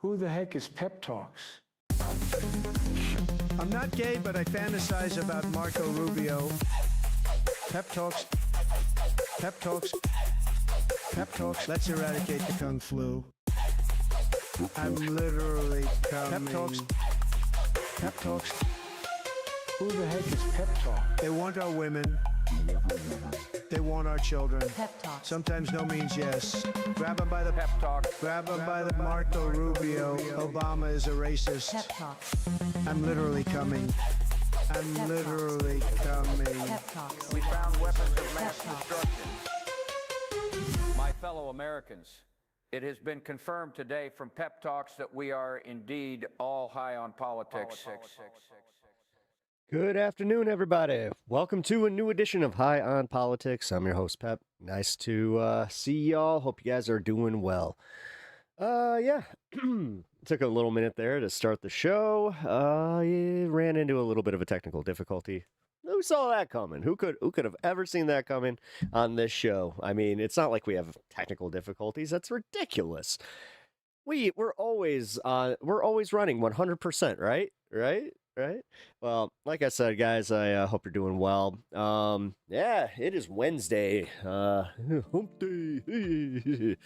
Who the heck is PepTalks? I'm not gay, but I fantasize about Marco Rubio. PepTalks. PepTalks. PepTalks. Let's eradicate the Kung Flu. I'm literally coming. PepTalks. PepTalks. Who the heck is PepTalk? They want our women. They want our children. PepTalks. Sometimes no means yes. Grab them by the PepTalks. Grab them by the Marco Rubio. Obama is a racist. PepTalks. I'm literally coming. I'm literally coming. PepTalks. We found weapons of mass PepTalks. destruction. My fellow Americans, it has been confirmed today from PepTalks that we are indeed all high on politics. Good afternoon, everybody. Welcome to a new edition of High on Politics. I'm your host, Pep. Nice to see y'all. Hope you guys are doing well. Yeah, took a little minute there to start the show. Ran into a little bit of a technical difficulty. Who saw that coming? Who could have ever seen that coming on this show? I mean, it's not like we have technical difficulties. That's ridiculous. We're always running 100%, right? Right? Well, like I said, guys, I hope you're doing well. Yeah, it is Wednesday. Hump day.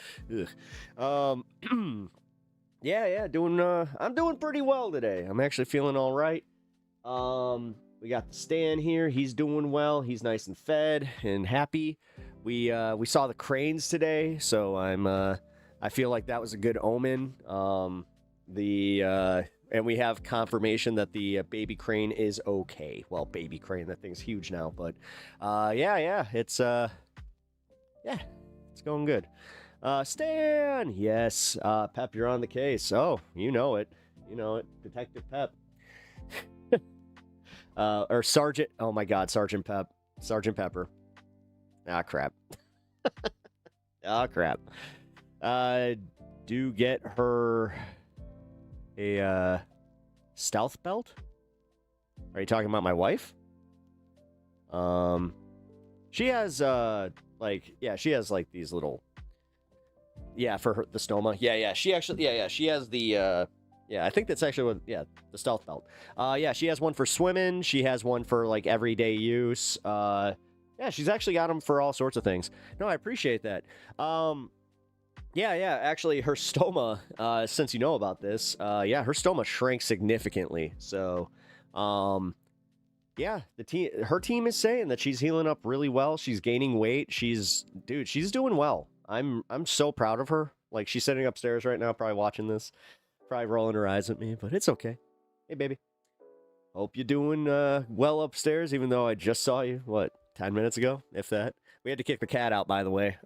Yeah, I'm doing pretty well today. I'm actually feeling all right. We got the Stan here. He's doing well. He's nice and fed and happy. We saw the cranes today, so I feel like that was a good omen. And we have confirmation that the baby crane is okay. Well, baby crane, that thing's huge now, but it's going good. Stan, yes, Pep, you're on the case. Oh, you know it, Detective Pep, or Sergeant. Oh my God, Sergeant Pepper. Ah, crap. Crap. Do get her a stealth belt? Are you talking about my wife? She has she has like these little, for her, the stoma. She actually she has the I think that's actually what, the stealth belt. She has one for swimming. She has one for like everyday use. She's actually got them for all sorts of things. No, I appreciate that. Actually, her stoma, since you know about this, her stoma shrank significantly. So, her team is saying that she's healing up really well. She's gaining weight. She's doing well. I'm so proud of her. Like, she's sitting upstairs right now, probably watching this, probably rolling her eyes at me, but it's okay. Hey, baby. Hope you're doing well upstairs, even though I just saw you, 10 minutes ago, if that. We had to kick the cat out, by the way.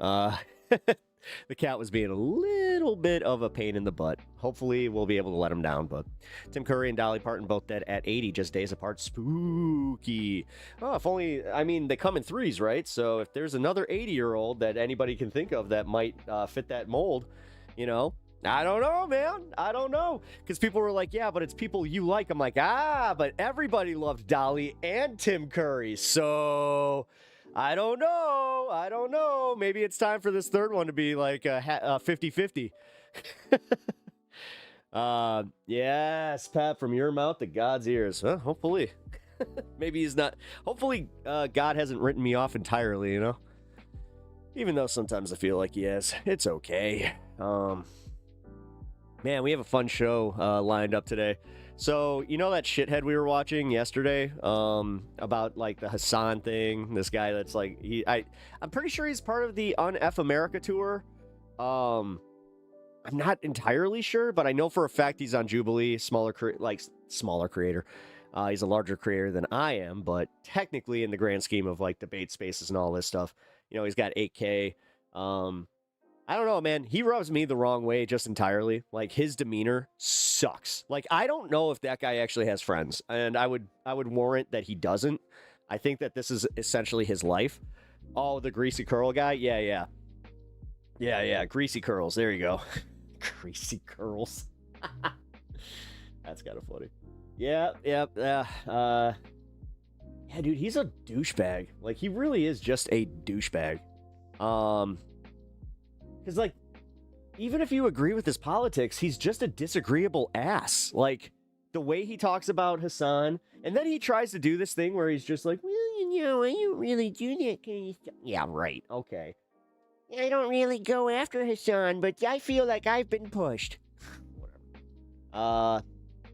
The cat was being a little bit of a pain in the butt. Hopefully, we'll be able to let him down. But Tim Curry and Dolly Parton both dead at 80, just days apart. Spooky. Oh, if only, they come in threes, right? So if there's another 80-year-old that anybody can think of that might fit that mold, I don't know, man. I don't know. Because people were like, yeah, but it's people you like. I'm like, but everybody loved Dolly and Tim Curry. So I don't know. Maybe it's time for this third one to be like 50-50. Yes, Pat, from your mouth to God's ears. Hopefully. Maybe he's not. Hopefully God hasn't written me off entirely, Even though sometimes I feel like he has. It's okay. Man, we have a fun show lined up today. So, that shithead we were watching yesterday about, like, the Hassan thing? This guy that's, like, I'm pretty sure he's part of the Un-F America tour. I'm not entirely sure, but I know for a fact he's on Jubilee, smaller creator. He's a larger creator than I am, but technically in the grand scheme of, like, debate spaces and all this stuff, he's got 8K. I don't know, man. He rubs me the wrong way just entirely. Like, his demeanor sucks. Like, I don't know if that guy actually has friends, and I would warrant that he doesn't. I think that this is essentially his life. Oh, the greasy curl guy? Yeah. Greasy curls. There you go. Greasy curls. That's kind of funny. Yeah. Dude, he's a douchebag. Like, he really is just a douchebag. Because, like, even if you agree with his politics, he's just a disagreeable ass. Like, the way he talks about Hassan, and then he tries to do this thing where he's just like, well, you know, I don't really do that kind of stuff. Yeah, right, okay. I don't really go after Hassan, but I feel like I've been pushed. Whatever.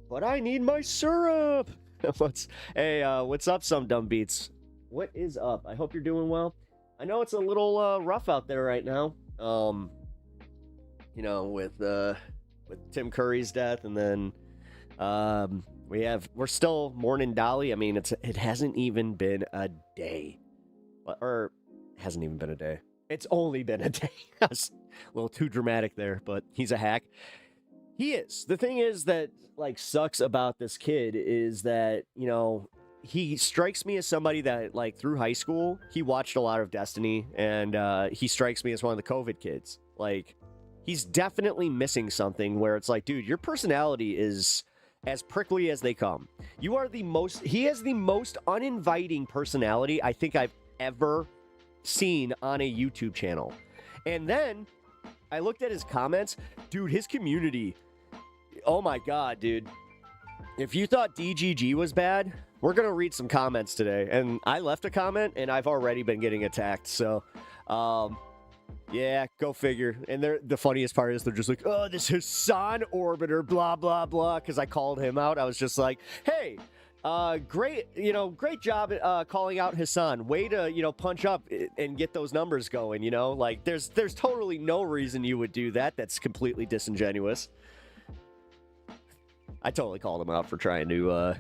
But I need my syrup. What's up, some dumb beats? What is up? I hope you're doing well. I know it's a little rough out there right now. You know, with Tim Curry's death, and then we're still mourning Dolly. I mean, it hasn't even been a day, or hasn't even been a day. It's only been a day. I was a little too dramatic there, but he's a hack. He is. The thing is that, like, sucks about this kid is that, you know, he strikes me as somebody that, like, through high school, he watched a lot of Destiny, and he strikes me as one of the COVID kids. Like, he's definitely missing something where it's like, dude, your personality is as prickly as they come. He has the most uninviting personality I think I've ever seen on a YouTube channel. And then I looked at his comments. Dude, his community, oh my god, dude. If you thought DGG was bad, we're gonna read some comments today. And I left a comment and I've already been getting attacked. So yeah, go figure. And the funniest part is they're just like, oh, this Hassan orbiter, blah blah blah, because I called him out. I was just like, hey, great job calling out Hassan. Way to, punch up and get those numbers going, Like, there's totally no reason you would do that. That's completely disingenuous. I totally called him out for trying to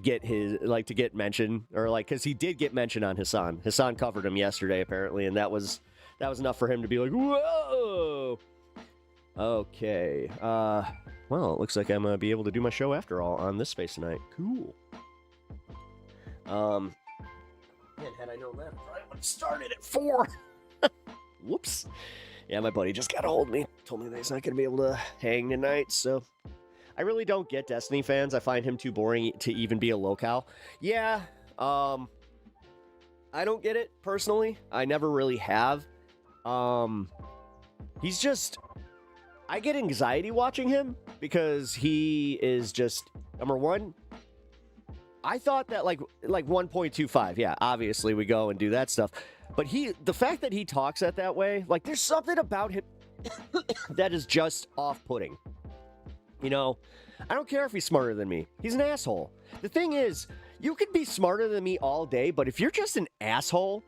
get mention, or like, because he did get mentioned on Hassan. Hassan covered him yesterday, apparently, and that was enough for him to be like, whoa! Okay, well, it looks like I'm going to be able to do my show after all on this space tonight. Cool. Man, had I known that, I probably would have started at 4. Whoops. Yeah, my buddy just got a hold of me. Told me that he's not going to be able to hang tonight, so... I really don't get Destiny fans. I find him too boring to even be a locale. Yeah, I don't get it, personally. I never really have. He's just... I get anxiety watching him because he is just, number one, I thought that like 1.25, yeah, obviously we go and do that stuff. But the fact that he talks that way, like, there's something about him that is just off-putting. I don't care if he's smarter than me. He's an asshole. The thing is, you could be smarter than me all day, but if you're just an asshole,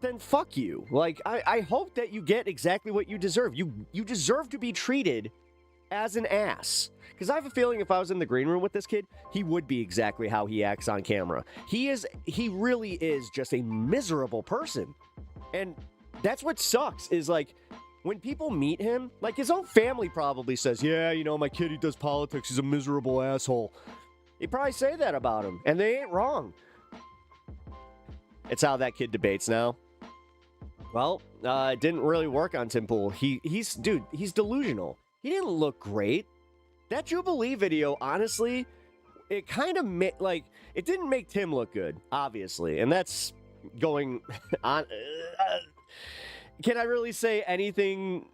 then fuck you. Like, I hope that you get exactly what you deserve. You deserve to be treated as an ass. Because I have a feeling if I was in the green room with this kid, he would be exactly how he acts on camera. He really is just a miserable person. And that's what sucks, is like, when people meet him, like, his own family probably says, yeah, my kid, he does politics, he's a miserable asshole. They probably say that about him, and they ain't wrong. It's how that kid debates now. Well, it didn't really work on Tim Pool. He's delusional. He didn't look great. That Jubilee video, honestly, it kind of it didn't make Tim look good, obviously. And that's going on. Can I really say anything,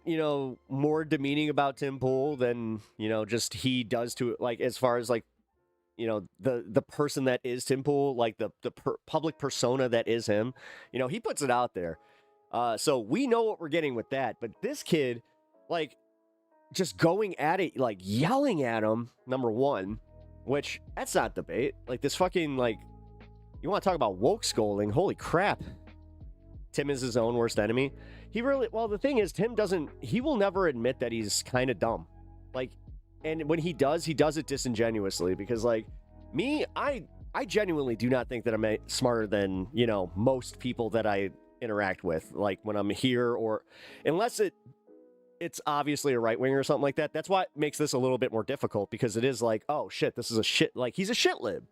more demeaning about Tim Pool than, just he does to, like, as far as, like, the person that is Tim Pool, like the public persona that is him, he puts it out there. So we know what we're getting with that. But this kid, like, just going at it, like, yelling at him, number one, which, that's not debate. Like, this fucking, like, you want to talk about woke scolding? Holy crap. Tim is his own worst enemy. The thing is, he will never admit that he's kind of dumb. Like, and when he does it disingenuously, because, like, me, I genuinely do not think that I'm smarter than, most people that I interact with, like, when I'm here, or unless it's obviously a right winger or something like that. That's why it makes this a little bit more difficult, because it is like, oh shit, this is a shit, like, he's a shit lib.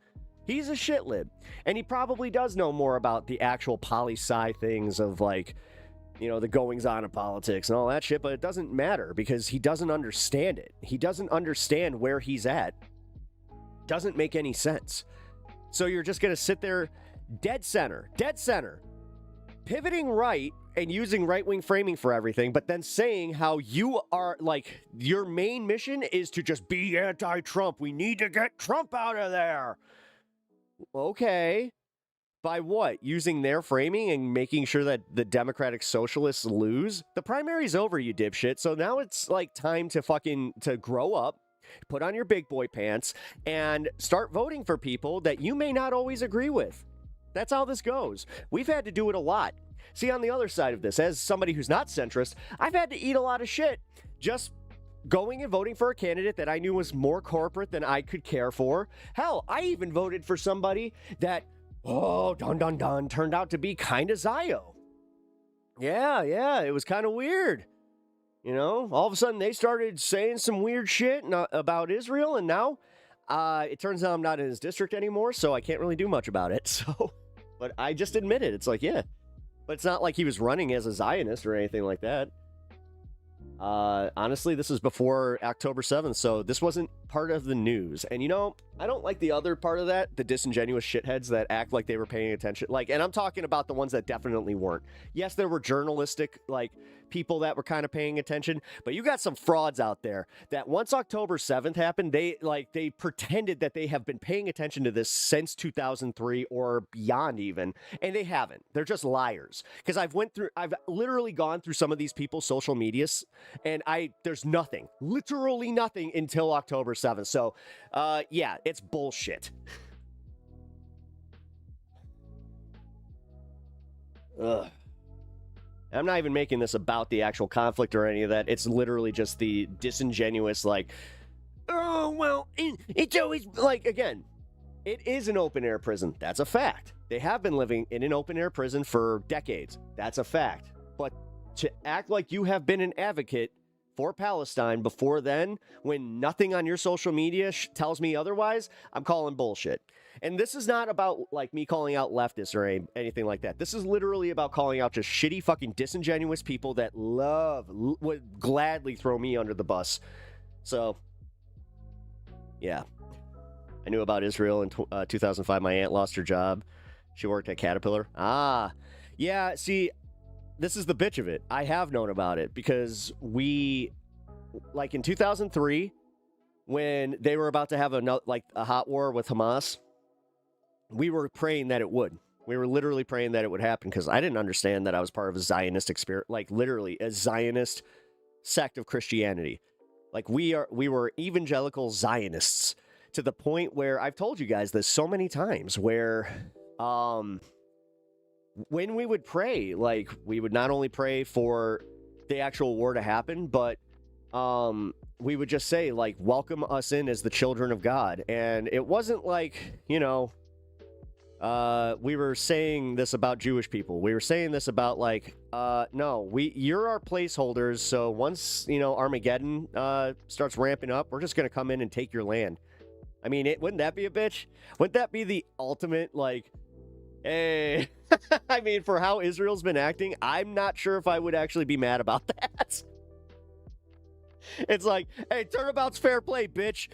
He's a shit lib. And he probably does know more about the actual poli-sci things of, like, the goings on of politics and all that shit, but it doesn't matter because he doesn't understand it. He doesn't understand where he's at. Doesn't make any sense. So you're just going to sit there dead center, pivoting right and using right-wing framing for everything, but then saying how you are, like, your main mission is to just be anti-Trump. We need to get Trump out of there. Okay. By what? Using their framing and making sure that the Democratic Socialists lose? The primary's over, you dipshit. So now it's like time to grow up, put on your big boy pants, and start voting for people that you may not always agree with. That's how this goes. We've had to do it a lot. See, on the other side of this, as somebody who's not centrist, I've had to eat a lot of shit just going and voting for a candidate that I knew was more corporate than I could care for. Hell, I even voted for somebody that, turned out to be kind of Zio. Yeah, it was kind of weird. You know, all of a sudden they started saying some weird shit about Israel, and now it turns out I'm not in his district anymore, so I can't really do much about it. So, but I just admit it. It's like, yeah. But it's not like he was running as a Zionist or anything like that. Honestly, this is before October 7th, so this wasn't part of the news. And you know, I don't like the other part of that, the disingenuous shitheads that act like they were paying attention. Like, and I'm talking about the ones that definitely weren't. Yes, there were journalistic, like, people that were kind of paying attention, but you got some frauds out there that once October 7th happened, they pretended that they have been paying attention to this since 2003 or beyond even, and they haven't. They're just liars. Because I've literally gone through some of these people's social medias, and there's nothing, literally nothing until October 7th. So, yeah, it's bullshit. Ugh. I'm not even making this about the actual conflict or any of that. It's literally just the disingenuous, like, oh, well, it's always, like, again, it is an open-air prison. That's a fact. They have been living in an open-air prison for decades. That's a fact. But to act like you have been an advocate for Palestine before then, when nothing on your social media tells me otherwise, I'm calling bullshit. And this is not about, like, me calling out leftists or anything like that. This is literally about calling out just shitty fucking disingenuous people that would gladly throw me under the bus. So, yeah. I knew about Israel in 2005. My aunt lost her job. She worked at Caterpillar. Yeah, see, this is the bitch of it. I have known about it because like in 2003, when they were about to have a hot war with Hamas, we were praying that it would. We were literally praying that it would happen because I didn't understand that I was part of a Zionistic spirit, like literally a Zionist sect of Christianity. Like we were evangelical Zionists to the point where I've told you guys this so many times where, when we would pray, like we would not only pray for the actual war to happen, but, we would just say like, welcome us in as the children of God. And it wasn't like, you know, we were saying this about Jewish people. We were saying this about like, no, you're our placeholders. So once, you know, Armageddon, starts ramping up, we're just going to come in and take your land. I mean, wouldn't that be a bitch? Wouldn't that be the ultimate, like, hey, I mean, for how Israel's been acting, I'm not sure if I would actually be mad about that. It's like, hey, turnabout's fair play, bitch.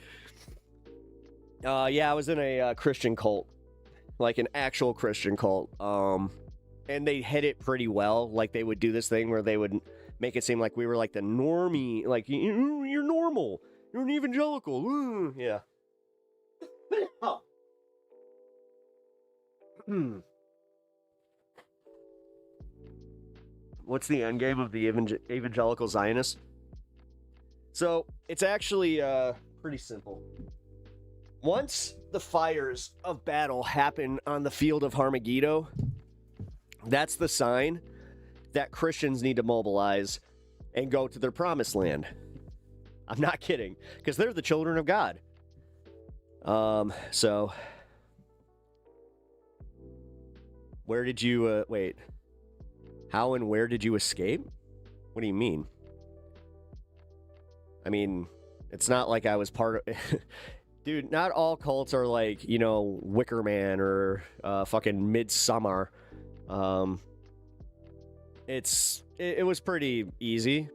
Yeah, I was in a Christian cult. Like an actual Christian cult. And they hit it pretty well. Like they would do this thing where they would make it seem like we were like the normie. Like, you're normal. You're an evangelical. Yeah. Oh. What's the end game of the evangelical Zionists? So it's actually pretty simple. Once the fires of battle happen on the field of Armageddon, that's the sign that Christians need to mobilize and go to their promised land. I'm not kidding, because they're the children of God. So where did you wait? How and where did you escape? What do you mean? I mean, it's not like I was part of... Dude, not all cults are like, you know, Wicker Man or fucking Midsummer. It was pretty easy.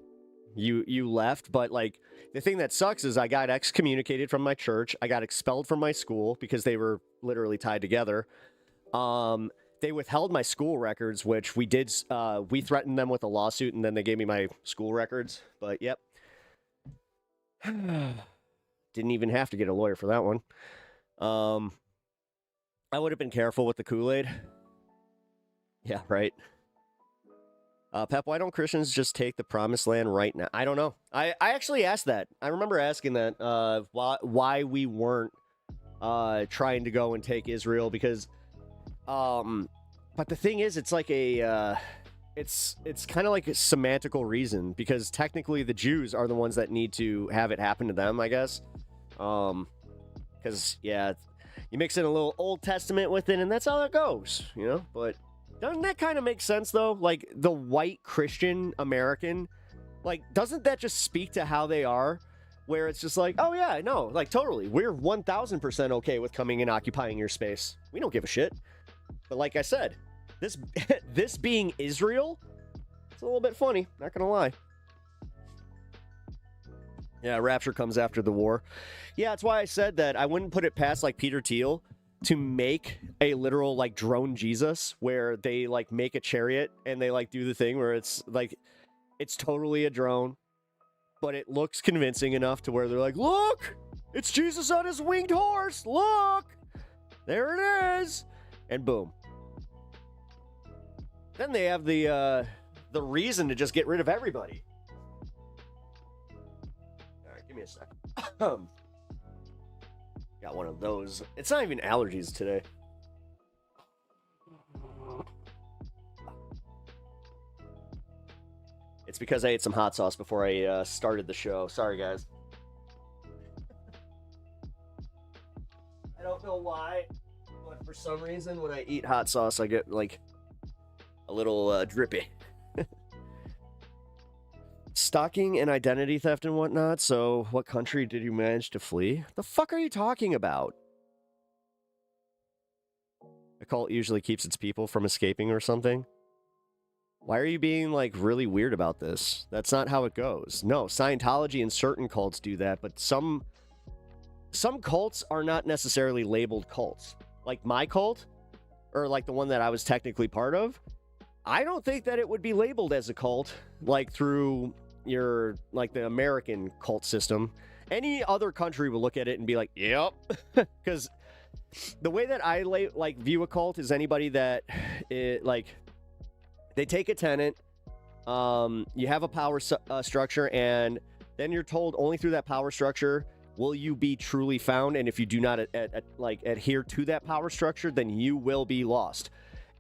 You left, but like the thing that sucks is I got excommunicated from my church. I got expelled from my school because they were literally tied together. they withheld my school records, which we did. We threatened them with a lawsuit, and then they gave me my school records. But yep, didn't even have to get a lawyer for that one. I would have been careful with the Kool-Aid. Yeah, right. Pep, why don't Christians just take the promised land right now? I don't know. I actually asked that. I remember asking that, why we weren't trying to go and take Israel, because, but the thing is, it's like it's kind of like a semantical reason, because technically the Jews are the ones that need to have it happen to them, I guess. Because, yeah, you mix in a little Old Testament with it, and that's how it goes, you know? But doesn't that kind of make sense, though? Like, the white Christian American, like, doesn't that just speak to how they are? Where it's just like, oh, yeah, no, like, totally. We're 1,000% okay with coming and occupying your space. We don't give a shit. But like I said, this this being Israel, it's a little bit funny, not gonna lie. Yeah, Rapture comes after the war. Yeah, that's why I said that I wouldn't put it past, like, Peter Thiel to make a literal, like, drone Jesus, where they, like, make a chariot and they, like, do the thing where it's, like, it's totally a drone, but it looks convincing enough to where they're like, look, it's Jesus on his winged horse, look, there it is, and boom. Then they have the reason to just get rid of everybody. All right, give me a sec. Got one of those. It's not even allergies today. It's because I ate some hot sauce before I started the show. Sorry, guys. I don't know why, but for some reason, when I eat hot sauce, I get, like, a little drippy. Stalking and identity theft and whatnot. So, what country did you manage to flee? The fuck are you talking about? A cult usually keeps its people from escaping or something. Why are you being, like, really weird about this? That's not how it goes. No, Scientology and certain cults do that, but some cults are not necessarily labeled cults. Like my cult, or like the one that I was technically part of, I don't think that it would be labeled as a cult, like through your, like, the American cult system. Any other country will look at it and be like, yep. Because the way that I view a cult is anybody that, like, they take a tenant, you have a power structure, and then you're told only through that power structure will you be truly found, and if you do not adhere to that power structure, then you will be lost.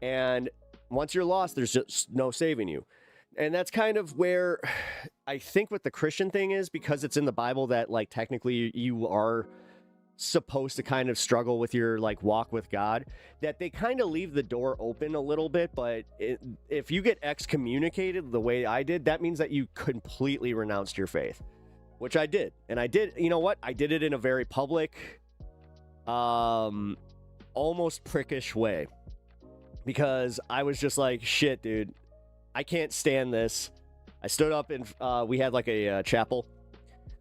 And once you're lost, there's just no saving you. And that's kind of where I think what the Christian thing is, because it's in the Bible that, like, technically you are supposed to kind of struggle with your, like, walk with God, that they kind of leave the door open a little bit. But if you get excommunicated the way I did, that means that you completely renounced your faith, which I did. And I did, you know what? I did it in a very public, almost prickish way, because I was just like, shit, dude, I can't stand this. I stood up and we had like a chapel.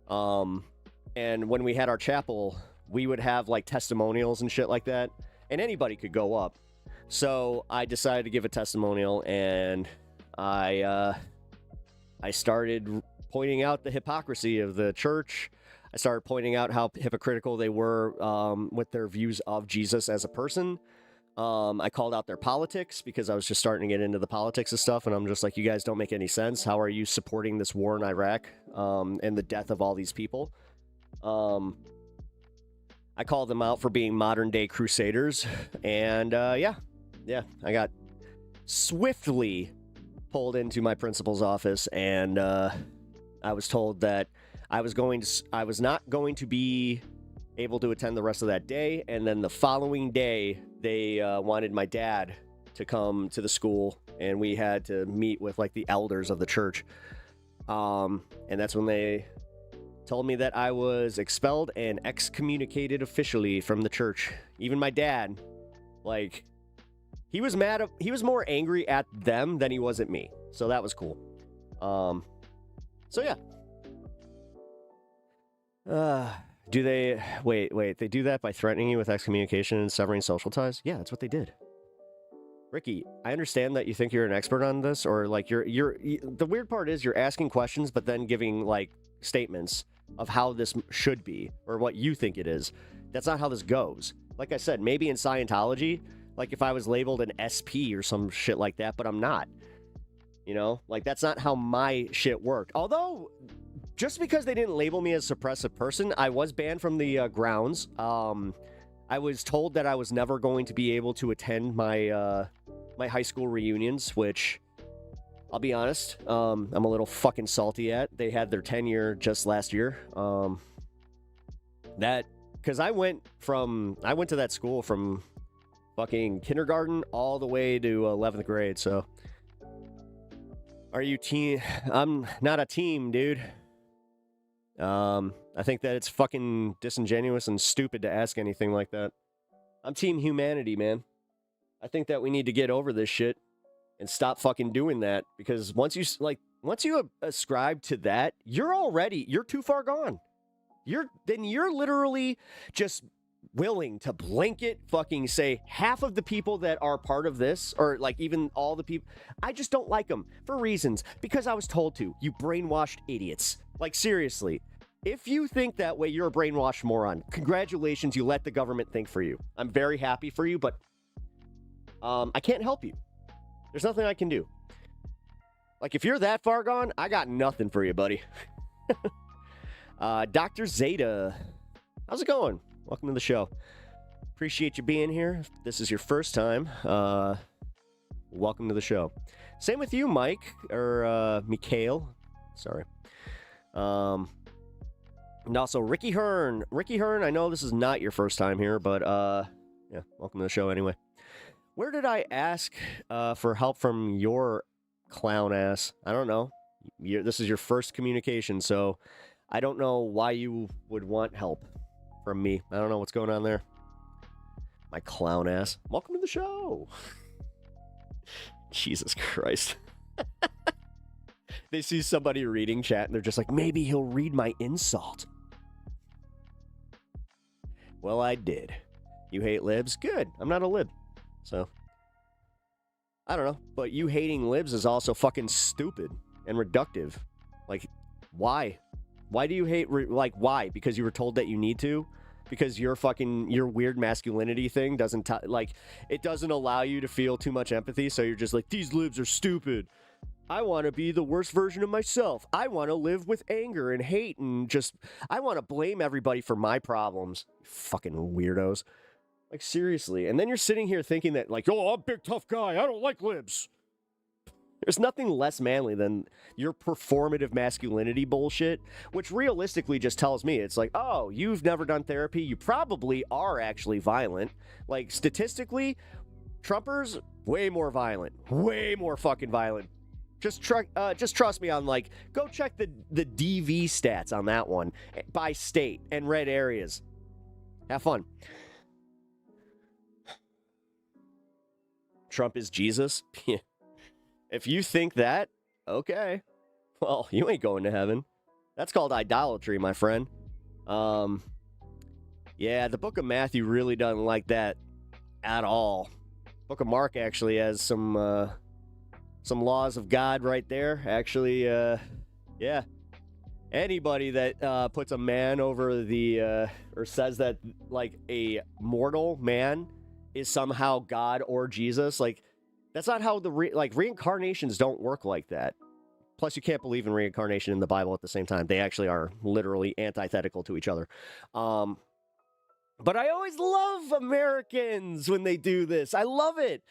And when we had our chapel, we would have like testimonials and shit like that. And anybody could go up. So I decided to give a testimonial, and I started pointing out the hypocrisy of the church. I started pointing out how hypocritical they were with their views of Jesus as a person. I called out their politics, because I was just starting to get into the politics of stuff, and I'm just like, you guys don't make any sense. How are you supporting this war in Iraq and the death of all these people? I called them out for being modern day crusaders, and yeah, I got swiftly pulled into my principal's office, and I was told that I was not going to be able to attend the rest of that day. And then the following day, they wanted my dad to come to the school, and we had to meet with like the elders of the church. And that's when they told me that I was expelled and excommunicated officially from the church. Even my dad, like, he was mad. He was more angry at them than he was at me. So that was cool. So yeah. Do they wait, they do that by threatening you with excommunication and severing social ties? Yeah, that's what they did. Ricky, I understand that you think you're an expert on this, or like the weird part is you're asking questions, but then giving like statements of how this should be or what you think it is. That's not how this goes. Like I said, maybe in Scientology, like if I was labeled an SP or some shit like that, but I'm not. You know, like that's not how my shit worked. Although, just because they didn't label me as a suppressive person, I was banned from the grounds. I was told that I was never going to be able to attend my my high school reunions, which I'll be honest, I'm a little fucking salty at. They had their 10-year just last year. Because I went to that school from fucking kindergarten all the way to 11th grade. So, are you team? I'm not a team, dude. I think that it's fucking disingenuous and stupid to ask anything like that. I'm team humanity, man. I think that we need to get over this shit and stop fucking doing that, because once you ascribe to that, you're too far gone. You're literally just willing to blanket fucking say half of the people that are part of this, or like even all the people, I just don't like them for reasons, because I was told to. You brainwashed idiots. Like, seriously. If you think that way, you're a brainwashed moron. Congratulations, you let the government think for you. I'm very happy for you, but I can't help you. There's nothing I can do. Like, if you're that far gone, I got nothing for you, buddy. Dr. Zeta, how's it going? Welcome to the show. Appreciate you being here. If this is your first time, welcome to the show. Same with you, Mike, or Mikhail. Sorry. And also Ricky Hearn. Ricky Hearn, I know this is not your first time here, but yeah, welcome to the show anyway. Where did I ask for help from your clown ass? I don't know. This is your first communication, so I don't know why you would want help from me. I don't know what's going on there. My clown ass. Welcome to the show. Jesus Christ. They see somebody reading chat and they're just like, maybe he'll read my insult. Well, I did. You hate libs? Good. I'm not a lib. So, I don't know. But you hating libs is also fucking stupid and reductive. Like, why? Why do you hate, why? Because you were told that you need to? Because your weird masculinity thing doesn't, it doesn't allow you to feel too much empathy, so you're just like, these libs are stupid. I want to be the worst version of myself. I want to live with anger and hate and I want to blame everybody for my problems. Fucking weirdos. Like, seriously. And then you're sitting here thinking that, like, oh, I'm a big tough guy. I don't like libs. There's nothing less manly than your performative masculinity bullshit, which realistically just tells me, it's like, oh, you've never done therapy. You probably are actually violent. Like, statistically, Trumpers, way more violent. Way more fucking violent. Just trust me on, like, go check the DV stats on that one by state and red areas. Have fun. Trump is Jesus? If you think that, okay. Well, you ain't going to heaven. That's called idolatry, my friend. Yeah, the book of Matthew really doesn't like that at all. Book of Mark actually has some laws of God right there. Actually, yeah. Anybody that puts a man over the, or says that, like, a mortal man is somehow God or Jesus, like, that's not how reincarnations don't work like that. Plus, you can't believe in reincarnation in the Bible at the same time. They actually are literally antithetical to each other. But I always love Americans when they do this. I love it.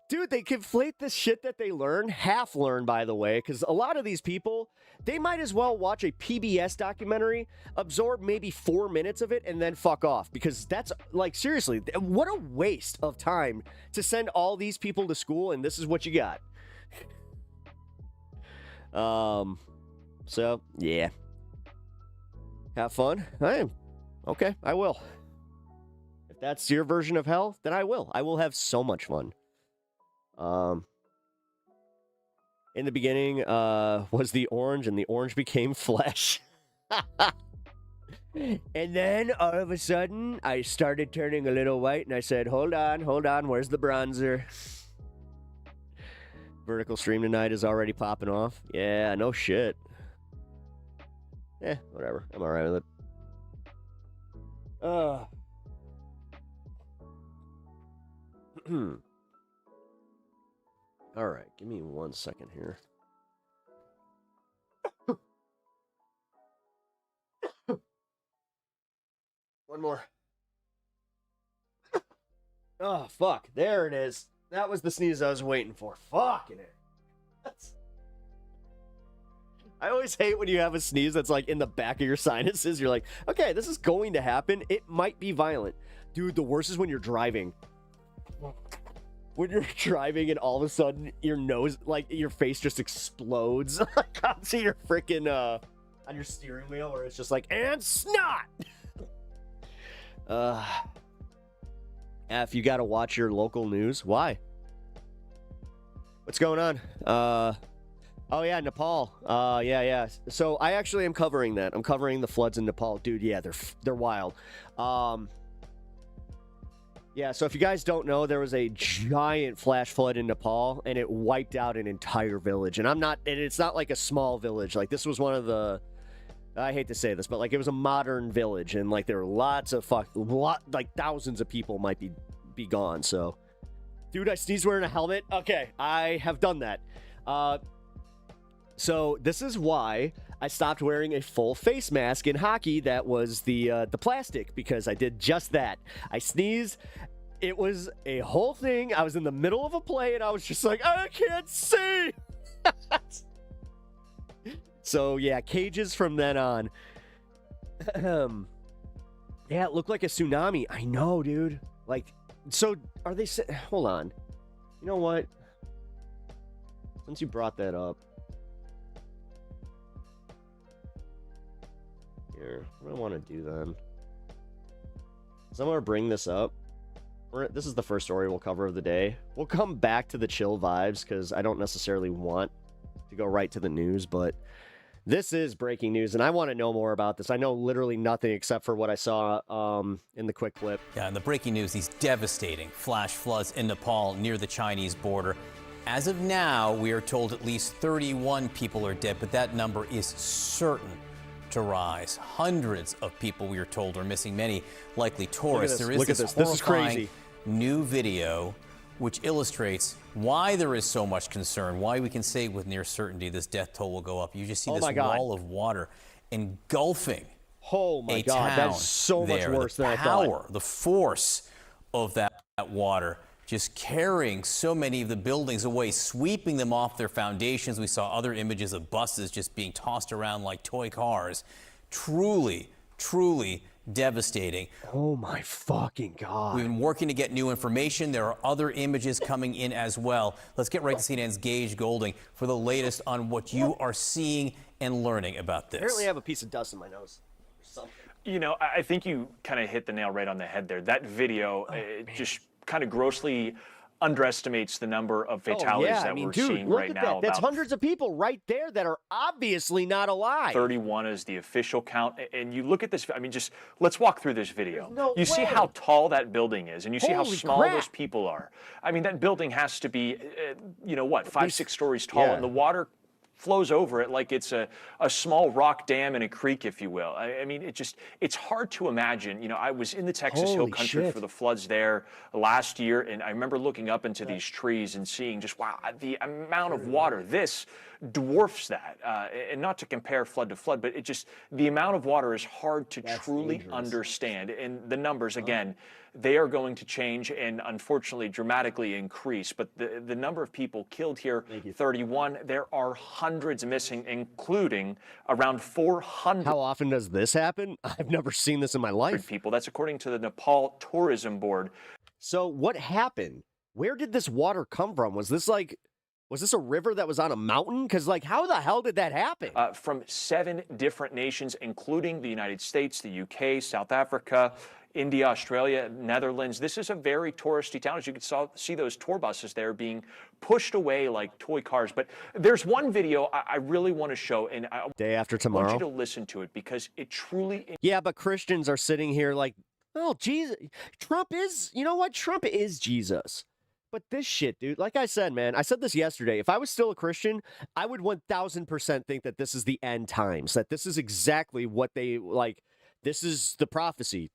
Dude, they conflate this shit that they learn, half learn, by the way, because a lot of these people, they might as well watch a PBS documentary, absorb maybe 4 minutes of it, and then fuck off. Because that's, like, seriously, what a waste of time to send all these people to school, and this is what you got. So, yeah. Have fun? Okay, I will. If that's your version of hell, then I will. I will have so much fun. In the beginning, was the orange, and the orange became flesh. And then, all of a sudden, I started turning a little white, and I said, hold on, where's the bronzer? Vertical stream tonight is already popping off. Yeah, no shit. Whatever. I'm alright with it. Alright, give me 1 second here. One more. Oh, fuck. There it is. That was the sneeze I was waiting for. Fucking it. I always hate when you have a sneeze that's like in the back of your sinuses. You're like, okay, this is going to happen. It might be violent. Dude, the worst is when you're driving. When you're driving and all of a sudden your nose, like your face just explodes onto your freaking, on your steering wheel where it's just like, and snot! F, you gotta watch your local news. Why? What's going on? Oh yeah, Nepal. Yeah. So I actually am covering that. I'm covering the floods in Nepal, dude. Yeah, they're wild. Yeah. So if you guys don't know, there was a giant flash flood in Nepal, and it wiped out an entire village. And it's not like a small village. Like this was one of the. I hate to say this, but like it was a modern village, and like there were lots of like thousands of people might be gone. So, dude, I sneezed wearing a helmet. Okay, I have done that. So this is why I stopped wearing a full face mask in hockey. That was the plastic, because I did just that. I sneezed. It was a whole thing. I was in the middle of a play, and I was just like, I can't see. So, yeah, cages from then on. Yeah, it looked like a tsunami. I know, dude. Like, so are they... Hold on. You know what? Since you brought that up. Here, what do I want to do then? Because I'm going to bring this up. This is the first story we'll cover of the day. We'll come back to the chill vibes, because I don't necessarily want to go right to the news, but... This is breaking news, and I want to know more about this. I know literally nothing except for what I saw in the quick clip. Yeah, and the breaking news, these devastating flash floods in Nepal near the Chinese border. As of now, we are told at least 31 people are dead, but that number is certain to rise. Hundreds of people, we are told, are missing, many likely tourists. There is this horrifying new video which illustrates why there is so much concern, why we can say with near certainty this death toll will go up. You just see this wall of water engulfing a town. That's so much worse than I thought. The force of that water just carrying so many of the buildings away, sweeping them off their foundations. We saw other images of buses just being tossed around like toy cars. Truly, truly devastating. Oh my fucking God. We've been working to get new information. There are other images coming in as well. Let's get right to CNN's Gage Golding for the latest on what you are seeing and learning about this. Apparently I have a piece of dust in my nose. Something. You know, I think you kind of hit the nail right on the head there. That video just kind of grossly underestimates the number of fatalities that we're seeing right now. That's hundreds of people right there that are obviously not alive. 31 is the official count. And you look at this, I mean, just let's walk through this video. You see how tall that building is, and you see how small those people are. I mean, that building has to be, you know what, 5-6 stories tall, and the water flows over it like it's a small rock dam in a creek, if you will. I mean, it's hard to imagine. You know, I was in the Texas Hill Country for the floods there last year, and I remember looking up into these trees and seeing just, wow, the amount of water. This dwarfs that. And not to compare flood to flood, but the amount of water is hard to truly understand. And the numbers, again, they are going to change and unfortunately dramatically increase. But the number of people killed here, 31, there are hundreds missing, including around 400. How often does this happen? I've never seen this in my life. People. That's according to the Nepal Tourism Board. So what happened? Where did this water come from? Was this a river that was on a mountain? Because, like, how the hell did that happen? From 7 different nations, including the United States, the UK, South Africa, India, Australia, Netherlands. This is a very touristy town. As you can see those tour buses there being pushed away like toy cars. But there's one video I really want to show, and I day after tomorrow. want you to listen to it because it truly... Yeah, but Christians are sitting here like, oh, Jesus, Trump is, you know what? Trump is Jesus. But this shit, dude, like I said, man, I said this yesterday. If I was still a Christian, I would 1000% think that this is the end times, that this is exactly what they like. This is the prophecy.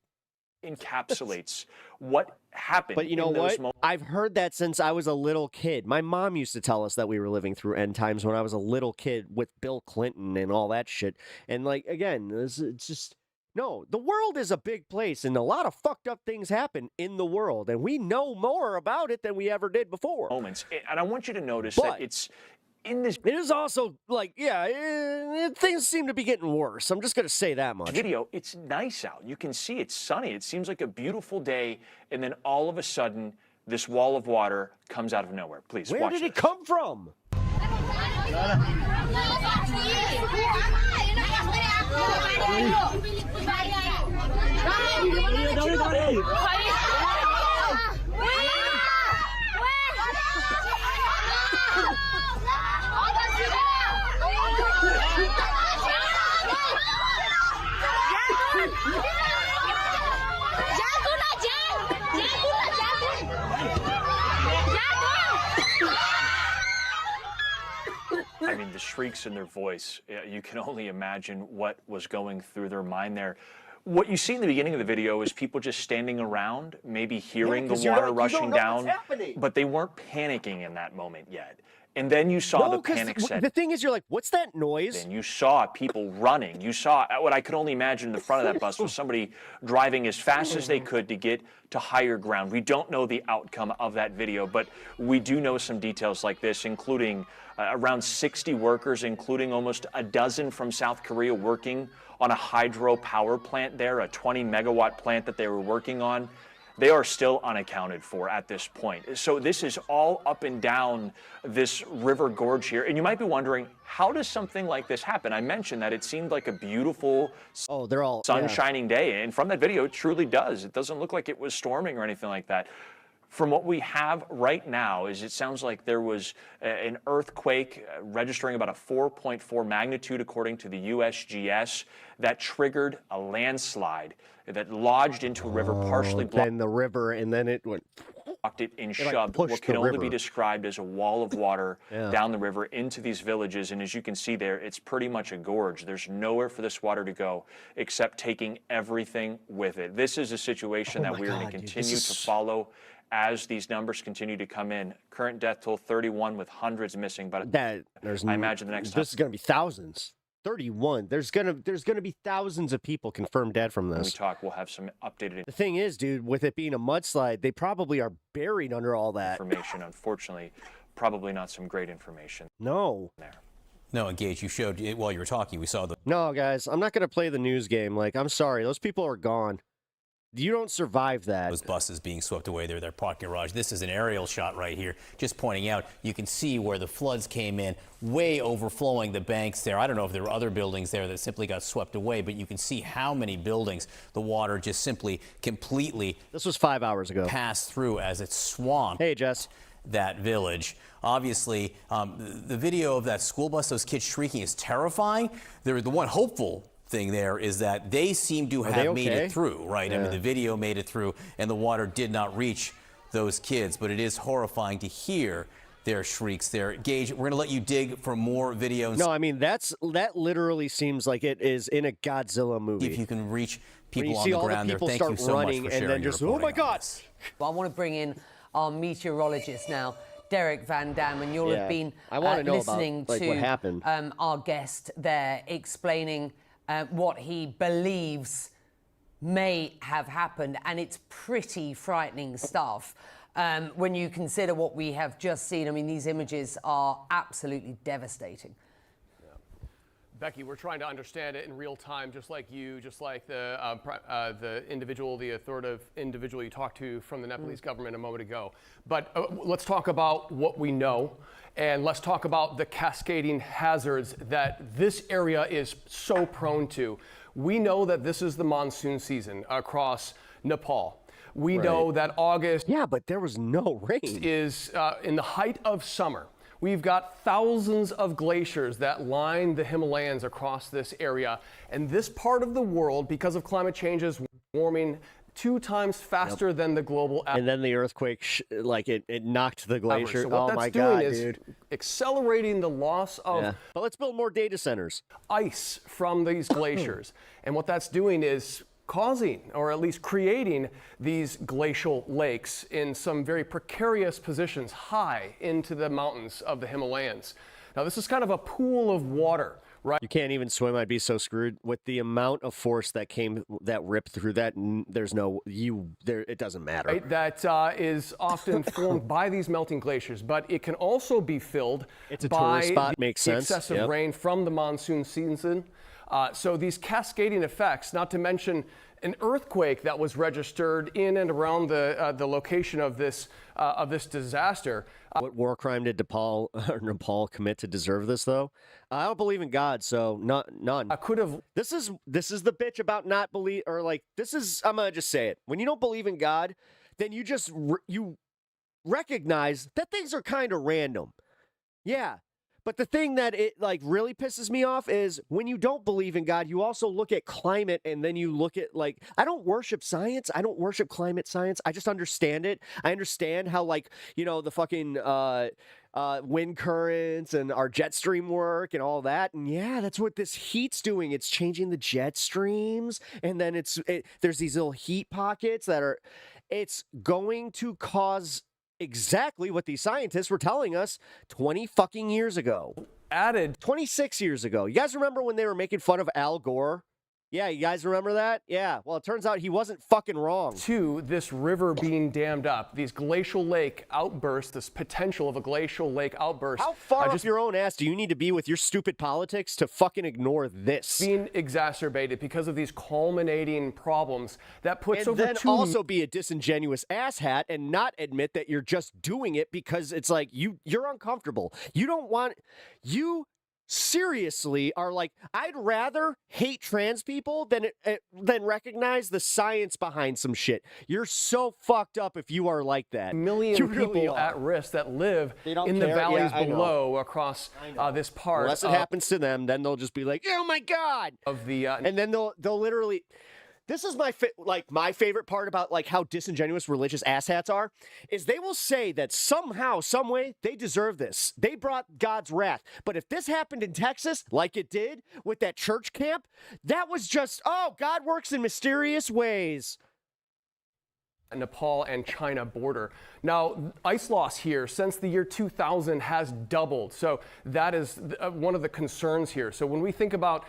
Encapsulates what happened. But you know in those what? I've heard that since I was a little kid. My mom used to tell us that we were living through end times when I was a little kid with Bill Clinton and all that shit. And like, again, it's just, no, the world is a big place and a lot of fucked up things happen in the world. And we know more about it than we ever did before. Moments. And I want you to notice that it's in this it is also like, things seem to be getting worse. I'm just going to say that much. video. It's nice out. You can see it's sunny. It seems like a beautiful day. And then all of a sudden, this wall of water comes out of nowhere. Please watch Where did it come from? I mean, the shrieks in their voice, you can only imagine what was going through their mind there. What you see in the beginning of the video is people just standing around, maybe hearing the water rushing down, but they weren't panicking in that moment yet. And then you saw the panic set. The thing is, you're like, what's that noise? And you saw people running. You saw what I could only imagine in the front of that bus was somebody driving as fast as they could to get to higher ground. We don't know the outcome of that video, but we do know some details like this, including around 60 workers, including almost a dozen from South Korea working on a hydro power plant there, a 20 megawatt plant that they were working on. They are still unaccounted for at this point. So this is all up and down this river gorge here. And you might be wondering, how does something like this happen? I mentioned that it seemed like a beautiful sun-shining day. And from that video, it truly does. It doesn't look like it was storming or anything like that. From what we have right now is it sounds like there was an earthquake registering about a 4.4 magnitude according to the USGS that triggered a landslide that lodged into a river, partially blocked the river, and then it went. It and shoved what can only be described as a wall of water down the river into these villages. And as you can see there, it's pretty much a gorge. There's nowhere for this water to go except taking everything with it. This is a situation that we're going to continue to follow as these numbers continue to come in. Current death toll 31 with hundreds missing, but I imagine the next time. This is going to be thousands. 31. There's gonna be thousands of people confirmed dead from this. When we talk, we'll have some updated. The thing is, dude, with it being a mudslide, they probably are buried under all that information. Unfortunately, probably not some great information. No. There. No, Gage, you showed while you were talking. We saw the. No, guys, I'm not gonna play the news game. Like, I'm sorry, those people are gone. You don't survive that. Those buses being swept away there, their parking garage. This is an aerial shot right here, just pointing out. You can see where the floods came in, way overflowing the banks there. I don't know if there were other buildings there that simply got swept away, but you can see how many buildings the water just simply completely. This was 5 hours ago. Passed through as it swamped. Hey, Jess. That village. Obviously, the video of that school bus, those kids shrieking, is terrifying. The one hopeful thing there is that they seem to have made it through, right? Yeah. I mean, the video made it through and the water did not reach those kids, but it is horrifying to hear their shrieks there. Gage, we're going to let you dig for more videos. No, I mean, that literally seems like it is in a Godzilla movie. If you can reach people on the ground there, thank you so much for sharing and then just, oh my God. I want to bring in our meteorologist now, Derek Van Dam, and you'll have been listening about, like, to what happened. Our guest there explaining what he believes may have happened, and it's pretty frightening stuff when you consider what we have just seen. I mean, these images are absolutely devastating. Becky, we're trying to understand it in real time, just like you, just like the individual, the authoritative individual you talked to from the Nepalese government a moment ago. But let's talk about what we know, and let's talk about the cascading hazards that this area is so prone to. We know that this is the monsoon season across Nepal. We know that August but there was no rain. Is in the height of summer. We've got thousands of glaciers that line the Himalayas across this area. And this part of the world, because of climate change, is warming 2 times faster than the global average. And then the earthquake, it knocked the glacier. So what Oh that's my doing God, is dude. accelerating the loss of Yeah. But let's build more data centers. ice from these glaciers. And what that's doing is causing, or at least creating, these glacial lakes in some very precarious positions high into the mountains of the Himalayas. Now, this is kind of a pool of water, right? You can't even swim. I'd be so screwed with the amount of force that ripped through that. There's no it doesn't matter. Right, that is often formed by these melting glaciers, but it can also be filled It's a by tourist spot. the Makes sense. excessive Yep. rain from the monsoon season. So these cascading effects, not to mention an earthquake that was registered in and around the location of this disaster. What war crime did Nepal commit to deserve this, though? I don't believe in God, so none. I could have. This is the bitch about not believe, or like this is. I'm gonna just say it. When you don't believe in God, then you just you recognize that things are kind of random. Yeah. But the thing that it really pisses me off is when you don't believe in God, you also look at climate and then you look at I don't worship science. I don't worship climate science. I just understand it. I understand how the fucking wind currents and our jet stream work and all that. And yeah, that's what this heat's doing. It's changing the jet streams. And then there's these little heat pockets it's going to cause exactly what these scientists were telling us 20 fucking years ago. 26 years ago. You guys remember when they were making fun of Al Gore? Yeah, you guys remember that? Yeah. Well, it turns out he wasn't fucking wrong. To this river being dammed up, these glacial lake outbursts, this potential of a glacial lake outburst. How far up your own ass do you need to be with your stupid politics to fucking ignore this? Being exacerbated because of these culminating problems that puts and then also be a disingenuous asshat and not admit that you're just doing it because it's you're uncomfortable. You don't want seriously are I'd rather hate trans people than recognize the science behind some shit. You're so fucked up if you are like that. Million people at risk that live in the valleys below across this part. Unless it happens to them, then they'll just be like, "Oh my God!" And then they'll literally. This is my favorite part about how disingenuous religious asshats are, is they will say that somehow, some way, they deserve this. They brought God's wrath. But if this happened in Texas, like it did with that church camp, that was just, God works in mysterious ways. Nepal and China border. Now, ice loss here since the year 2000 has doubled. So that is one of the concerns here. So when we think about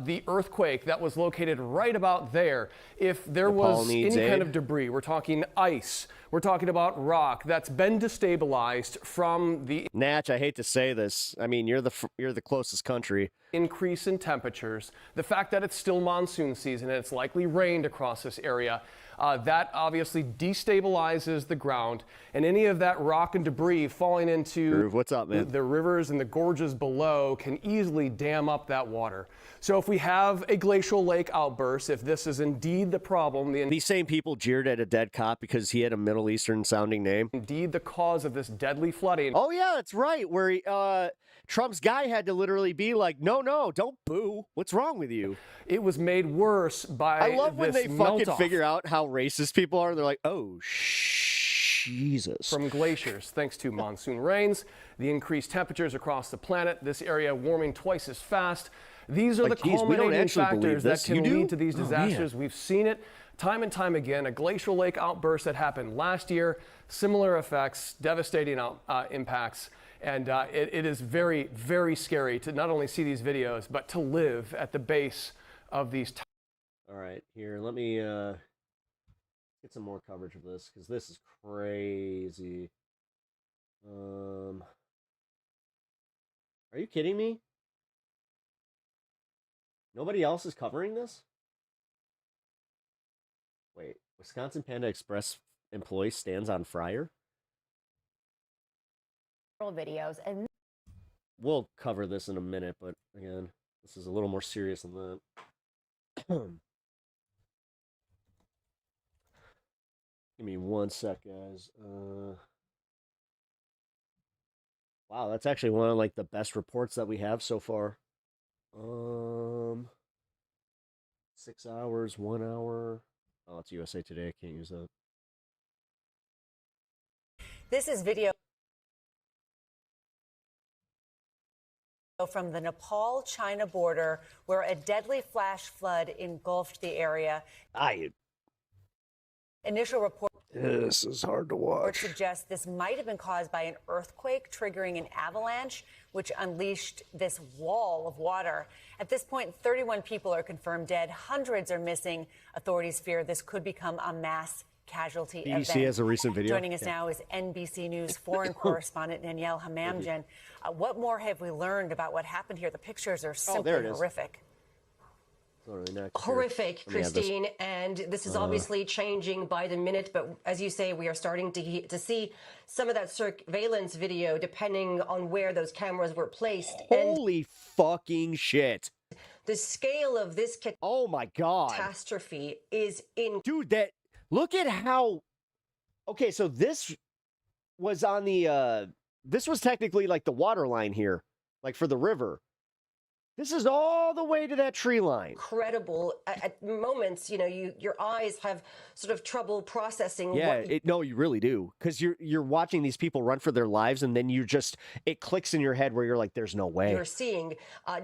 the earthquake that was located right about there, if there was any kind of debris, we're talking ice, we're talking about rock that's been destabilized from the Natch, I hate to say this. I mean, you're the closest country. Increase in temperatures, the fact that it's still monsoon season and it's likely rained across this area, that obviously destabilizes the ground, and any of that rock and debris falling into what's up, man? The rivers and the gorges below can easily dam up that water. So if we have a glacial lake outburst, if this is indeed the problem, these same people jeered at a dead cop because he had a Middle Eastern sounding name. Indeed the cause of this deadly flooding. Oh yeah, that's right. Where Trump's guy had to literally be like, no, don't boo. What's wrong with you? It was made worse by I love when they fucking melt-off figure out how racist people are. They're like, oh, Jesus. From glaciers, thanks to monsoon rains, the increased temperatures across the planet, this area warming twice as fast. These are the culminating factors that can lead to these disasters. We've seen it time and time again. A glacial lake outburst that happened last year, similar effects, devastating impacts. And it is very, very scary to not only see these videos, but to live at the base of these. All right, here, let me get some more coverage of this, because this is crazy. Are you kidding me? Nobody else is covering this? Wait, Wisconsin Panda Express employee stands on fryer? Videos, and we'll cover this in a minute, but again, this is a little more serious than that. Give me one sec, guys. Wow, that's actually one of the best reports that we have so far. 6 hours, 1 hour. Oh, it's USA Today. I can't use that. This is video from the Nepal-China border where a deadly flash flood engulfed the area. Initial report. This is hard to watch. Suggests this might have been caused by an earthquake triggering an avalanche, which unleashed this wall of water. At this point, 31 people are confirmed dead. Hundreds are missing. Authorities fear this could become a mass casualty event. BBC has a recent video. Joining us now is NBC News foreign correspondent Danielle Hamamdjian. What more have we learned about what happened here? The pictures are simply horrific. Horrific, Christine, and this is obviously changing by the minute, but as you say, we are starting to see some of that surveillance video depending on where those cameras were placed. Holy fucking shit. The scale of this oh my god catastrophe is in... Dude, look at how... Okay, so this was on the... This was technically like the water line here, like for the river. This is all the way to that tree line. Incredible. At moments, you know, your eyes have sort of trouble processing. Yeah, no, you really do. Because you're watching these people run for their lives, and then it clicks in your head where you're like, there's no way. You're seeing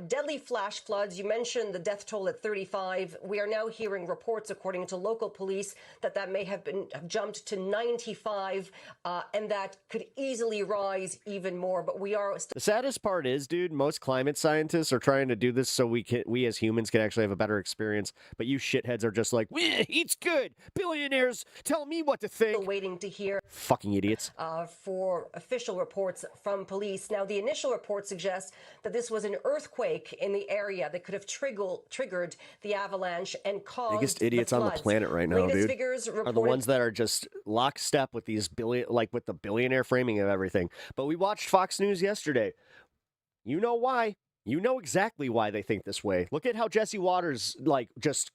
deadly flash floods. You mentioned the death toll at 35. We are now hearing reports, according to local police, that may have jumped to 95, and that could easily rise even more. But we are... The saddest part is, dude, most climate scientists are trying to do this so we as humans can actually have a better experience, but you shitheads are just like, heat's good, billionaires tell me what to think. Still waiting to hear fucking idiots for official reports from police. Now, the initial report suggests that this was an earthquake in the area that could have triggered the avalanche and caused biggest idiots on the planet right now, dude, are the ones that are just lockstep with these with the billionaire framing of everything. But we watched Fox News yesterday. You know why? You know exactly why they think this way. Look at how Jesse Waters, just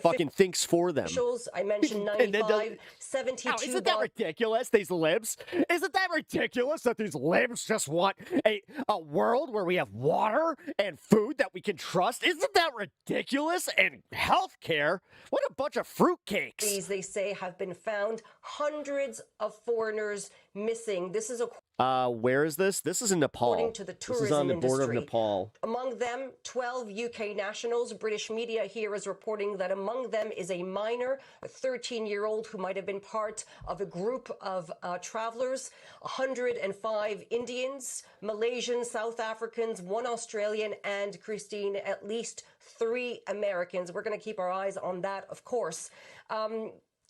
fucking thinks for them. I mentioned 95, 72. Isn't that ridiculous, these libs? Isn't that ridiculous that these libs just want a world where we have water and food that we can trust? Isn't that ridiculous? And healthcare? What a bunch of fruitcakes. These, they say, have been found. Hundreds of foreigners missing. This is a... where is this? This is in Nepal. According to the tourism this is on the industry. border of Nepal. Among them, 12 UK nationals. British media here is reporting that among them is a minor, a 13-year-old who might have been part of a group of travelers, 105 Indians, Malaysians, South Africans, 1 Australian, and, Christine, at least 3 Americans. We're going to keep our eyes on that, of course.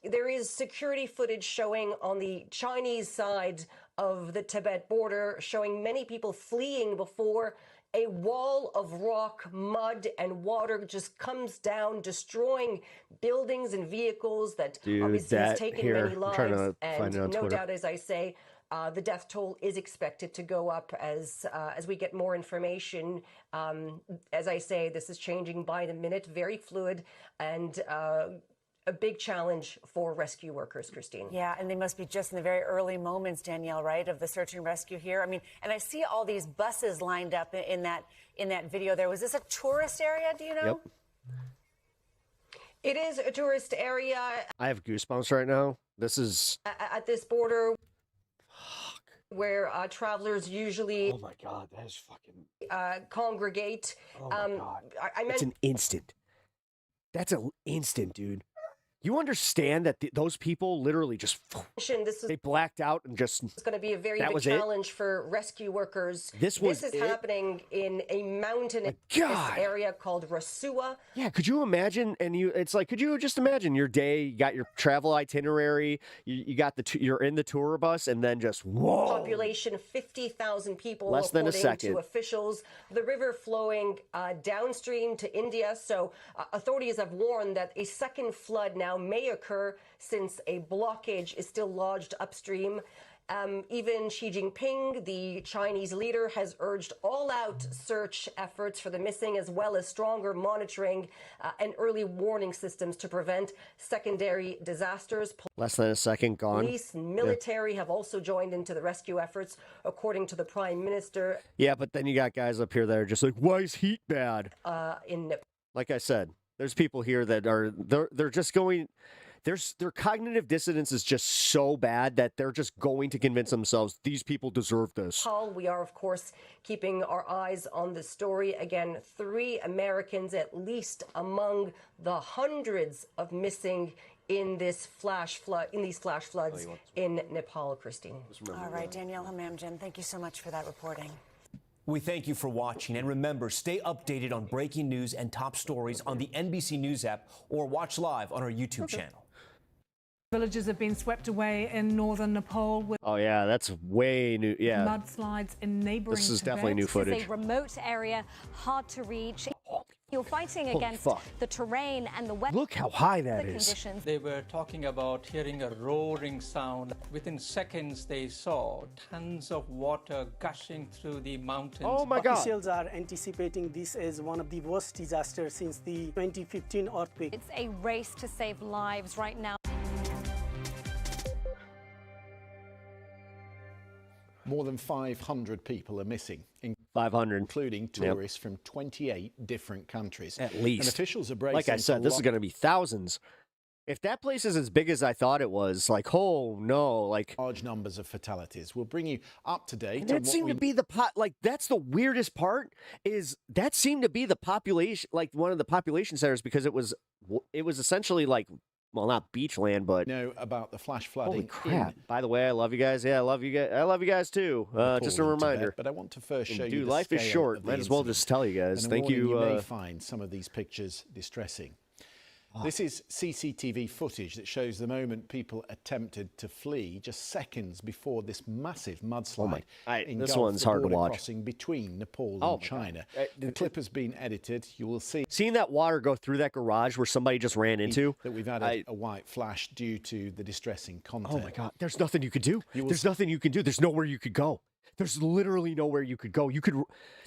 There is security footage showing on the Chinese side of the Tibet border, showing many people fleeing before a wall of rock, mud, and water just comes down, destroying buildings and vehicles that obviously has taken many lives. And no doubt, as I say, the death toll is expected to go up as we get more information. As I say, this is changing by the minute, very fluid, and a big challenge for rescue workers, Christine. Yeah, and they must be just in the very early moments, Danielle, right, of the search and rescue here. I mean, and I see all these buses lined up in that video there. Was this a tourist area, do you know? Yep. It is a tourist area. I have goosebumps right now. This is... At this border... where travelers usually... Oh my God, that is fucking... congregate. Oh my God. That's an instant. That's an instant, dude. You understand that those people literally just they blacked out and just it's going to be a very big challenge for rescue workers. This is happening in a mountainous area called Rasua. Yeah, could you imagine? And it's like, could you just imagine your day? You got your travel itinerary. You got you're in the tour bus, and then just whoa. Population 50,000 people. Less than a second. To officials, the river flowing downstream to India. So authorities have warned that a second flood now may occur since a blockage is still lodged upstream. Even Xi Jinping, the Chinese leader, has urged all-out search efforts for the missing, as well as stronger monitoring and early warning systems to prevent secondary disasters. Less than a second gone. Police and military have also joined into the rescue efforts, according to the Prime Minister. Yeah, but then you got guys up here that are just like, why is heat bad? In like I said, There's people here that are they're just going. Their cognitive dissonance is just so bad that they're just going to convince themselves these people deserve this. Paul, we are, of course, keeping our eyes on the story. Again, 3 Americans at least among the hundreds of missing in these flash floods in Nepal, Christine. All right, Danielle Hamamjin, thank you so much for that reporting. We thank you for watching, and remember, stay updated on breaking news and top stories on the NBC News app or watch live on our YouTube channel. Villages have been swept away in northern Nepal with Oh yeah, that's way new. Yeah, mudslides in neighboring this is Tibet. definitely new This footage. is a remote area, hard to reach. You're fighting Holy against fuck. the terrain and the weather. Look how high that is. Conditions. They were talking about hearing a roaring sound. Within seconds, they saw tons of water gushing through the mountains. Oh my God. Officials are anticipating this as one of the worst disasters since the 2015 earthquake. It's a race to save lives right now. More than 500 people are missing, 500, including tourists from 28 different countries. At least. And officials are bracing. Like I said, this is going to be thousands. If that place is as big as I thought it was, like, oh no, like large numbers of fatalities. We'll bring you up to date. That seemed to be the like that's the weirdest part is that seemed to be the population, like one of the population centers, because it was essentially like, well, not beach land, but know about the flash flooding. Holy crap! By the way, I love you guys. Yeah, I love you guys. I love you guys too. Just a reminder. Tibet, but I want to first show you. Dude, the life is scale short. of Might the as well incident. just tell you guys. And a Thank warning, you. You may find some of these pictures distressing. This is CCTV footage that shows the moment people attempted to flee just seconds before this massive mudslide. This one's hard to watch. Crossing between Nepal and China. The clip has been edited. You will see. Seeing that water go through that garage where somebody just ran into. That we've added a white flash due to the distressing content. Oh my God! There's nothing you could do. There's nothing you can do. There's nowhere you could go. There's literally nowhere you could go.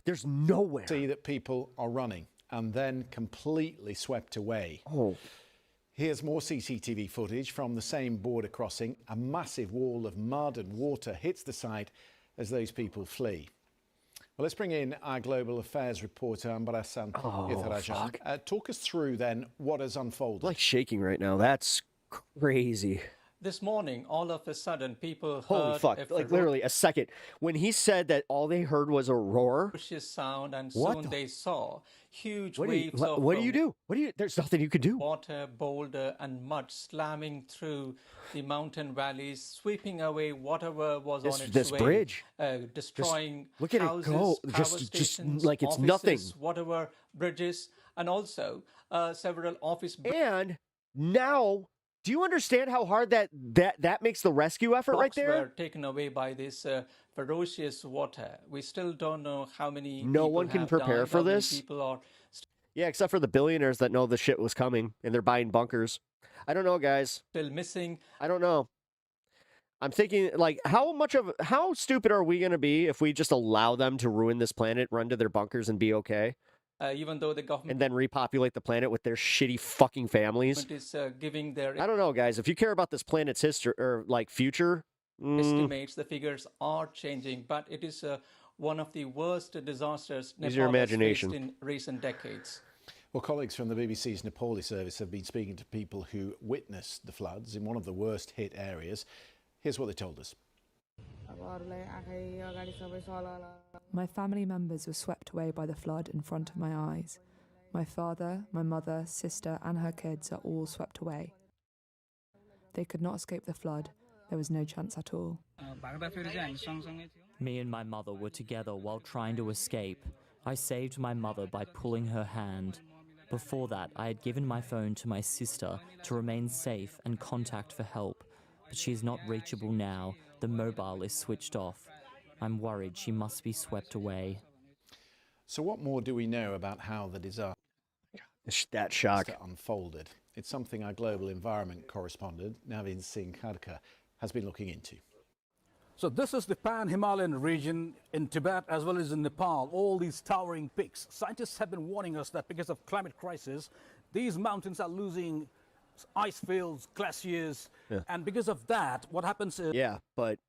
There's nowhere. See that people are running and then completely swept away. Oh. Here's more CCTV footage from the same border crossing. A massive wall of mud and water hits the site as those people flee. Well, let's bring in our global affairs reporter, Ambarasan Yetharajan. Talk us through then what has unfolded. Like shaking right now. That's crazy. This morning, all of a sudden, people heard Holy fuck! Like literally a second. When he said that all they heard was a roar. Ferocious sound, and What soon they saw huge What waves do of you do? There's nothing you can do. water, boulder, and mud slamming through the mountain valleys, sweeping away whatever was on its This way, bridge. destroying Look at it houses, go. power Just stations, like it's offices, nothing. whatever bridges, and also several office. And now, do you understand how hard that makes the rescue effort right there? Were taken away by this ferocious water. We still don't know how many. No people one can have prepare died, for how many this. People are Yeah, except for the billionaires that know the shit was coming and they're buying bunkers. I don't know, guys. still missing. I don't know. I'm thinking, like, how stupid are we going to be if we just allow them to ruin this planet, run to their bunkers, and be okay? Even though the government And then repopulate the planet with their shitty fucking families? is giving their I don't know, guys. If you care about this planet's history or, like, future, estimates, the figures are changing, but it is one of the worst disasters Use your Nepal has imagination. faced in recent decades. Well, colleagues from the BBC's Nepali service have been speaking to people who witnessed the floods in one of the worst hit areas. Here's what they told us. My family members were swept away by the flood in front of my eyes. My father, my mother, sister, and her kids are all swept away. They could not escape the flood. There was no chance at all. Me and my mother were together while trying to escape. I saved my mother by pulling her hand. Before that, I had given my phone to my sister to remain safe and contact for help. But she is not reachable now. The mobile is switched off. I'm worried she must be swept away. So what more do we know about how the disaster that shock unfolded? It's something our global environment correspondent, Navin Singh Khadka, has been looking into. So this is the Pan-Himalayan region in Tibet as well as in Nepal, all these towering peaks. Scientists have been warning us that because of climate crisis, these mountains are losing ice fields, glaciers, and because of that, what happens is... Yeah, but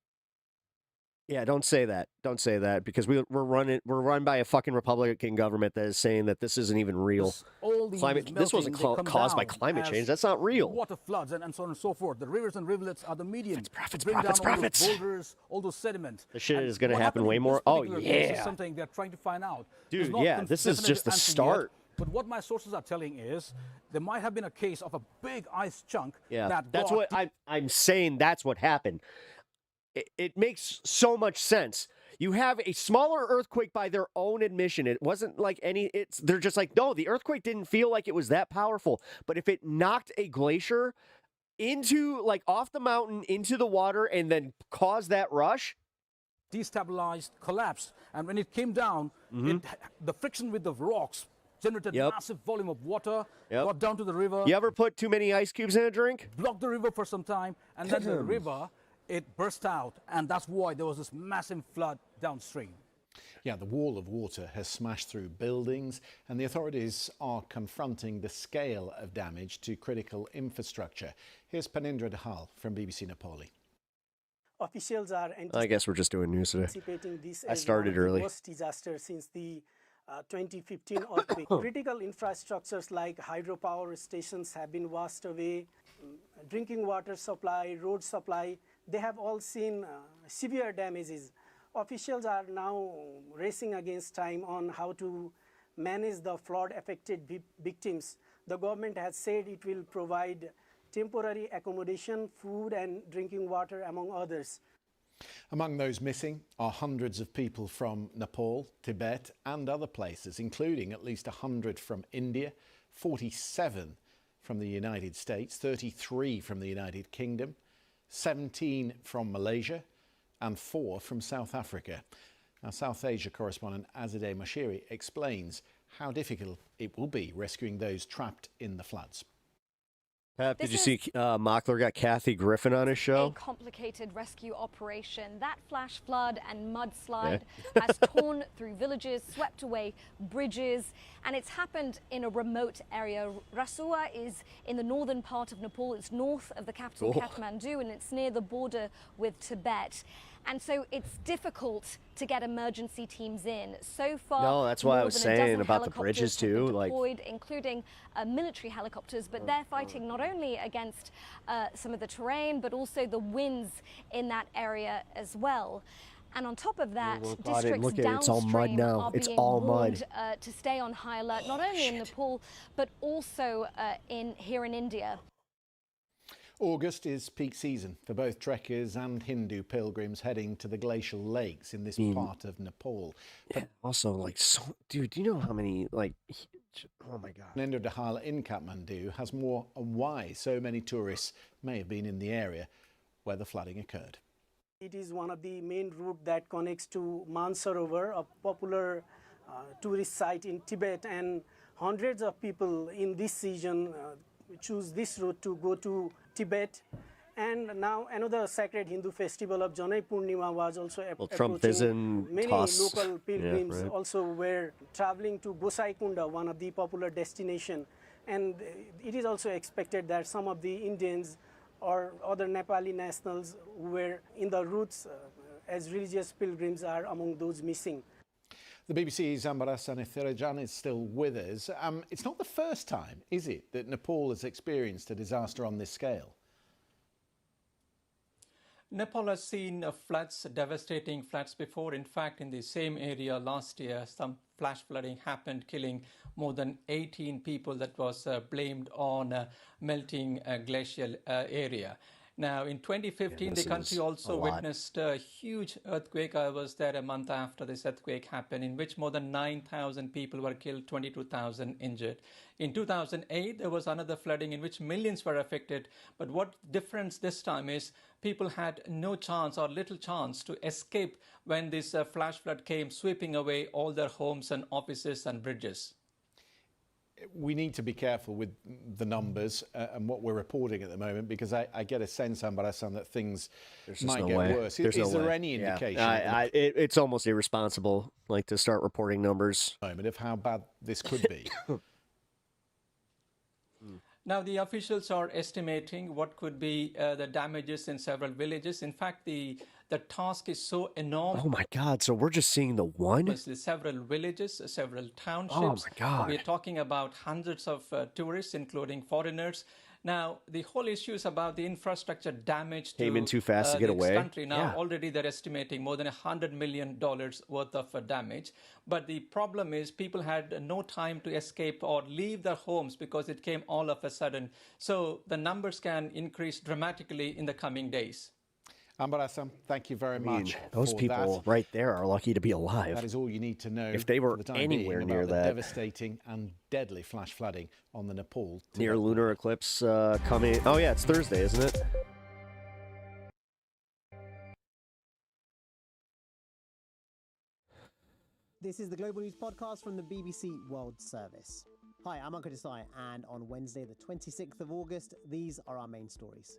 Yeah, don't say that. Don't say that because we're run by a fucking Republican government that is saying that this isn't even real. All these This wasn't melting, they come caused by down climate as change. That's not real. Water floods and so on and so forth. The rivers and rivulets are the medium to bring profits. down all those boulders, all those sediment. This shit And is going to what happen happened way in more. this Oh particular case is yeah, something they're trying to find out. dude. There's not Yeah, this is definitive just the answer start. yet, but what my sources are telling is there might have been a case of a big ice chunk. Yeah, that's what I'm saying. That's what happened. It makes so much sense. You have a smaller earthquake by their own admission. It wasn't like they're just like, no, the earthquake didn't feel like it was that powerful. But if it knocked a glacier into, like, off the mountain into the water and then caused that rush, destabilized, collapsed, and when it came down, the friction with the rocks generated massive volume of water, got down to the river. You ever put too many ice cubes in a drink? Blocked the river for some time, and then the river, it burst out, and that's why there was this massive flood downstream. Yeah, the wall of water has smashed through buildings, and the authorities are confronting the scale of damage to critical infrastructure. Here's Panindra Dahal from BBC Nepali. Officials are I guess we're just doing news today. anticipating this I as started one of the early. worst disaster since the 2015 earthquake. Critical infrastructures like hydropower stations have been washed away. Drinking water supply, road supply, they have all seen severe damages. Officials are now racing against time on how to manage the flood-affected victims. The government has said it will provide temporary accommodation, food and drinking water, among others. Among those missing are hundreds of people from Nepal, Tibet and other places, including at least 100 from India, 47 from the United States, 33 from the United Kingdom, 17 from Malaysia and 4 from South Africa. Our South Asia correspondent Azadeh Moshiri explains how difficult it will be rescuing those trapped in the floods. Pep, did you see Mockler got Kathy Griffin on his show? A complicated rescue operation. That flash flood and mudslide has torn through villages, swept away bridges, and it's happened in a remote area. Rasua is in the northern part of Nepal. It's north of the capital, Kathmandu, and it's near the border with Tibet. And so it's difficult to get emergency teams in. So far, no, that's why I was saying about the helicopters bridges have been too, deployed, including military helicopters. But they're fighting not only against some of the terrain, but also the winds in that area as well. And on top of that, districts downstream it's all mud now. are It's being all warned mud. to stay on high alert, not only in Nepal, but also here in India. August is peak season for both trekkers and Hindu pilgrims heading to the glacial lakes in this part of Nepal. Yeah, also, like, dude, do you know how many, like, oh my God. Panindra Dahal in Kathmandu has more on why so many tourists may have been in the area where the flooding occurred. It is one of the main routes that connects to Mansarovar, a popular tourist site in Tibet, and hundreds of people in this season choose this route to go to Tibet. And now another sacred Hindu festival of Janai Purnima was also approaching. Many local pilgrims also were traveling to Gosaikunda, one of the popular destinations. And it is also expected that some of the Indians or other Nepali nationals who were in the routes as religious pilgrims are among those missing. The BBC's Ambarasa Nithirajan is still with us. It's not the first time, is it, that Nepal has experienced a disaster on this scale? Nepal has seen floods, devastating floods before. In fact, in the same area last year, some flash flooding happened, killing more than 18 people. That was blamed on melting glacial area. Now, in 2015, the country also witnessed a huge earthquake. I was there a month after this earthquake happened, in which more than 9,000 people were killed, 22,000 injured. In 2008, there was another flooding in which millions were affected. But what difference this time is people had no chance or little chance to escape when this flash flood came, sweeping away all their homes and offices and bridges. We need to be careful with the numbers and what we're reporting at the moment, because I get a sense, Ambarasan, that things might get worse. Is there any indication? It's almost irresponsible, like, to start reporting numbers of how bad this could be. Now, the officials are estimating what could be the damages in several villages. In fact, the The task is so enormous. Oh my God! So we're just seeing the one? Several villages, several townships. Oh my God! We're talking about hundreds of tourists, including foreigners. Now, the whole issue is about the infrastructure damage Came in too fast to get the away. country. Now, Yeah. already they're estimating more than $100 million worth of damage. But the problem is people had no time to escape or leave their homes because it came all of a sudden. So the numbers can increase dramatically in the coming days. Amber Assam, thank you very much. Those for people that. right there are lucky to be alive. That is all you need to know. If they were for the time anywhere being near about the that. devastating and deadly flash flooding on the Nepal. Near lunar eclipse coming. Oh yeah, it's Thursday, isn't it? This is the Global News Podcast from the BBC World Service. Hi, I'm Ankur Desai, and on Wednesday, the 26th of August, these are our main stories.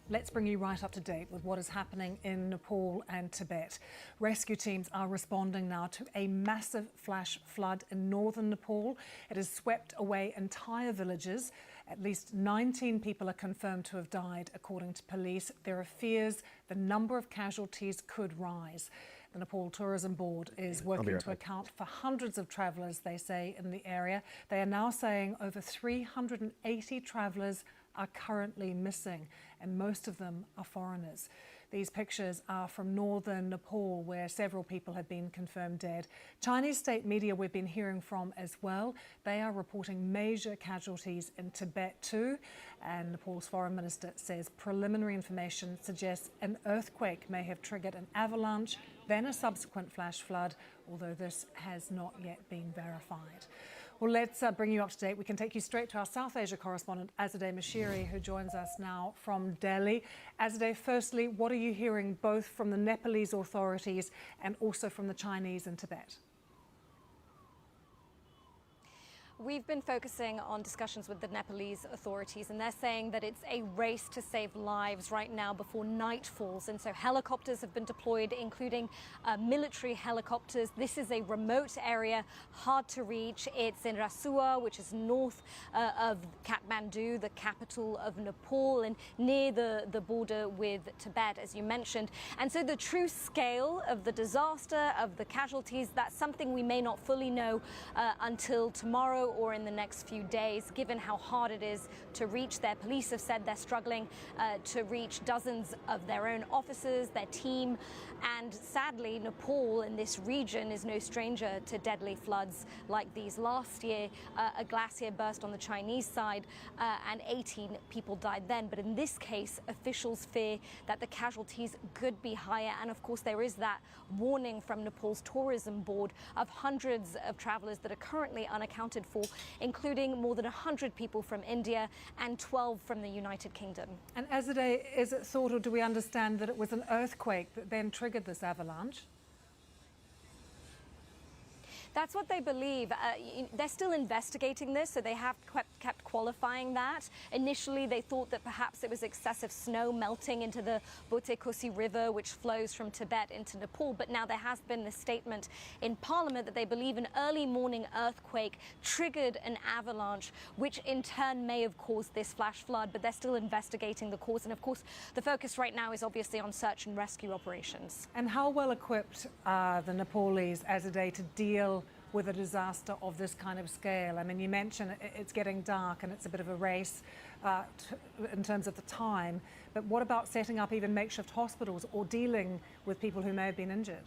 Let's bring you right up to date with what is happening in Nepal and Tibet. Rescue teams are responding now to a massive flash flood in northern Nepal. It has swept away entire villages. At least 19 people are confirmed to have died, according to police. There are fears the number of casualties could rise. The Nepal Tourism Board is working to account for hundreds of travellers, they say, in the area. They are now saying over 380 travellers are currently missing, and most of them are foreigners. These pictures are from northern Nepal, where several people have been confirmed dead. Chinese state media we've been hearing from as well. They are reporting major casualties in Tibet too. And Nepal's foreign minister says preliminary information suggests an earthquake may have triggered an avalanche, then a subsequent flash flood, although this has not yet been verified. Well, let's bring you up to date. We can take you straight to our South Asia correspondent, Azadeh Mashiri, who joins us now from Delhi. Azadeh, firstly, what are you hearing both from the Nepalese authorities and also from the Chinese in Tibet? We've been focusing on discussions with the Nepalese authorities, and they're saying that it's a race to save lives right now before night falls. And so helicopters have been deployed, including military helicopters. This is a remote area, hard to reach. It's in Rasua, which is north of Kathmandu, the capital of Nepal, and near the border with Tibet, as you mentioned. And so the true scale of the disaster, of the casualties, that's something we may not fully know until tomorrow or in the next few days, given how hard it is to reach there. Police have said they're struggling to reach dozens of their own officers, their team, and sadly, Nepal in this region is no stranger to deadly floods like these. Last year, a glacier burst on the Chinese side and 18 people died then. But in this case, officials fear that the casualties could be higher. And of course, there is that warning from Nepal's tourism board of hundreds of travelers that are currently unaccounted for, including more than 100 people from India and 12 from the United Kingdom. And Azadeh, is it thought, or do we understand that it was an earthquake that then triggered this avalanche? That's what they believe. They're still investigating this, so they have kept qualifying that. Initially, they thought that perhaps it was excessive snow melting into the Botekosi River, which flows from Tibet into Nepal. But now there has been this statement in Parliament that they believe an early morning earthquake triggered an avalanche, which in turn may have caused this flash flood. But they're still investigating the cause. And of course, the focus right now is obviously on search and rescue operations. And how well equipped are the Nepalese, Azadeh, to deal with a disaster of this kind of scale? I mean, you mentioned it's getting dark and it's a bit of a race in terms of the time, but what about setting up even makeshift hospitals or dealing with people who may have been injured?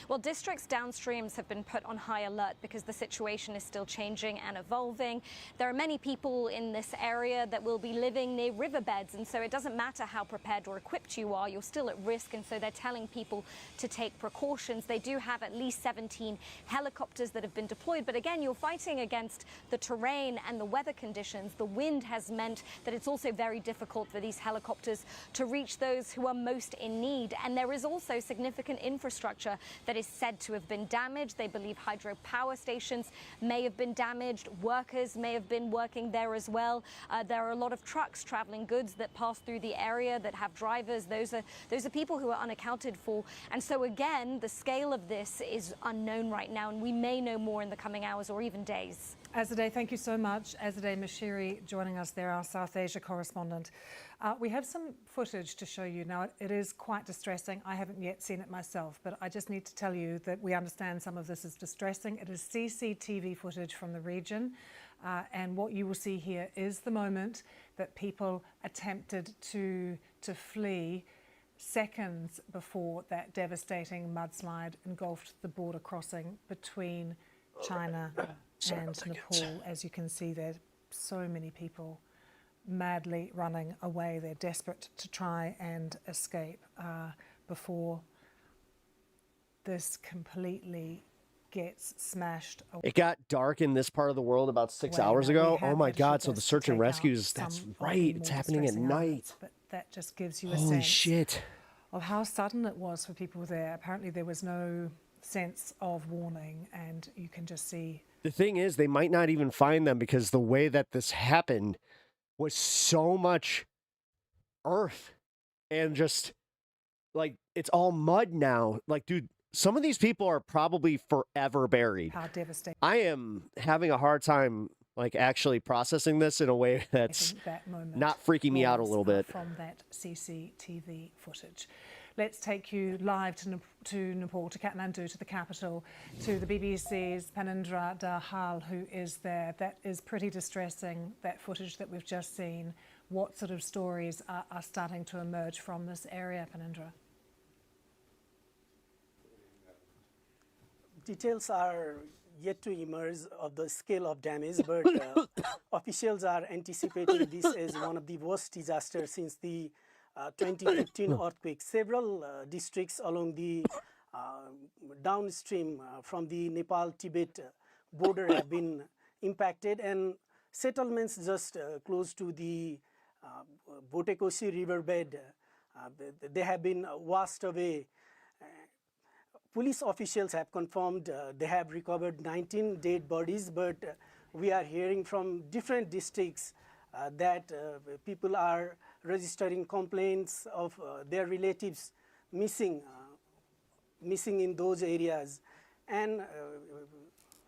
Well, districts downstreams have been put on high alert because the situation is still changing and evolving. There are many people in this area that will be living near riverbeds, and so it doesn't matter how prepared or equipped you are, you're still at risk, and so they're telling people to take precautions. They do have at least 17 helicopters that have been deployed, but again, you're fighting against the terrain and the weather conditions. The wind has meant that it's also very difficult for these helicopters to reach those who are most in need, and there is also significant infrastructure that is said to have been damaged. They believe hydropower stations may have been damaged. Workers may have been working there as well. There are a lot of trucks traveling goods that pass through the area that have drivers. Those are people who are unaccounted for. And so again, the scale of this is unknown right now, and we may know more in the coming hours or even days. Azadeh, thank you so much. Azadeh Mashiri joining us there, our South Asia correspondent. We have some footage to show you. Now, it is quite distressing. I haven't yet seen it myself, but I just need to tell you that we understand some of this is distressing. It is CCTV footage from the region, and what you will see here is the moment that people attempted to flee seconds before that devastating mudslide engulfed the border crossing between China and Nepal. As you can see, there are so many people madly running away. They're desperate to try and escape before this completely gets smashed away. It got dark in this part of the world about 6 hours ago. Oh my God, so the search and rescues, that's right, it's happening at night. But that just gives you a Holy sense shit. of how sudden it was for people there. Apparently there was no sense of warning, and you can just see. The thing is, they might not even find them because the way that this happened was so much earth and just like it's all mud now. Like, dude, some of these people are probably forever buried. How devastating. I am having a hard time like actually processing this in a way that's that moment not freaking me out a little bit. From that CCTV footage. Let's take you live to Nepal, to Kathmandu, to the capital, to the BBC's Panindra Dahal, who is there. That is pretty distressing, that footage that we've just seen. What sort of stories are starting to emerge from this area, Panindra? Details are yet to emerge of the scale of damage, but officials are anticipating this as one of the worst disasters since the 2015 earthquake. Several districts along the downstream from the Nepal-Tibet border have been impacted, and settlements just close to the Botekoshi riverbed, they have been washed away. Police officials have confirmed they have recovered 19 dead bodies, but we are hearing from different districts that people are registering complaints of their relatives missing in those areas. And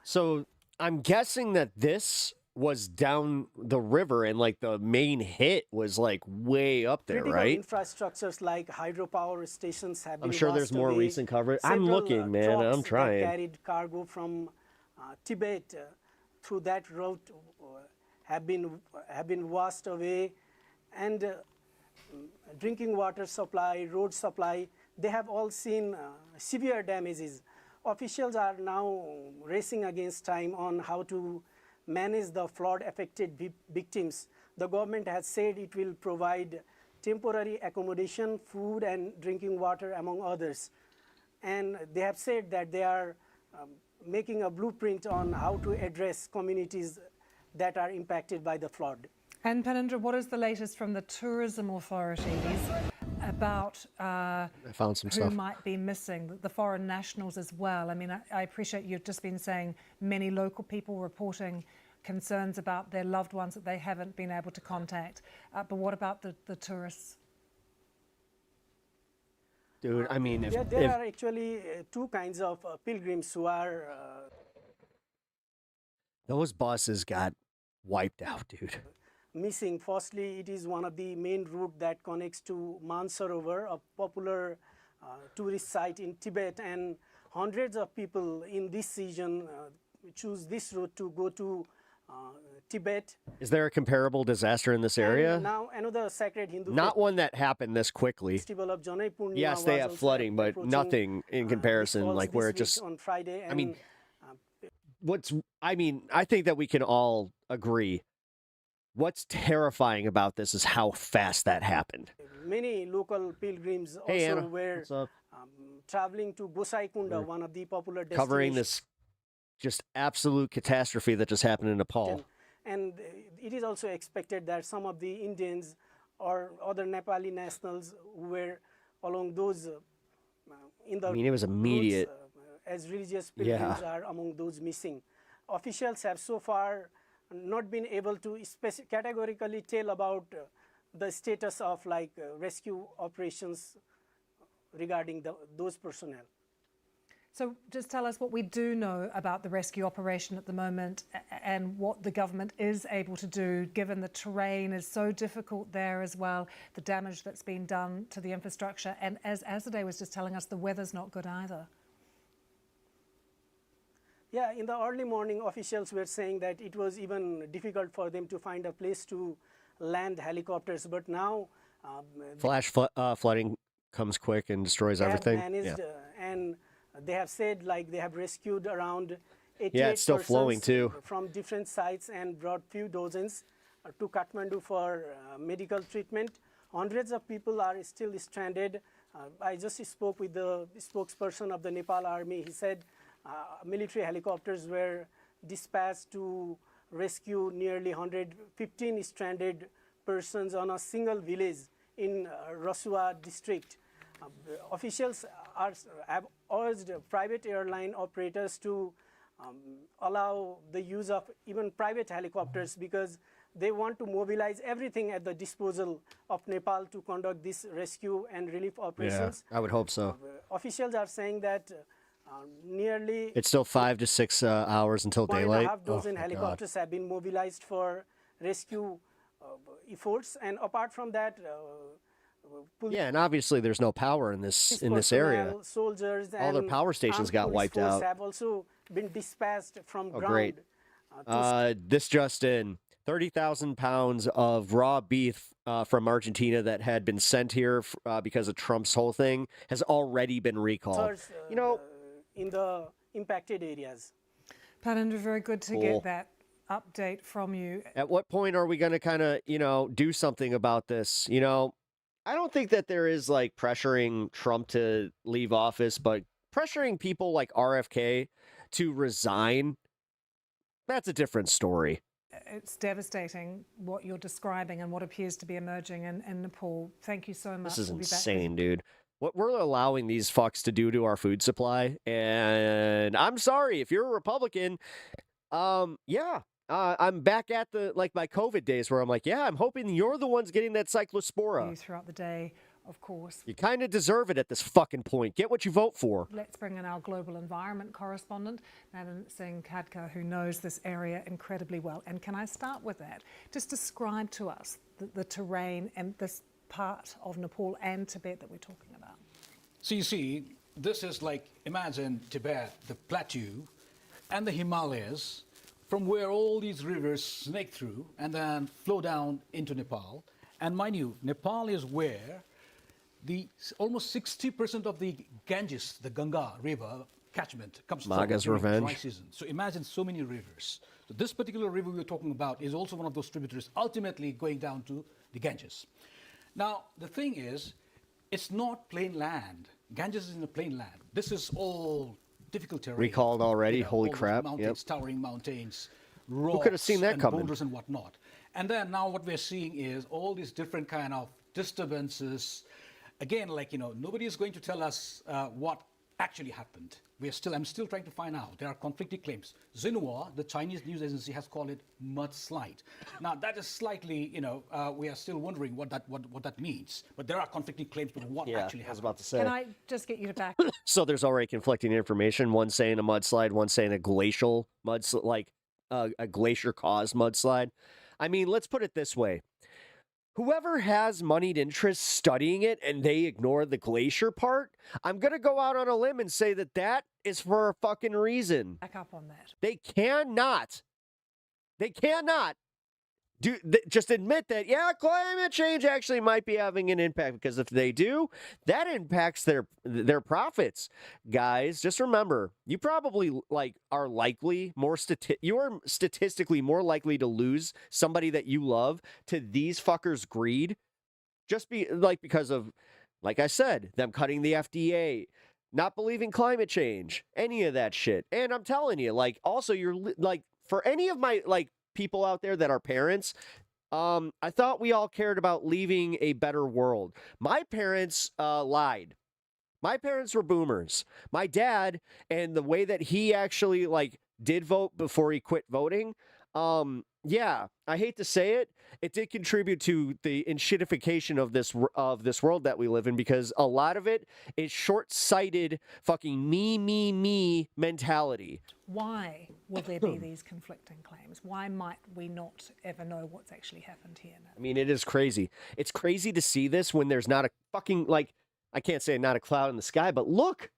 So I'm guessing that this was down the river and like the main hit was like way up there, critical right? infrastructures like hydropower stations have been I'm sure there's washed more away. recent coverage. I'm Several, looking, man. trucks I'm that trying. carried cargo from Tibet through that route have been washed away, and drinking water supply, road supply, they have all seen severe damages. Officials are now racing against time on how to manage the flood-affected victims. The government has said it will provide temporary accommodation, food and drinking water, among others. And they have said that they are making a blueprint on how to address communities that are impacted by the flood. And Panindra, what is the latest from the tourism authorities about I found some who stuff. might be missing, the foreign nationals as well? I mean, I appreciate you've just been saying many local people reporting concerns about their loved ones that they haven't been able to contact. But what about the tourists? Dude, I mean, if, there are actually two kinds of pilgrims who are those buses got wiped out, dude. missing. Firstly, it is one of the main route that connects to Mansarovar, a popular tourist site in Tibet, and hundreds of people in this region choose this route to go to Tibet. Is there a comparable disaster in this area? And now another sacred Hindu Not one that happened this quickly. festival of Janai Purnima. Yes, they was have also flooding, but approaching. nothing in comparison, falls like where it this just. week on Friday. I mean, and, I think that we can all agree. What's terrifying about this is how fast that happened. many local pilgrims Hey, also Anna. were What's up? Traveling to Gosai Kunda, We're one of the popular destinations. Covering this just absolute catastrophe that just happened in Nepal. And it is also expected that some of the Indians or other Nepali nationals who were along those in the I mean, it was immediate. routes, as religious pilgrims are among those missing. Officials have so far not been able to categorically tell about the status of rescue operations regarding those personnel. So just tell us what we do know about the rescue operation at the moment and what the government is able to do, given the terrain is so difficult there as well, the damage that's been done to the infrastructure. And as Azadeh was just telling us, the weather's not good either. Yeah, in the early morning, officials were saying that it was even difficult for them to find a place to land helicopters. But now... Flooding comes quick and destroys everything. Have managed, and they have said like they have rescued around 88 yeah, it's still flowing too from different sites and brought few dozens to Kathmandu for medical treatment. Hundreds of people are still stranded. I just spoke with the spokesperson of the Nepal Army. He said military helicopters were dispatched to rescue nearly 115 stranded persons on a single village in Rasua district. Officials have urged private airline operators to allow the use of even private helicopters because they want to mobilize everything at the disposal of Nepal to conduct this rescue and relief operations. Yeah, I would hope so. Officials are saying that nearly... It's still 5 to 6 hours until daylight. 1.5 dozen helicopters have been mobilized for rescue efforts, and apart from that... yeah, and obviously there's no power in this area. Soldiers all their power stations got wiped out. Have also been dispatched from ground. Great. This just in: 30,000 pounds of raw beef from Argentina that had been sent here because of Trump's whole thing has already been recalled. You know, in the impacted areas. Paninder, very good to get that update from you. At what point are we going to kind of, do something about this? I don't think that there is like pressuring Trump to leave office, but pressuring people like RFK to resign, that's a different story. It's devastating what you're describing and what appears to be emerging in Nepal. Thank you so much. This is insane, dude. What we're allowing these fucks to do to our food supply. And I'm sorry, if you're a Republican, I'm back at my COVID days where I'm like, yeah, I'm hoping you're the ones getting that cyclospora. Throughout the day, of course. You kind of deserve it at this fucking point. Get what you vote for. Let's bring in our global environment correspondent, Nadan Singh Khadka, who knows this area incredibly well. And can I start with that? Just describe to us the terrain and this part of Nepal and Tibet that we're talking about. So you see, this is like, imagine Tibet, the plateau, and the Himalayas, from where all these rivers snake through and then flow down into Nepal. And mind you, Nepal is where almost 60% of the Ganges, the Ganga River catchment, comes from during dry season. So imagine so many rivers. So this particular river we're talking about is also one of those tributaries, ultimately going down to the Ganges. Now, the thing is, it's not plain land. Ganges is in a plain land. This is all difficult terrain. Recalled already? Holy crap. Mountains, towering mountains, rocks, who could have seen that coming? Boulders and whatnot. And then now what we're seeing is all these different kind of disturbances. Again, nobody is going to tell us what actually happened. I'm still trying to find out. There are conflicting claims. Xinhua, the Chinese news agency, has called it mudslide. Now that is slightly, we are still wondering what that means. But there are conflicting claims about what actually happened. I was about to say. Can I just get you to back? So there's already conflicting information. One saying a mudslide, one saying a glacial mudslide, like a glacier-caused mudslide. I mean, let's put it this way. Whoever has moneyed interest studying it and they ignore the glacier part, I'm going to go out on a limb and say that is for a fucking reason. Back up on that. They cannot just admit that, climate change actually might be having an impact, because if they do, that impacts their profits. Guys, just remember, you probably are likely you're statistically more likely to lose somebody that you love to these fuckers' greed, because of, like I said, them cutting the FDA, not believing climate change, any of that shit. And I'm telling you, also you're for any of my people out there that are parents, I thought we all cared about leaving a better world. My parents lied. My parents were boomers. My dad, and the way that he actually did vote before he quit voting, yeah, I hate to say it, it did contribute to the enshittification of this world that we live in, because a lot of it is short-sighted fucking me mentality. Why will there be these conflicting claims? Why might we not ever know what's actually happened here now? I mean, it is crazy. It's crazy to see this when there's not a fucking, like, I can't say not a cloud in the sky, but look.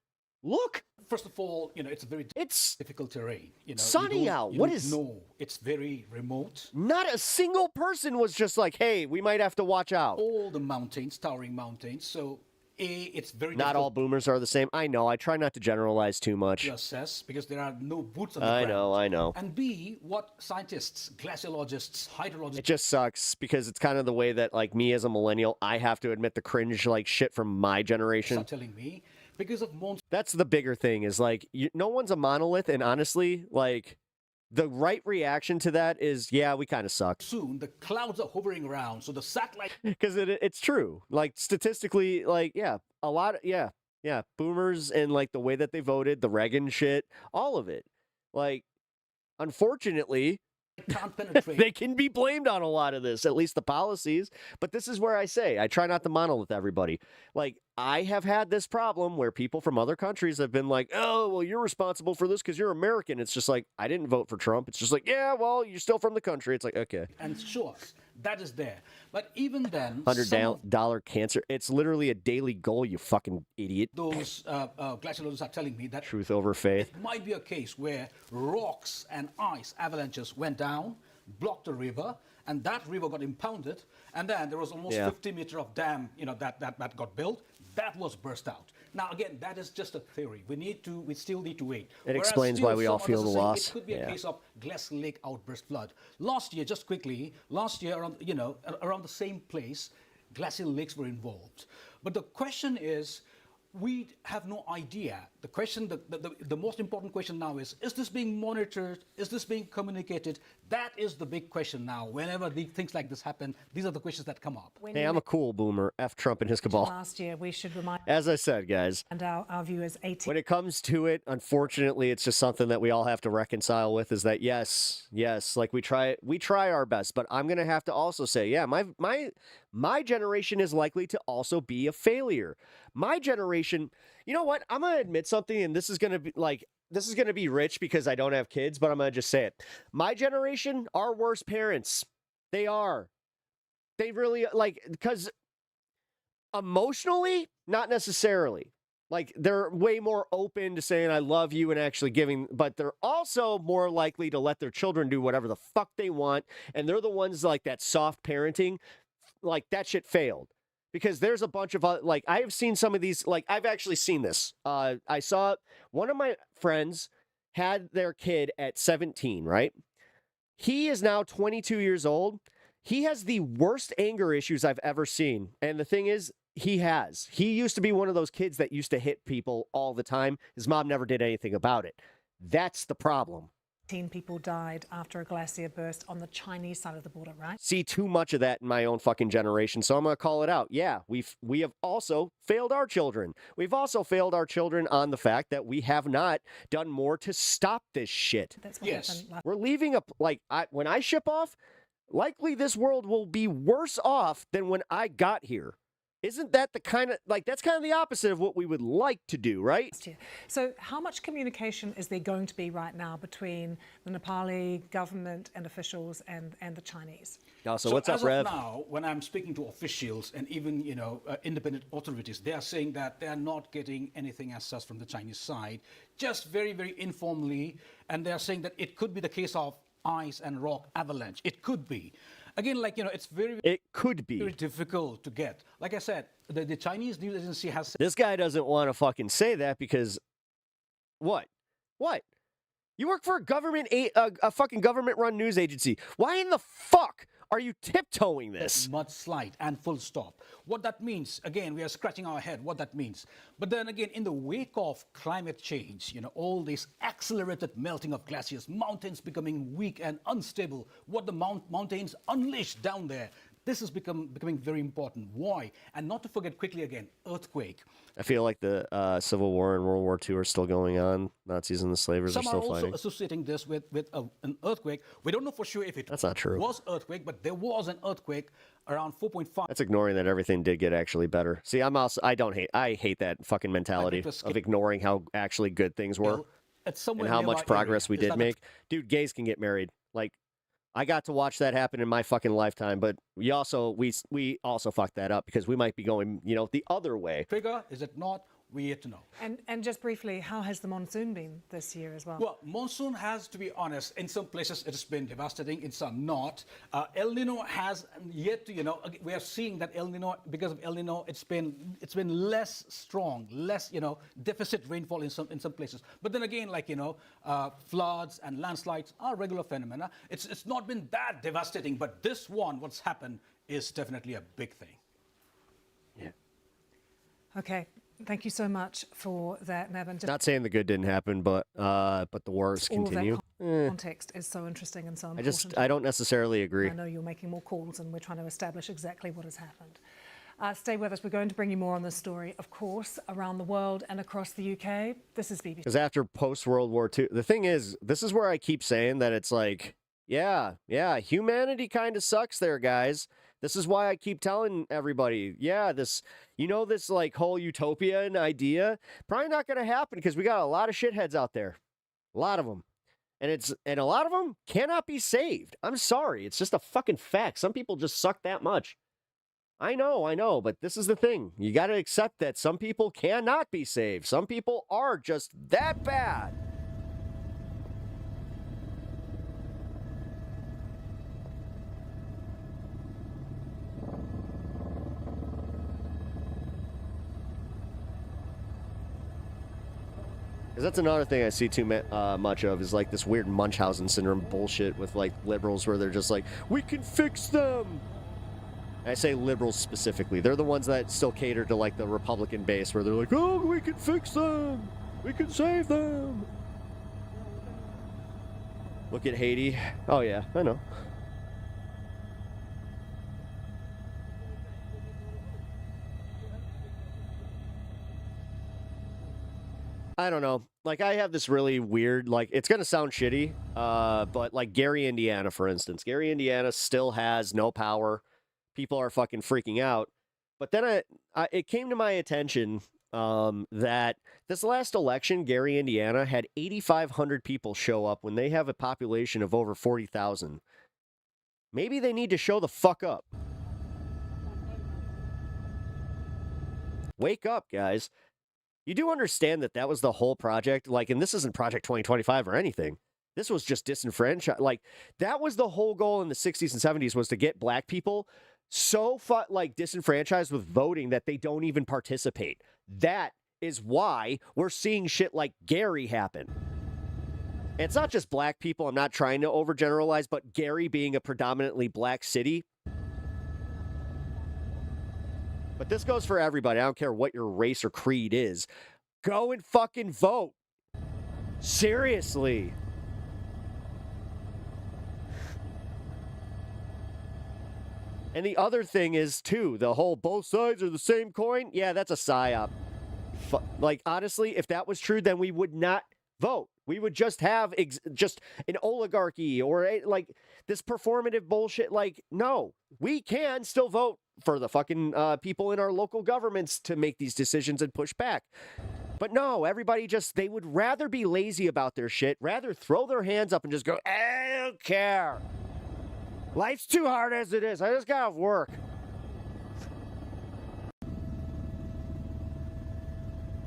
First of all, it's a very difficult terrain. Sunny out. What is? No, it's very remote. Not a single person was just like, hey, we might have to watch out. All the mountains, towering mountains. So, it's very not all boomers are the same. I know. I try not to generalize too much. to assess because there are no boots on the ground. I know. And B, what scientists, glaciologists, hydrologists. It just sucks because it's kind of the way that, like, me as a millennial, I have to admit the cringe, like, shit from my generation. Are telling me because of That's the bigger thing is, like, no one's a monolith, and honestly, like, the right reaction to that is, yeah, we kind of suck. Soon the clouds are hovering around, so the satellite. Because it's true. Like, statistically, like, yeah, a lot, yeah, boomers and, like, the way that they voted, the Reagan shit, all of it. Like, unfortunately, can't penetrate. they can be blamed on a lot of this, at least the policies. But this is where I say, I try not to monolith everybody. Like, I have had this problem where people from other countries have been like, oh, well, you're responsible for this because you're American. It's just like, I didn't vote for Trump. It's just like, yeah, well, you're still from the country. It's like, okay. And sure, that is there. But even then, $100 cancer. It's literally a daily goal, you fucking idiot. those glaciologists are telling me that Truth over faith. it might be a case where rocks and ice avalanches went down, blocked the river, and that river got impounded, and then there was almost 50 meters of dam, that got built. That was burst out. Now, again, that is just a theory. We still need to wait. It explains why we all feel the loss. It could be a case of Glacier Lake outburst flood. Last year, just quickly, around the same place, glacial lakes were involved. But the question is, we have no idea. The question, the most important question now is this being monitored? Is this being communicated? That is the big question now. Whenever things like this happen, these are the questions that come up. Hey, I'm a cool boomer. F Trump and his cabal. Last year, we should remind. As I said, guys. And our viewers, 18. When it comes to it, unfortunately, it's just something that we all have to reconcile with, is that yes, like we try our best, but I'm going to have to also say, yeah, my generation is likely to also be a failure. My generation, you know what? I'm going to admit something, and this is going to be rich because I don't have kids, but I'm going to just say it. My generation are worse parents. They are. They really, like, because emotionally, not necessarily. Like, they're way more open to saying, I love you, and actually giving, but they're also more likely to let their children do whatever the fuck they want. And they're the ones, like, that soft parenting, like, that shit failed. Because there's a bunch of, like, I have seen some of these, like, I've actually seen this. I saw one of my friends had their kid at 17, right? He is now 22 years old. He has the worst anger issues I've ever seen. And the thing is, he used to be one of those kids that used to hit people all the time. His mom never did anything about it. That's the problem. 18 people died after a glacier burst on the Chinese side of the border, right? See too much of that in my own fucking generation, so I'm going to call it out. Yeah, we have also failed our children. We've also failed our children on the fact that we have not done more to stop this shit. That's what happened last. We're leaving when I ship off, likely this world will be worse off than when I got here. Isn't that that's kind of the opposite of what we would like to do, right? So how much communication is there going to be right now between the Nepali government and officials and the Chinese? So what's up, Rev? Now, when I'm speaking to officials and even, independent authorities, they are saying that they are not getting anything as such from the Chinese side, just very, very informally. And they are saying that it could be the case of ice and rock avalanche. It could be. Again, it's it could be very difficult to get. Like I said, the Chinese news agency has. This guy doesn't want to fucking say that because what? You work for a fucking government-run news agency. Why in the fuck are you tiptoeing this? Mudslide and full stop. What that means, again, we are scratching our head what that means. But then again, in the wake of climate change, all this accelerated melting of glaciers, mountains becoming weak and unstable, what the mountains unleash down there, This is becoming very important. Why? And not to forget quickly again, earthquake. I feel like the Civil War and World War II are still going on. Nazis and the slavers Some are still also fighting. associating this with an earthquake. We don't know for sure if it That's not true. was earthquake, but there was an earthquake around 4.5. That's ignoring that everything did get actually better. See, I hate that fucking mentality of ignoring how actually good things were and how much progress we did make. Dude, gays can get married. Like, I got to watch that happen in my fucking lifetime, but we also fucked that up because we might be going, the other way. Trigger, is it not? We yet to know. And just briefly, how has the monsoon been this year as well? Well, monsoon has, to be honest, in some places it has been devastating, in some not. El Nino has yet to, we are seeing that El Nino, because of El Nino, it's been less strong, less, deficit rainfall in some places. But then again, like, floods and landslides are regular phenomena. It's not been that devastating, but this one, what's happened, is definitely a big thing. Yeah. Okay. Thank you so much for that, Nevin. Not saying the good didn't happen, but the wars all continue. Of that context is so interesting and so important. I don't necessarily agree. I know you're making more calls, and we're trying to establish exactly what has happened. Stay with us. We're going to bring you more on this story, of course, around the world and across the UK. This is BBC. Because after post-World War II, the thing is, this is where I keep saying that it's like, yeah, humanity kind of sucks there, guys. This is why I keep telling everybody, this like whole utopian idea, probably not going to happen because we got a lot of shitheads out there. A lot of them. And a lot of them cannot be saved. I'm sorry. It's just a fucking fact. Some people just suck that much. I know, but this is the thing. You got to accept that some people cannot be saved. Some people are just that bad. Because that's another thing I see too much of is like this weird Munchausen syndrome bullshit with like liberals where they're just like, we can fix them. And I say liberals specifically. They're the ones that still cater to like the Republican base where they're like, oh, we can fix them. We can save them. Look at Haiti. Oh yeah, I know. I don't know. Like, I have this really weird, like, it's going to sound shitty, but, like, Gary, Indiana, for instance. Gary, Indiana still has no power. People are fucking freaking out. But then it came to my attention that this last election, Gary, Indiana, had 8,500 people show up when they have a population of over 40,000. Maybe they need to show the fuck up. Wake up, guys. You do understand that that was the whole project, like, and this isn't Project 2025 or anything. This was just disenfranchised. Like, that was the whole goal in the 60s and 70s was to get black people so disenfranchised with voting that they don't even participate. That is why we're seeing shit like Gary happen. And it's not just black people. I'm not trying to overgeneralize, but Gary being a predominantly black city. But this goes for everybody. I don't care what your race or creed is. Go and fucking vote. Seriously. And the other thing is, too, the whole both sides are the same coin. Yeah, that's a psyop. Like, honestly, if that was true, then we would not vote. We would just have just an oligarchy or like this performative bullshit. Like, no, we can still vote for the fucking people in our local governments to make these decisions and push back. But no, everybody they would rather be lazy about their shit, rather throw their hands up and just go, I don't care. Life's too hard as it is. I just gotta work.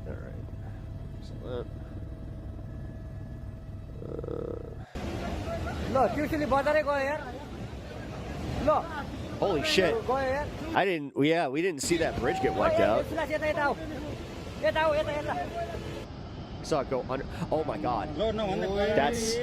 All right. So holy shit. We didn't see that bridge get wiped out. Saw it go under. Oh my god. That's.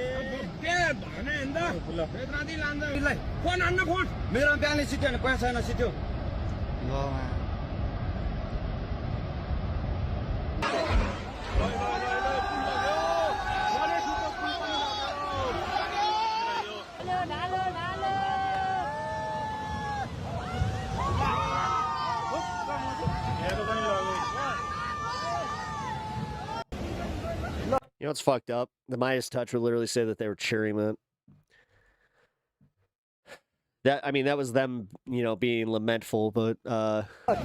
know what's fucked up? The Midas Touch would literally say that they were cheering that. That was them, being lamentful, but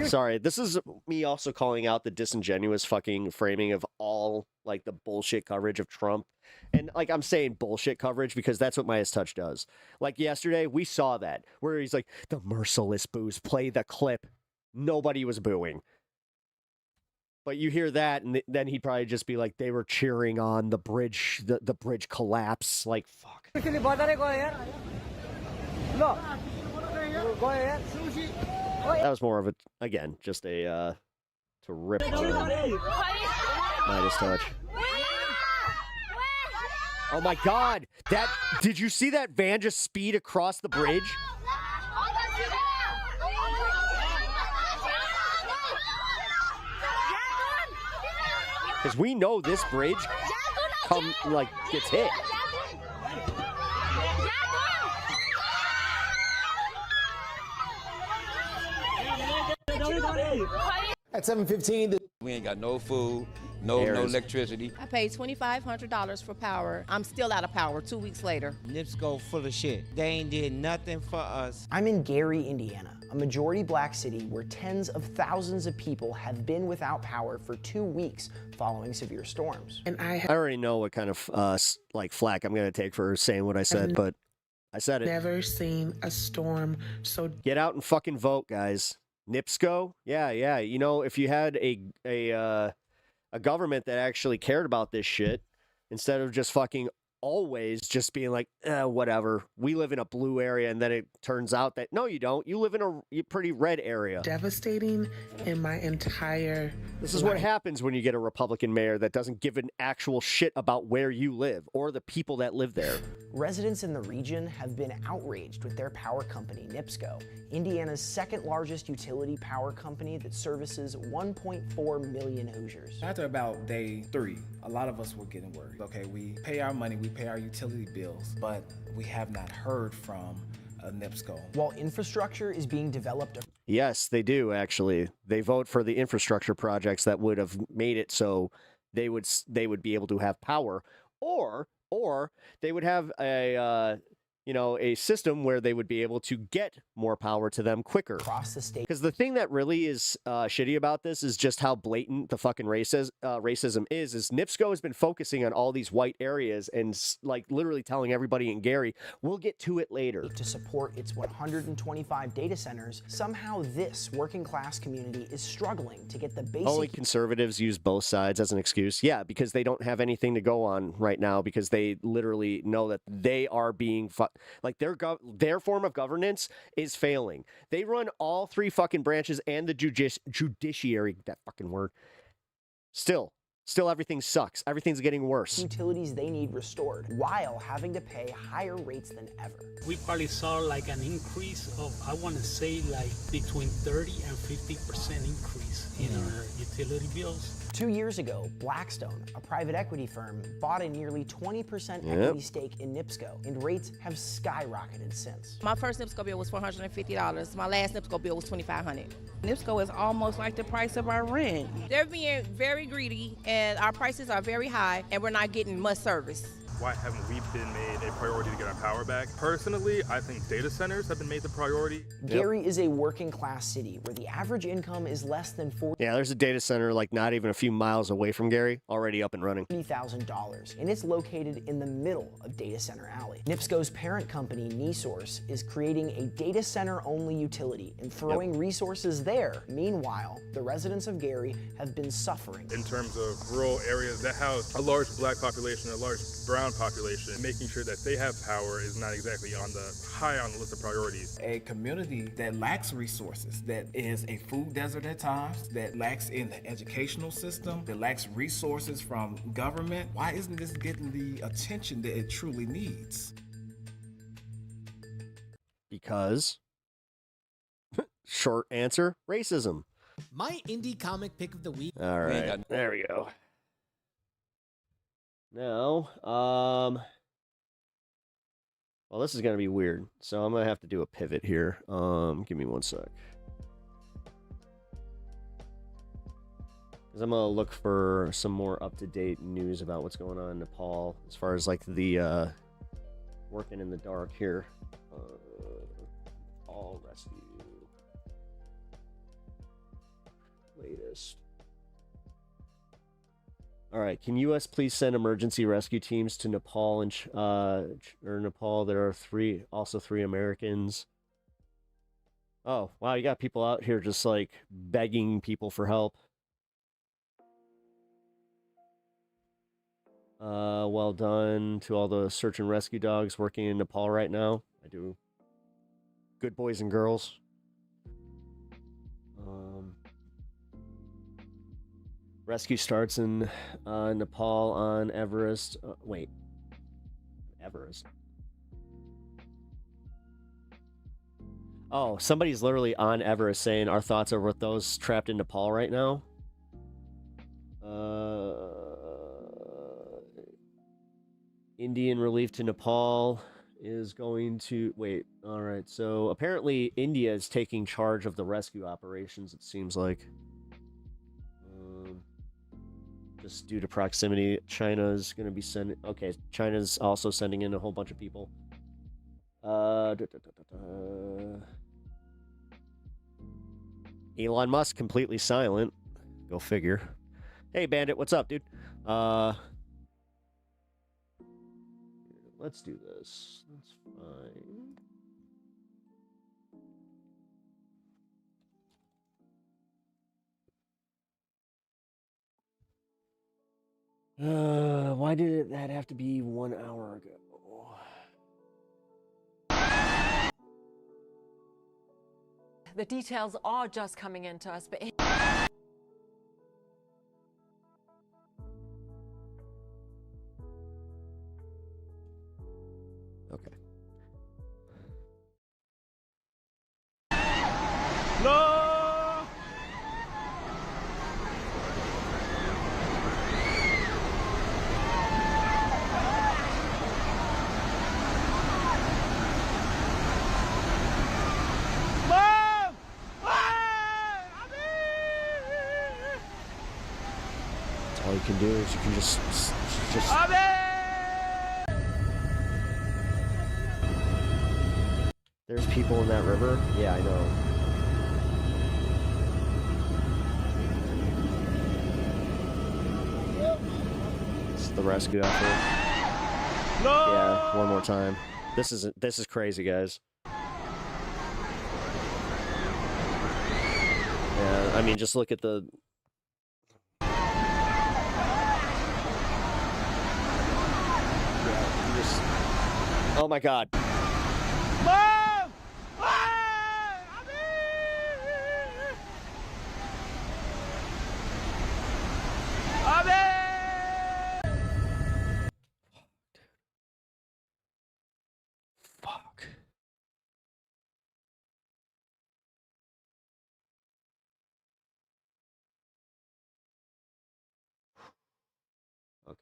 sorry. This is me also calling out the disingenuous fucking framing of all like the bullshit coverage of Trump. And like I'm saying bullshit coverage because that's what Midas Touch does. Like yesterday, we saw that where he's like, the merciless boos, play the clip. Nobody was booing. But you hear that, and then he'd probably just be like, they were cheering on the bridge, the bridge collapse. Like, fuck. That was more of a, again, just a, to rip Midas Touch. Oh my God! Did you see that van just speed across the bridge? Because we know this bridge gets hit. At 7:15, we ain't got no food, no electricity. I paid $2,500 for power. I'm still out of power 2 weeks later. NIPSCO full of shit. They ain't did nothing for us. I'm in Gary, Indiana, a majority black city where tens of thousands of people have been without power for 2 weeks following severe storms. And I already know what kind of flack I'm going to take for saying what I said, but I said it. Never seen a storm so. Get out and fucking vote, guys. NIPSCO, yeah. If you had a government that actually cared about this shit, instead of just fucking always just being like, whatever. We live in a blue area, and then it turns out that no, you don't. You live in a pretty red area. Devastating in my entire. This is what happens when you get a Republican mayor that doesn't give an actual shit about where you live or the people that live there. Residents in the region have been outraged with their power company, NIPSCO, Indiana's second largest utility power company that services 1.4 million Hoosiers. After about day 3, a lot of us were getting worried. Okay, we pay our money, we pay our utility bills, but we have not heard from NIPSCO. While infrastructure is being developed. Yes, they do, actually. They vote for the infrastructure projects that would have made it so they would be able to have power, or they would have a system where they would be able to get more power to them quicker. Across the state. Because the thing that really is shitty about this is just how blatant the fucking racism is NIPSCO has been focusing on all these white areas and literally telling everybody in Gary, we'll get to it later. To support its 125 data centers, somehow this working class community is struggling to get the basic. Only conservatives use both sides as an excuse. Yeah, because they don't have anything to go on right now because they literally know that they are being their form of governance is failing. They run all 3 fucking branches and the judiciary, that fucking word. Still everything sucks. Everything's getting worse. Utilities they need restored while having to pay higher rates than ever. We probably saw an increase of, I want to say between 30 and 50% increase in our utility bills. 2 years ago, Blackstone, a private equity firm, bought a nearly 20% equity stake in NIPSCO, and rates have skyrocketed since. My first NIPSCO bill was $450. My last NIPSCO bill was $2,500. NIPSCO is almost like the price of our rent. They're being very greedy, and our prices are very high, and we're not getting much service. Why haven't we been made a priority to get our power back? Personally, I think data centers have been made the priority. Gary is a working class city where the average income is less than Yeah, there's a data center not even a few miles away from Gary, already up and running. $40,000, and it's located in the middle of Data Center Alley. NIPSCO's parent company, NiSource, is creating a data center-only utility and throwing resources there. Meanwhile, the residents of Gary have been suffering. In terms of rural areas that house a large black population, a large brown population, making sure that they have power is not exactly high on the list of priorities. A community that lacks resources, that is a food desert at times, that lacks in the educational system, that lacks resources from government. Why isn't this getting the attention that it truly needs? Because, short answer, racism. My indie comic pick of the week. All right, there we go. Now, well, this is going to be weird, so I'm going to have to do a pivot here. Give me one sec. Because I'm going to look for some more up-to-date news about what's going on in Nepal as far as, like, the, working in the dark here. Nepal rescue. Latest. All right, can U.S. please send emergency rescue teams to Nepal and Nepal? There are also three Americans. Oh, wow, you got people out here just like begging people for help. Well done to all the search and rescue dogs working in Nepal right now. I do. Good boys and girls. Rescue starts in Nepal on Everest. Wait. Everest. Oh, somebody's literally on Everest saying our thoughts are with those trapped in Nepal right now. Indian relief to Nepal is going to... Wait, all right. So apparently India is taking charge of the rescue operations, it seems like. Just due to proximity, China's going to be sending... Okay, China's also sending in a whole bunch of people. Elon Musk completely silent. Go figure. Hey, Bandit, what's up, dude? Let's do this. That's fine. Why did that have to be 1 hour ago? The details are just coming into us, but... Okay. No! All you can do is you can just There's people in that river? Yeah, I know. It's the rescue effort. No! Yeah, one more time. This is crazy, guys. Yeah, I mean, just look at the... Oh my God. Mom! Fuck. Okay.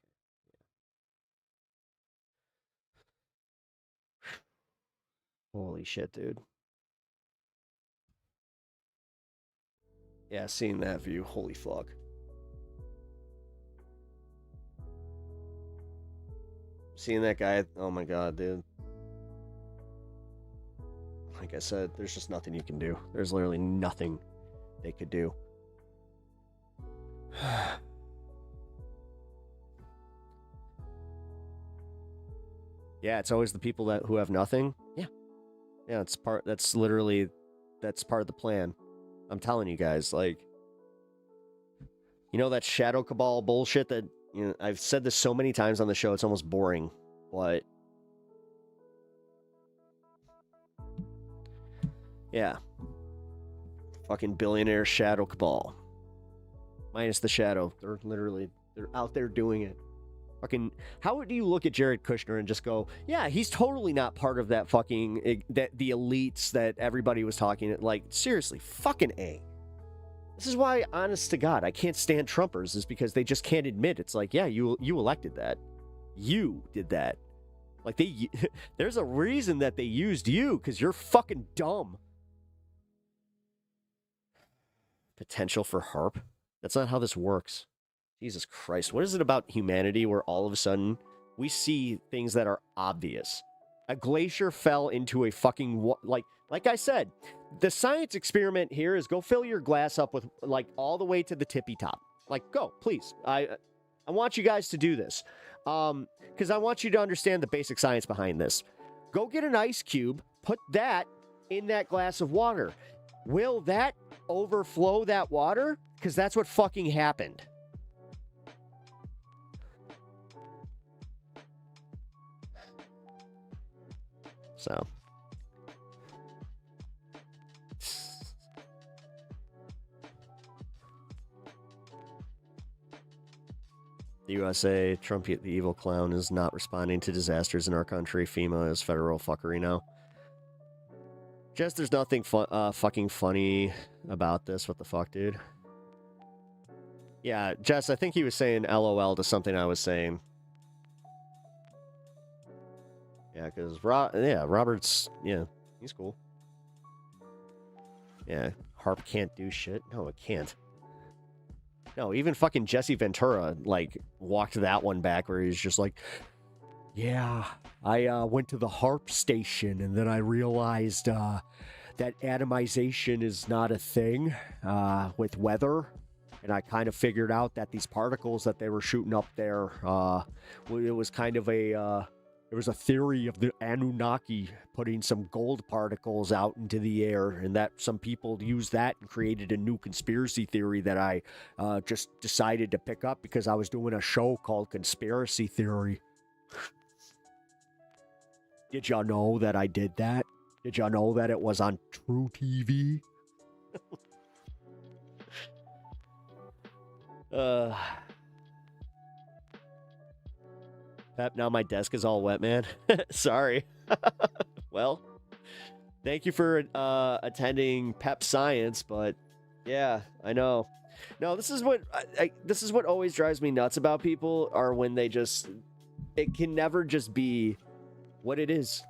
Holy shit, dude. Yeah, seeing that view, holy fuck. Seeing that guy, oh my God, dude. Like I said, there's just nothing you can do. There's literally nothing they could do. Yeah, it's always the people who have nothing. Yeah. Yeah, that's part of the plan. I'm telling you guys, like, you know that shadow cabal bullshit that, you know, I've said this so many times on the show, it's almost boring, but yeah. Fucking billionaire shadow cabal. Minus the shadow. They're out there doing it. Fucking, how do you look at Jared Kushner and just go, yeah, he's totally not part of that fucking, the elites that everybody was talking, like, seriously, fucking A. This is why, honest to God, I can't stand Trumpers, is because they just can't admit, it's like, yeah, you elected that. You did that. Like, there's a reason that they used you, because you're fucking dumb. Potential for HARP? That's not how this works. Jesus Christ. What is it about humanity where all of a sudden we see things that are obvious? A glacier fell into a fucking... Like I said, the science experiment here is go fill your glass up with, like, all the way to the tippy top. Like, go, please. I want you guys to do this. Because I want you to understand the basic science behind this. Go get an ice cube, put that in that glass of water. Will that overflow that water? Because that's what fucking happened. So. The USA, Trump, the evil clown, is not responding to disasters in our country. FEMA is federal fuckery now. Jess, there's nothing fucking funny about this. What the fuck, dude? Yeah, Jess, I think he was saying LOL to something I was saying. Yeah, because Robert's, yeah, he's cool. Yeah, Harp can't do shit. No, it can't. No, even fucking Jesse Ventura, like, walked that one back where he's just like, yeah, I went to the Harp station and then I realized that atomization is not a thing with weather. And I kind of figured out that these particles that they were shooting up there, it was kind of there was a theory of the Anunnaki putting some gold particles out into the air, and that some people used that and created a new conspiracy theory that I just decided to pick up because I was doing a show called Conspiracy Theory. Did y'all know that I did that? Did y'all know that it was on True TV? Pep, now my desk is all wet, man. Sorry. Well, thank you for attending Pep Science, but yeah, I know. No, this is what this is what always drives me nuts about people are when they just, it can never just be what it is.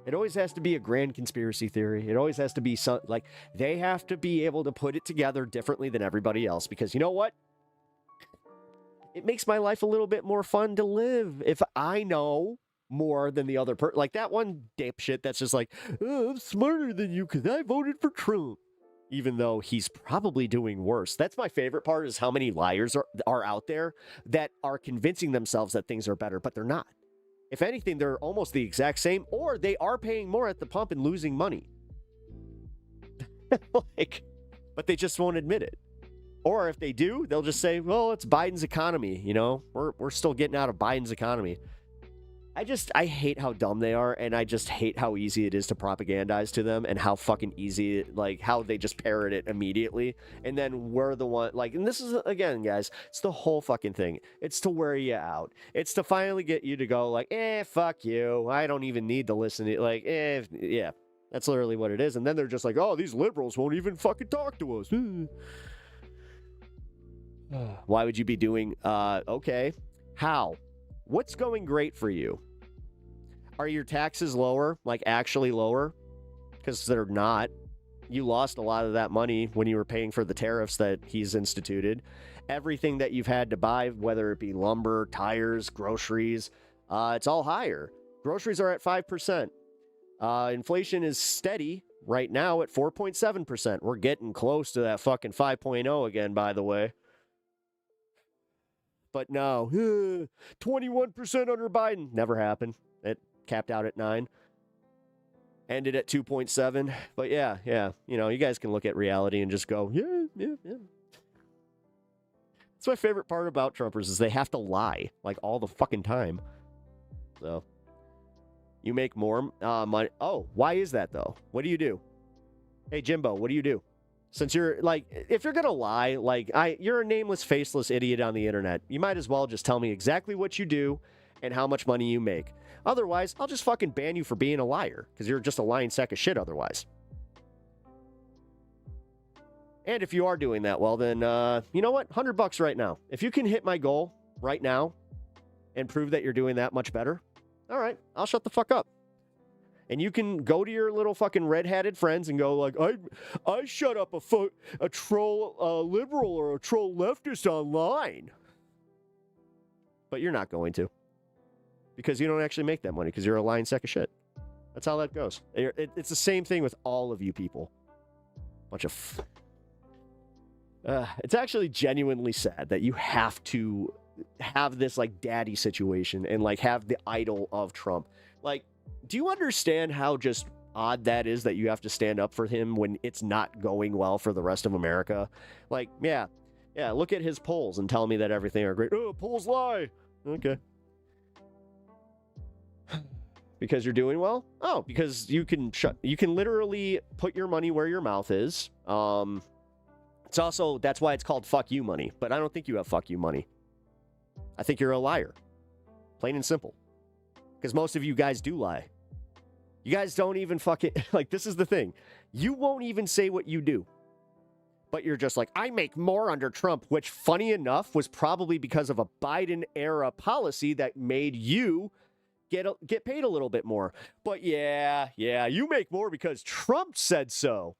It always has to be a grand conspiracy theory. It always has to be like they have to be able to put it together differently than everybody else because you know what? It makes my life a little bit more fun to live if I know more than the other person. Like that one dipshit that's just like, oh, I'm smarter than you because I voted for Trump. Even though he's probably doing worse. That's my favorite part is how many liars are out there that are convincing themselves that things are better, but they're not. If anything, they're almost the exact same, or they are paying more at the pump and losing money. But they just won't admit it. Or if they do, they'll just say, well, it's Biden's economy, you know? We're still getting out of Biden's economy. I hate how dumb they are, and I just hate how easy it is to propagandize to them and how fucking easy, like, how they just parrot it immediately. And then we're the one, like, and this is, again, guys, it's the whole fucking thing. It's to wear you out. It's to finally get you to go, like, fuck you. I don't even need to listen to, like, yeah. That's literally what it is. And then they're just like, oh, these liberals won't even fucking talk to us. Why would you be doing, okay. How? What's going great for you? Are your taxes lower? Like actually lower? Because they're not. You lost a lot of that money when you were paying for the tariffs that he's instituted. Everything that you've had to buy, whether it be lumber, tires, groceries, it's all higher. Groceries are at 5%. Inflation is steady right now at 4.7%. We're getting close to that fucking 5.0 again, by the way. But no, 21% under Biden. Never happened. It capped out at 9. Ended at 2.7. But yeah. You know, you guys can look at reality and just go, yeah. That's my favorite part about Trumpers is they have to lie, like, all the fucking time. So, you make more money. Oh, why is that, though? What do you do? Hey, Jimbo, what do you do? Since you're, like, if you're gonna lie, like, you're a nameless, faceless idiot on the internet. You might as well just tell me exactly what you do and how much money you make. Otherwise, I'll just fucking ban you for being a liar, because you're just a lying sack of shit otherwise. And if you are doing that, well, then, you know what? $100 right now. If you can hit my goal right now and prove that you're doing that much better, all right, I'll shut the fuck up. And you can go to your little fucking red-hatted friends and go like, I shut up a troll liberal or a troll leftist online. But you're not going to. Because you don't actually make that money because you're a lying sack of shit. That's how that goes. It's the same thing with all of you people. Bunch of... it's actually genuinely sad that you have to have this like daddy situation and like have the idol of Trump. Like, do you understand how just odd that is that you have to stand up for him when it's not going well for the rest of America? Like, yeah, look at his polls and tell me that everything are great. Oh, polls lie. Okay. Because you're doing well? Oh, because you can literally put your money where your mouth is. It's also, that's why it's called fuck you money. But I don't think you have fuck you money. I think you're a liar. Plain and simple. Because most of you guys do lie. You guys don't even fucking, like, this is the thing. You won't even say what you do. But you're just like, I make more under Trump, which, funny enough, was probably because of a Biden-era policy that made you get paid a little bit more. But yeah, you make more because Trump said so.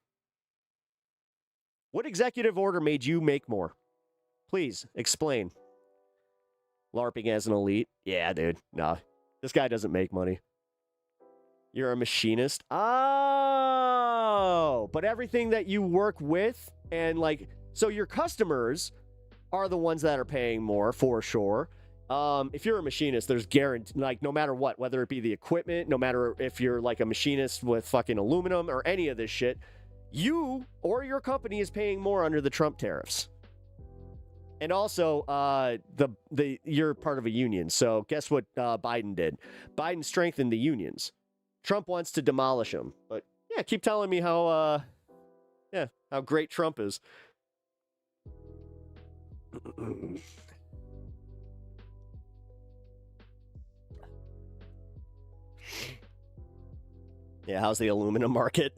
What executive order made you make more? Please, explain. LARPing as an elite? Yeah, dude. Nah. This guy doesn't make money. You're a machinist? Oh! But everything that you work with and like... So your customers are the ones that are paying more, for sure. If you're a machinist, there's guaranteed... Like, no matter what, whether it be the equipment, no matter if you're like a machinist with fucking aluminum or any of this shit, you or your company is paying more under the Trump tariffs. And also, you're part of a union. So guess what Biden did? Biden strengthened the unions. Trump wants to demolish them. But yeah, keep telling me how great Trump is. Yeah, how's the aluminum market?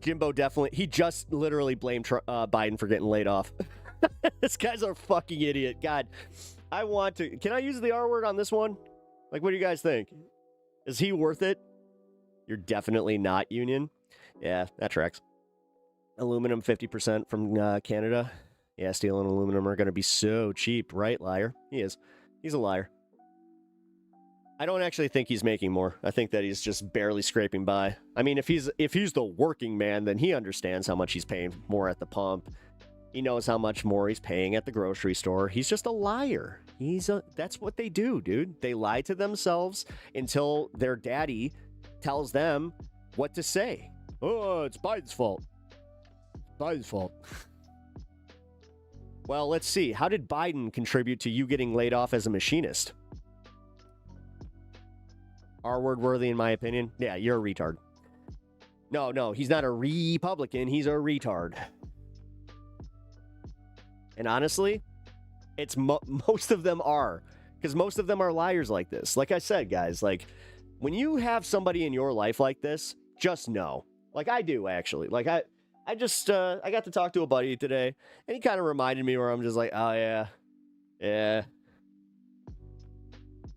Jimbo he just literally blamed Biden for getting laid off. This guy's a fucking idiot. God, can I use the R word on this one? Like, what do you guys think? Is he worth it? You're definitely not union. Yeah, that tracks. Aluminum 50% from Canada. Yeah, steel and aluminum are going to be so cheap, right, liar? He is. He's a liar. I don't actually think he's making more. I think that he's just barely scraping by. I mean, if he's the working man, then he understands how much he's paying more at the pump. He knows how much more he's paying at the grocery store. He's just a liar. That's what they do, dude. They lie to themselves until their daddy tells them what to say. Oh, it's Biden's fault. Biden's fault. Well, let's see. How did Biden contribute to you getting laid off as a machinist? R-word worthy, in my opinion. Yeah, you're a retard. No, he's not a Republican. He's a retard. And honestly, it's most of them are. Because most of them are liars like this. Like I said, guys, like, when you have somebody in your life like this, just know. Like, I do, actually. Like, I got to talk to a buddy today, and he kind of reminded me where I'm just like, oh, yeah.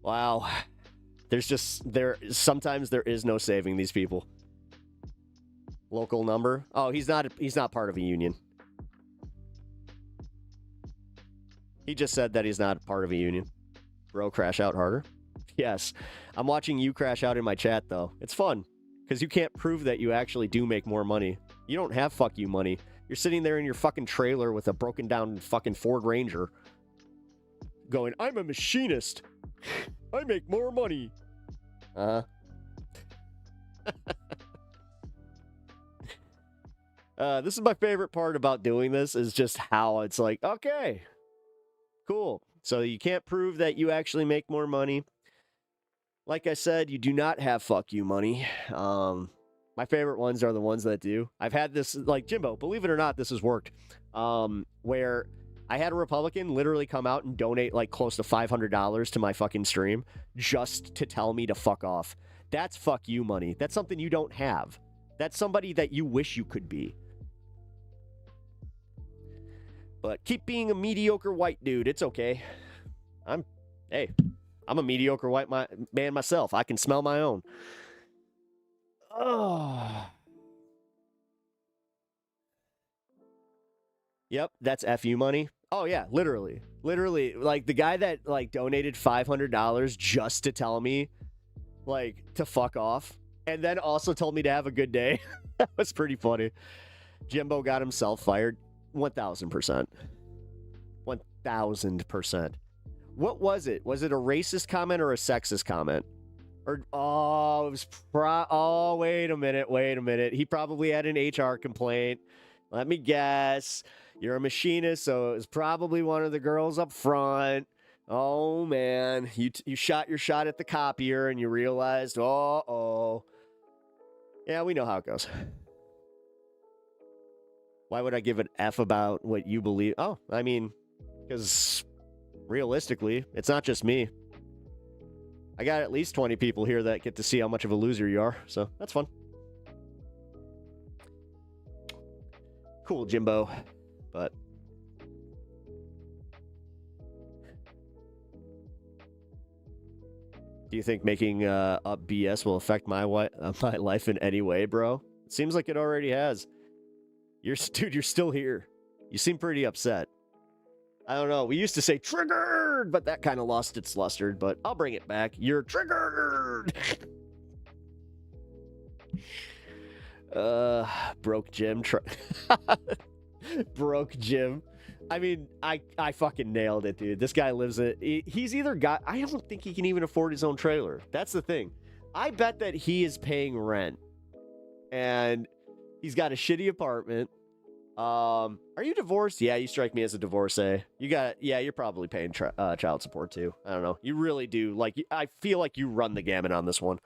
Wow. Sometimes there is no saving these people. Local number? Oh, he's not part of a union. He just said that he's not part of a union. Bro, crash out harder? Yes. I'm watching you crash out in my chat, though. It's fun, because you can't prove that you actually do make more money. You don't have fuck you money. You're sitting there in your fucking trailer with a broken down fucking Ford Ranger going, I'm a machinist. I make more money. This is my favorite part about doing this, is just how it's like, okay, cool. So you can't prove that you actually make more money. Like I said, you do not have fuck you money. My favorite ones are the ones that do. I've had this, like, Jimbo, believe it or not, this has worked. Where I had a Republican literally come out and donate like close to $500 to my fucking stream just to tell me to fuck off. That's fuck you money. That's something you don't have. That's somebody that you wish you could be. But keep being a mediocre white dude. It's okay. Hey, I'm a mediocre white man myself. I can smell my own. Oh. Yep, that's FU money. Oh yeah, literally. Literally, like the guy that like donated $500 just to tell me like to fuck off and then also told me to have a good day. That was pretty funny. Jimbo got himself fired 1000%. 1000%. What was it? Was it a racist comment or a sexist comment? Or it was wait a minute. He probably had an HR complaint. Let me guess. You're a machinist, so it was probably one of the girls up front. Oh man, you shot your shot at the copier and you realized, yeah, we know how it goes. Why would I give an F about what you believe? Oh, I mean, because realistically, it's not just me. I got at least 20 people here that get to see how much of a loser you are, so that's fun. Cool, Jimbo. But do you think making up BS will affect my life in any way, bro? It seems like it already has. You're still here. You seem pretty upset. I don't know. We used to say triggered, but that kind of lost its luster. But I'll bring it back. You're triggered. Broke Jim. Broke Jim. I mean, I fucking nailed it, dude. This guy lives he's either got, I don't think he can even afford his own trailer. That's the thing. I bet that he is paying rent and he's got a shitty apartment. Are you divorced? Yeah, you strike me as a divorcee. You're probably paying child support too. I don't know. You really do. Like, I feel like you run the gamut on this one.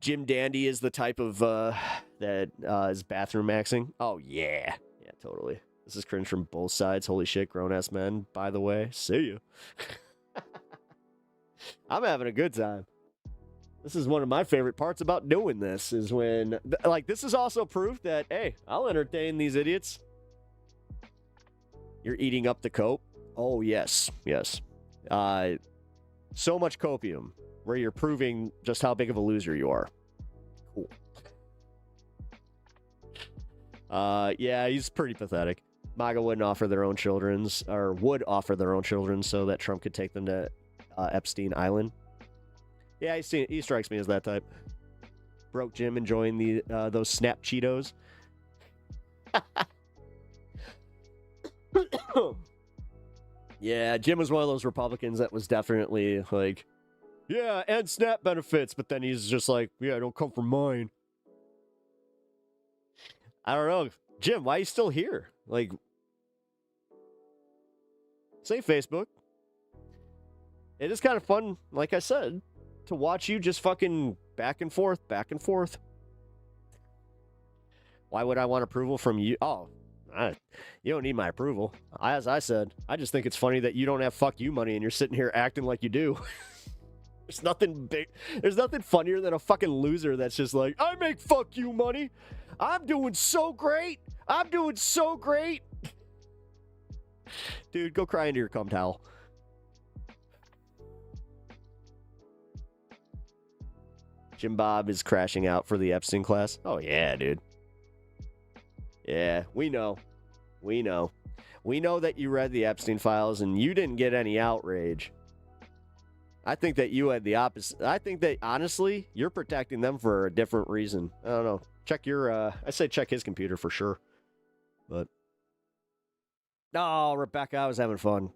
Jim Dandy is the type of, that is bathroom maxing. Oh, yeah. Yeah, totally. This is cringe from both sides. Holy shit, grown-ass men, by the way. See ya. I'm having a good time. This is one of my favorite parts about doing this, is when, like, this is also proof that, hey, I'll entertain these idiots. You're eating up the cope? Oh, yes. Yes. So much copium, where you're proving just how big of a loser you are. Cool. Yeah, he's pretty pathetic. MAGA wouldn't offer their own children's, or would offer their own children so that Trump could take them to Epstein Island. Yeah, he strikes me as that type. Broke Jim enjoying those Snap Cheetos. Yeah, Jim was one of those Republicans that was definitely like, yeah, and SNAP benefits, but then he's just like, yeah, don't come from mine. I don't know. Jim, why are you still here? Like, say Facebook. It is kind of fun, like I said, to watch you just fucking back and forth. Why would I want approval from you? Oh, you don't need my approval. As I said, I just think it's funny that you don't have fuck you money and you're sitting here acting like you do. There's nothing funnier than a fucking loser that's just like, I make fuck you money. I'm doing so great. Dude, go cry into your cum towel. Jim Bob is crashing out for the Epstein class. Oh, yeah, dude. Yeah, we know. We know that you read the Epstein files and you didn't get any outrage. I think that you had the opposite. I think that, honestly, you're protecting them for a different reason. I don't know. Check his computer for sure. But, no, Rebecca, I was having fun.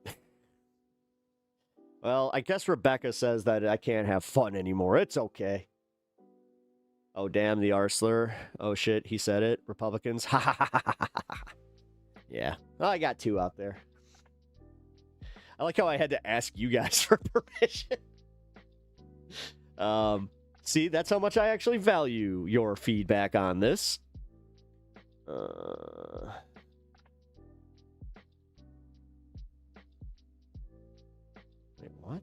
Well, I guess Rebecca says that I can't have fun anymore. It's okay. Oh, damn, the R slur. Oh, shit, he said it. Republicans. Ha ha ha ha ha ha. Yeah. Well, I got two out there. I like how I had to ask you guys for permission. See, that's how much I actually value your feedback on this. Wait, what?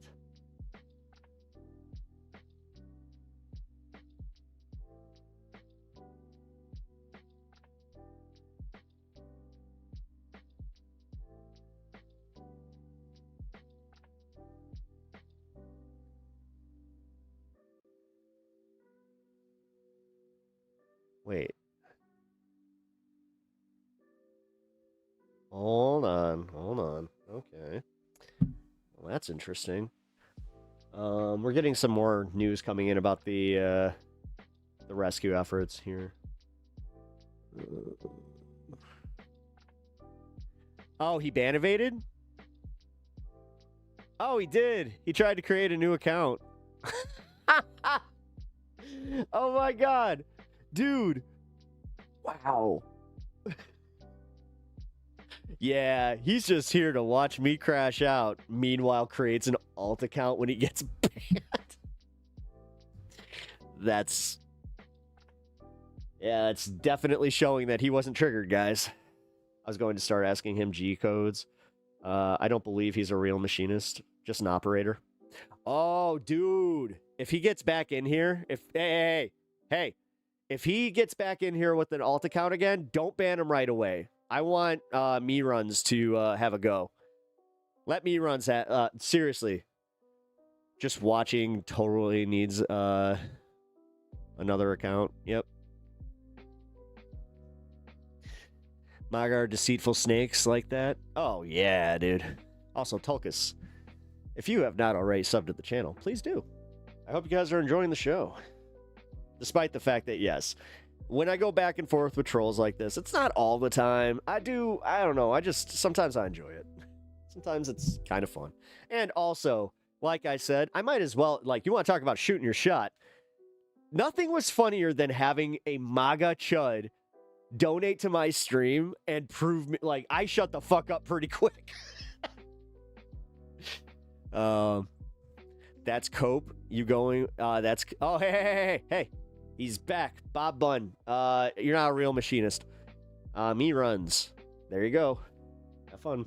Wait. Hold on. Okay. Well, that's interesting. We're getting some more news coming in about the rescue efforts here. Oh, he ban-evaded? Oh, he did. He tried to create a new account. Oh my god. Dude. Wow. Yeah, he's just here to watch me crash out. Meanwhile, creates an alt account when he gets banned. That's definitely showing that he wasn't triggered, guys. I was going to start asking him G codes. I don't believe he's a real machinist, just an operator. Oh, dude. If he gets back in here, hey, if he gets back in here with an alt account again, don't ban him right away. I want me runs to have a go. Let me runs seriously. Just watching totally needs another account. Yep. Magar deceitful snakes like that. Oh yeah, dude. Also, Tulkus, if you have not already subbed to the channel, please do. I hope you guys are enjoying the show. Despite the fact that, yes, when I go back and forth with trolls like this, it's not all the time. I don't know. Sometimes I enjoy it. Sometimes it's kind of fun. And also, like I said, I might as well, you want to talk about shooting your shot. Nothing was funnier than having a MAGA chud donate to my stream and prove me, I shut the fuck up pretty quick. That's Cope. You going, oh, hey. He's back. Bob Bunn. You're not a real machinist. Me runs. There you go. Have fun.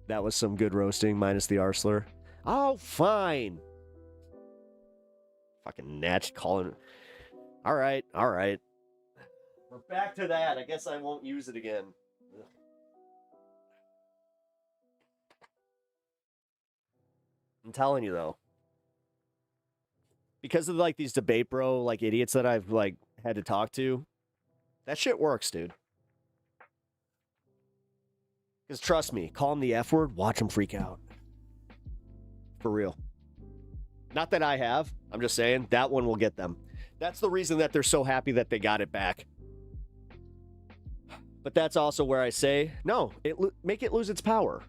That was some good roasting, minus the Arsler. Oh, fine. Fucking Natch calling. All right. We're back to that. I guess I won't use it again. Ugh. I'm telling you, though. Because of, these debate bro, idiots that I've, had to talk to, that shit works, dude. Because trust me, call them the F word, watch them freak out. For real. Not that I have. I'm just saying, that one will get them. That's the reason that they're so happy that they got it back. But that's also where I say, no, make it lose its power.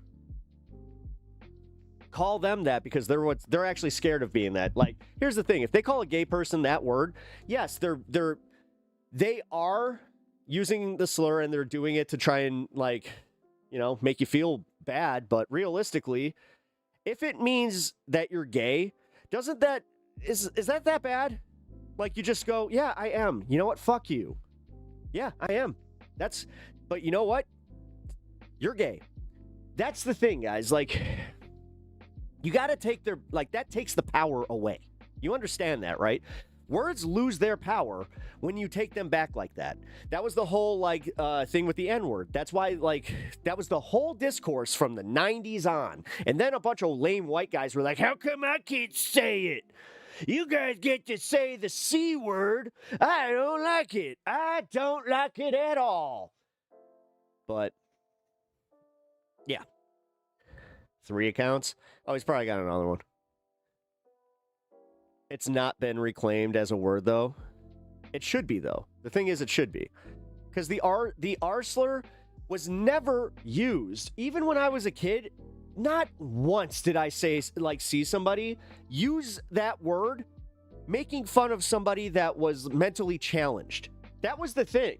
Call them that because they're actually scared of being that. Here's the thing: if they call a gay person that word, yes, they are using the slur and they're doing it to try and make you feel bad. But realistically, if it means that you're gay, is that bad? You just go, yeah, I am. You know what? Fuck you. Yeah, I am. But you know what? You're gay. That's the thing, guys. You got to take that takes the power away. You understand that, right? Words lose their power when you take them back like that. That was the whole, thing with the N-word. That's why, that was the whole discourse from the 90s on. And then a bunch of lame white guys were like, how come I can't say it? You guys get to say the C word. I don't like it. I don't like it at all. But, yeah. 3 accounts? Oh, he's probably got another one. It's not been reclaimed as a word, though. It should be, though. The thing is, it should be. Because the Arsler was never used. Even when I was a kid, not once did I see somebody use that word making fun of somebody that was mentally challenged. That was the thing.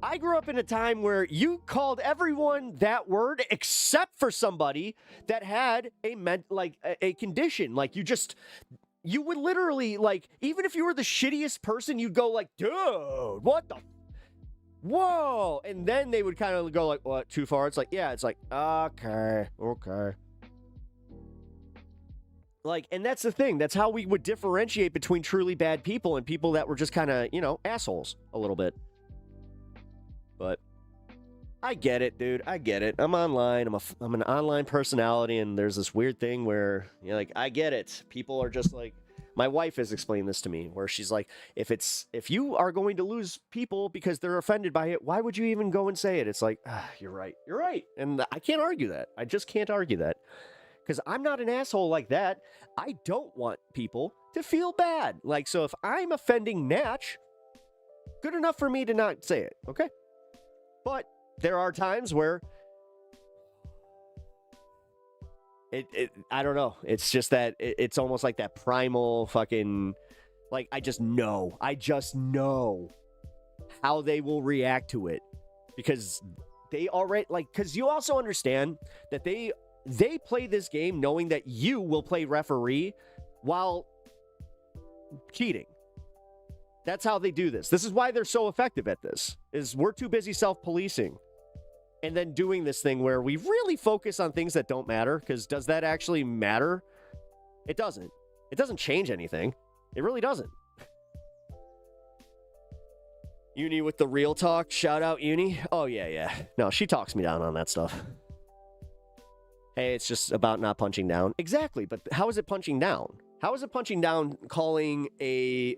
I grew up in a time where you called everyone that word except for somebody that had a condition. You would literally, even if you were the shittiest person, you'd go dude, what the? Whoa. And then they would kind of go what, too far? It's yeah, it's okay. And that's the thing. That's how we would differentiate between truly bad people and people that were just kind of, assholes a little bit. But I get it, dude. I get it. I'm online. I'm an online personality, and there's this weird thing where I get it. People are just My wife has explained this to me, where she's like, if you are going to lose people because they're offended by it, why would you even go and say it? It's like, you're right. And I can't argue that. I just can't argue that. Because I'm not an asshole like that. I don't want people to feel bad. Like, so if I'm offending Natch, good enough for me to not say it, okay? But there are times where I don't know. It's just that it's almost like that primal fucking, like, I just know how they will react to it, because they already, like, because you also understand that they play this game knowing that you will play referee while cheating. That's how they do this. This is why they're so effective at this, is we're too busy self-policing and then doing this thing where we really focus on things that don't matter. Because does that actually matter? It doesn't. It doesn't change anything. It really doesn't. Uni with the real talk. Shout out Uni. Oh, yeah. No, she talks me down on that stuff. Hey, it's just about not punching down. Exactly, but how is it punching down? How is it punching down calling a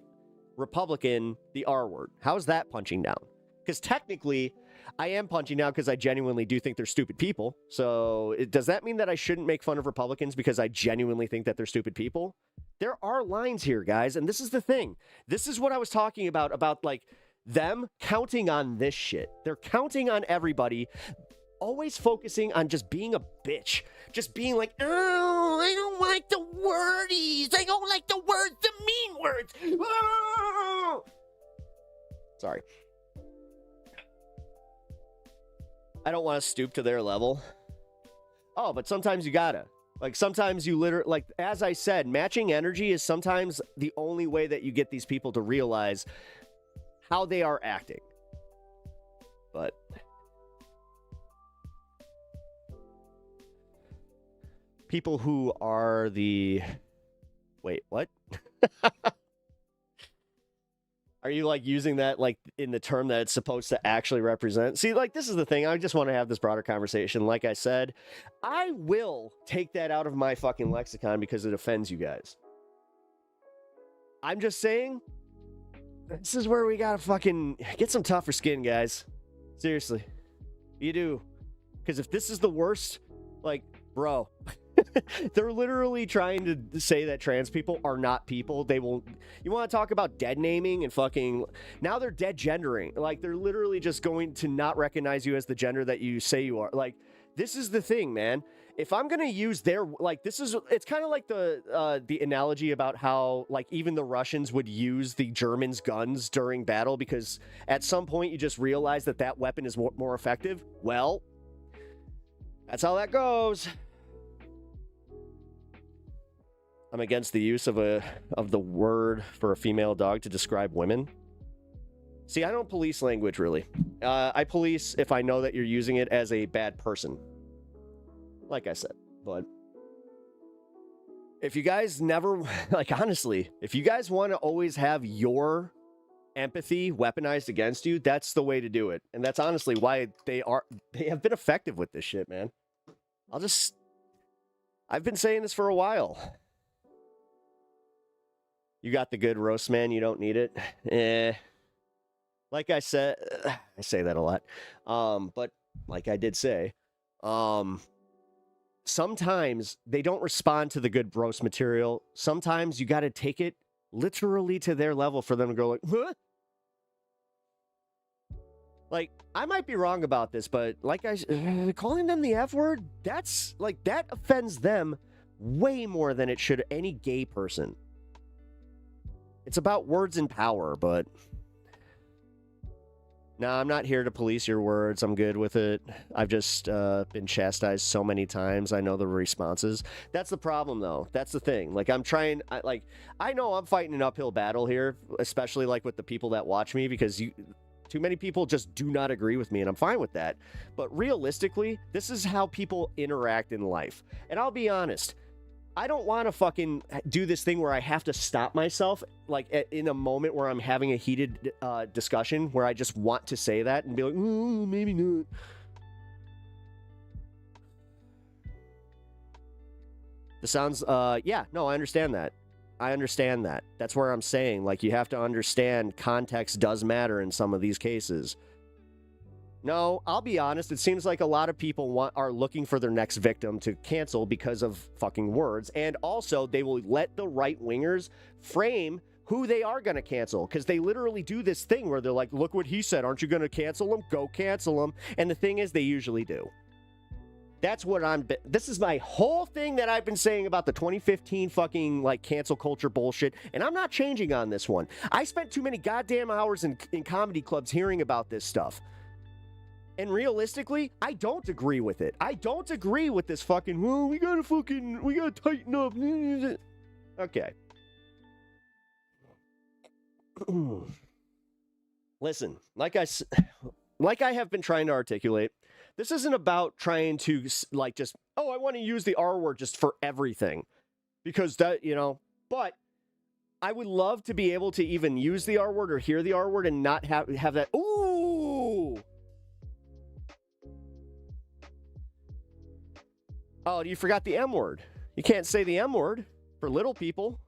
Republican the R word? How is that punching down? Because technically, I am punching down because I genuinely do think they're stupid people. So does that mean that I shouldn't make fun of Republicans because I genuinely think that they're stupid people? There are lines here, guys, and this is the thing. This is what I was talking about like them counting on this shit. They're counting on everybody, always focusing on just being a bitch. Just being like, oh, I don't like the wordies. I don't like the words, the mean words. Oh! Sorry. I don't want to stoop to their level. Oh, but sometimes you gotta. Like, sometimes you literally, like, as I said, matching energy is sometimes the only way that you get these people to realize how they are acting. But people who are the... Wait, what? Are you, like, using that, like, in the term that it's supposed to actually represent? See, like, this is the thing. I just want to have this broader conversation. Like I said, I will take that out of my fucking lexicon because it offends you guys. I'm just saying, this is where we gotta fucking get some tougher skin, guys. Seriously. You do. Because if this is the worst, like, bro... They're literally trying to say that trans people are not people. They will... You want to talk about dead naming and fucking... Now they're dead gendering. Like, they're literally just going to not recognize you as the gender that you say you are. Like, this is the thing, man. If I'm going to use their... Like, this is... It's kind of like the analogy about how, like, even the Russians would use the Germans' guns during battle because at some point you just realize that that weapon is more effective. Well, that's how that goes. I'm against the use of the word for a female dog to describe women. See, I don't police language, really. I police if I know that you're using it as a bad person. Like I said. But if you guys never... Like, honestly, if you guys want to always have your empathy weaponized against you, that's the way to do it. And that's honestly why they have been effective with this shit, man. I've been saying this for a while. You got the good roast, man. You don't need it. Like I said, I say that a lot. But like I did say, sometimes they don't respond to the good roast material. Sometimes you got to take it literally to their level for them to go like, huh? Like, I might be wrong about this, but like calling them the F word, that's like, that offends them way more than it should any gay person. It's about words and power, but no, I'm not here to police your words. I'm good with it. I've just been chastised so many times. I know the responses. That's the problem, though. That's the thing. Like, I know I'm fighting an uphill battle here, especially like with the people that watch me, because too many people just do not agree with me, and I'm fine with that. But realistically, this is how people interact in life. And I'll be honest, I don't want to fucking do this thing where I have to stop myself, like, in a moment where I'm having a heated discussion where I just want to say that and be like, maybe not. The sounds, yeah, no, I understand that. I understand that. That's where I'm saying, like, you have to understand context does matter in some of these cases. No, I'll be honest. It seems like a lot of people are looking for their next victim to cancel because of fucking words. And also, they will let the right-wingers frame who they are going to cancel. Because they literally do this thing where they're like, look what he said. Aren't you going to cancel him? Go cancel him. And the thing is, they usually do. That's what this is my whole thing that I've been saying about the 2015 fucking, like, cancel culture bullshit. And I'm not changing on this one. I spent too many goddamn hours in comedy clubs hearing about this stuff. And realistically, I don't agree with it. I don't agree with this fucking, well, we gotta tighten up. Okay. Listen, like I have been trying to articulate, this isn't about trying to, like, just, oh, I want to use the R word just for everything. Because that, but I would love to be able to even use the R word or hear the R word and not have that, ooh. Oh, you forgot the M word. You can't say the M word for little people.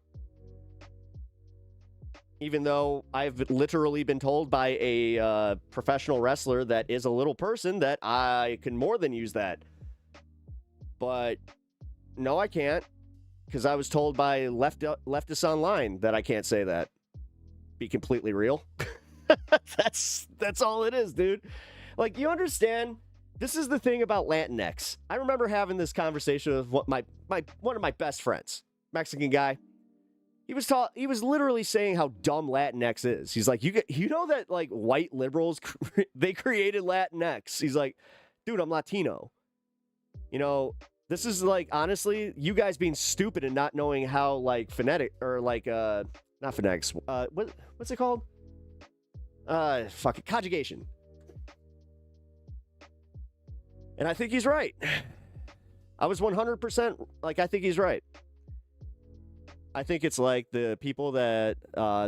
Even though I've literally been told by a professional wrestler that is a little person that I can more than use that. But no, I can't. Because I was told by leftists online that I can't say that. Be completely real. That's all it is, dude. Like, you understand? This is the thing about Latinx. I remember having this conversation with one of my best friends, Mexican guy. He was literally saying how dumb Latinx is. He's like, you know that, like, white liberals, they created Latinx. He's like, dude, I'm Latino. This is, like, honestly, you guys being stupid and not knowing how, like, phonetic, or, like, not phonetics, what's it called? Conjugation. And I think he's right. I was 100%, like, I think he's right. I think it's like the people that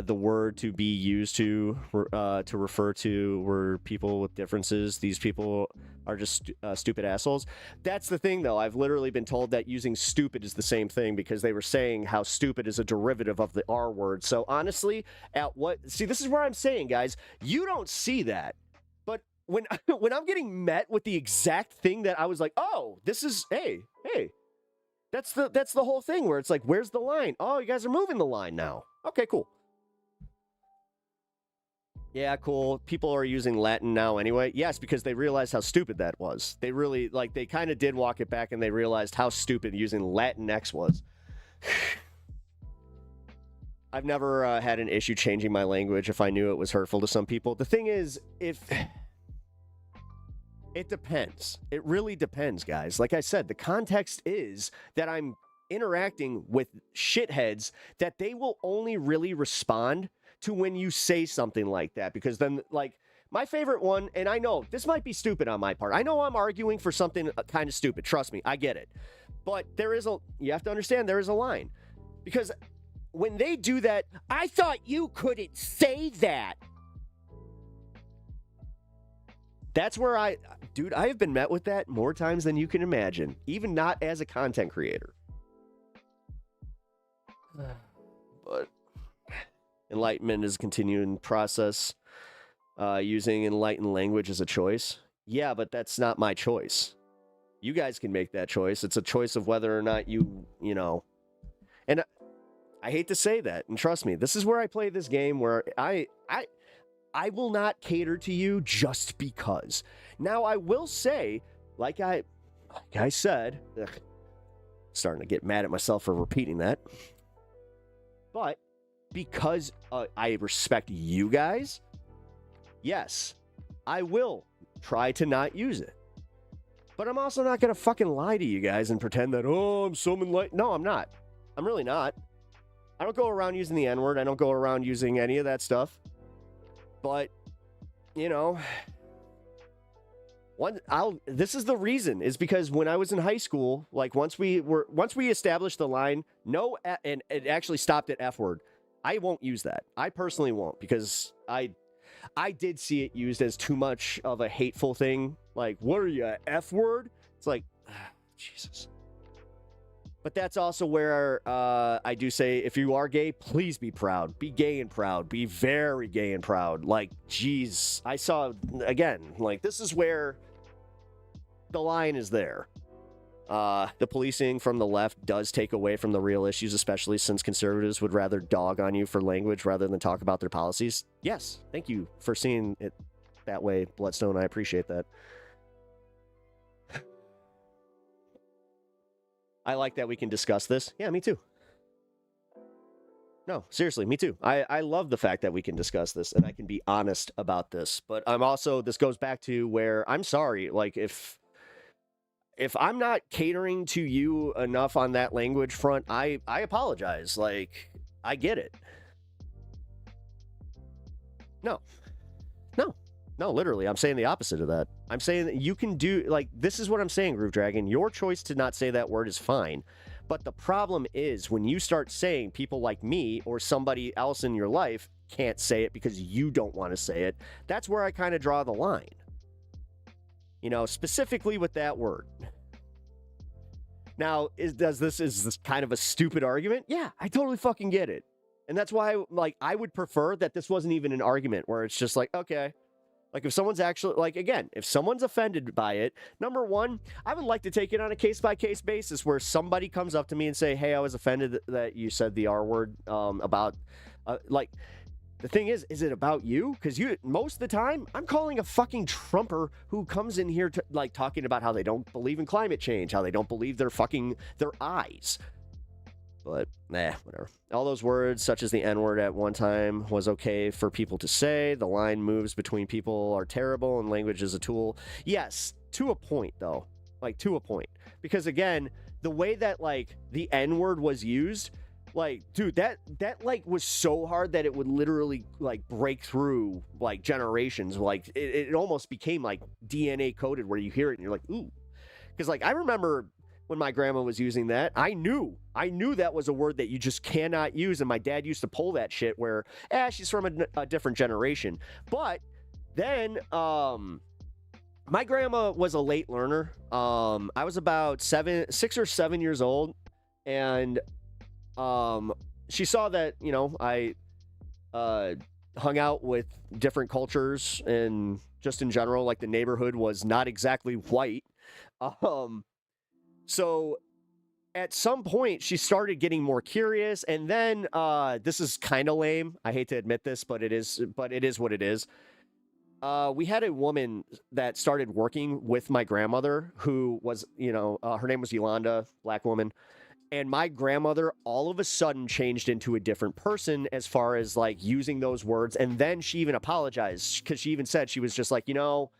the word to be used to refer to were people with differences. These people are just stupid assholes. That's the thing, though. I've literally been told that using stupid is the same thing because they were saying how stupid is a derivative of the R word. So honestly, see, this is where I'm saying, guys, you don't see that. But when I'm getting met with the exact thing that I was like, oh, this is, hey. That's the whole thing where it's like, where's the line? Oh, you guys are moving the line now. Okay, cool. Yeah, cool. People are using Latin now anyway. Yes, because they realized how stupid that was. They really, like, they kind of did walk it back and they realized how stupid using Latinx was. I've never had an issue changing my language if I knew it was hurtful to some people. The thing is, it depends. It really depends, guys. Like I said, the context is that I'm interacting with shitheads that they will only really respond to when you say something like that. Because then, like, my favorite one, and I know this might be stupid on my part. I know I'm arguing for something kind of stupid. Trust me, I get it. But you have to understand there is a line. Because when they do that, I thought you couldn't say that. That's where I have been met with that more times than you can imagine, even not as a content creator. But enlightenment is a continuing process. Using enlightened language as a choice. Yeah, but that's not my choice. You guys can make that choice. It's a choice of whether or not you know. And I hate to say that, and trust me, this is where I play this game where I will not cater to you just because. Now, I will say, like I said, starting to get mad at myself for repeating that, but because I respect you guys, yes, I will try to not use it. But I'm also not going to fucking lie to you guys and pretend that, oh, I'm so enlightened. No, I'm not. I'm really not. I don't go around using the N-word. I don't go around using any of that stuff. But, this is the reason, is because when I was in high school, like once we established the line, and it actually stopped at F word, I won't use that. I personally won't, because I did see it used as too much of a hateful thing. Like, what are you, F word? It's like, Jesus. But that's also where I do say, if you are gay, please be proud. Be gay and proud. Be very gay and proud. Like, geez, I saw, again, like, this is where the line is there. The policing from the left does take away from the real issues, especially since conservatives would rather dog on you for language rather than talk about their policies. Yes, thank you for seeing it that way, Bloodstone. I appreciate that. I like that we can discuss this. Yeah, me too. No, seriously, me too. I love the fact that we can discuss this and I can be honest about this. But I'm also, this goes back to where I'm sorry, like if I'm not catering to you enough on that language front, I apologize. Like, I get it. No, literally, I'm saying the opposite of that. I'm saying that you can do, like, this is what I'm saying, Groove Dragon. Your choice to not say that word is fine. But the problem is when you start saying people like me or somebody else in your life can't say it because you don't want to say it, that's where I kind of draw the line. You know, specifically with that word. Now, is this kind of a stupid argument? Yeah, I totally fucking get it. And that's why, like, I would prefer that this wasn't even an argument where it's just like, okay. Like, if someone's actually, like, again, if someone's offended by it, number one, I would like to take it on a case-by-case basis where somebody comes up to me and say, hey, I was offended that you said the R word about, like, the thing is it about you? Because most of the time, I'm calling a fucking Trumper who comes in here to, like, talking about how they don't believe in climate change, how they don't believe their eyes. But, whatever. All those words, such as the N-word at one time, was okay for people to say. The line moves between people are terrible, and language is a tool. Yes, to a point, though. Like, to a point. Because, again, the way that, like, the N-word was used, like, dude, that like, was so hard that it would literally, like, break through, like, generations. Like, it almost became, like, DNA coded where you hear it and you're like, ooh. Because, like, I remember when my grandma was using that, I knew that was a word that you just cannot use, and my dad used to pull that shit where, she's from a different generation. But then, my grandma was a late learner. I was about 6 or 7 years old, and she saw that, you know, I hung out with different cultures, and just in general, like, the neighborhood was not exactly white. So at some point she started getting more curious, and then this is kind of lame. I hate to admit this, but it is what it is. We had a woman that started working with my grandmother who was, you know, her name was Yolanda, black woman. And my grandmother all of a sudden changed into a different person as far as, like, using those words. And then she even apologized, because she even said, she was just like, you know,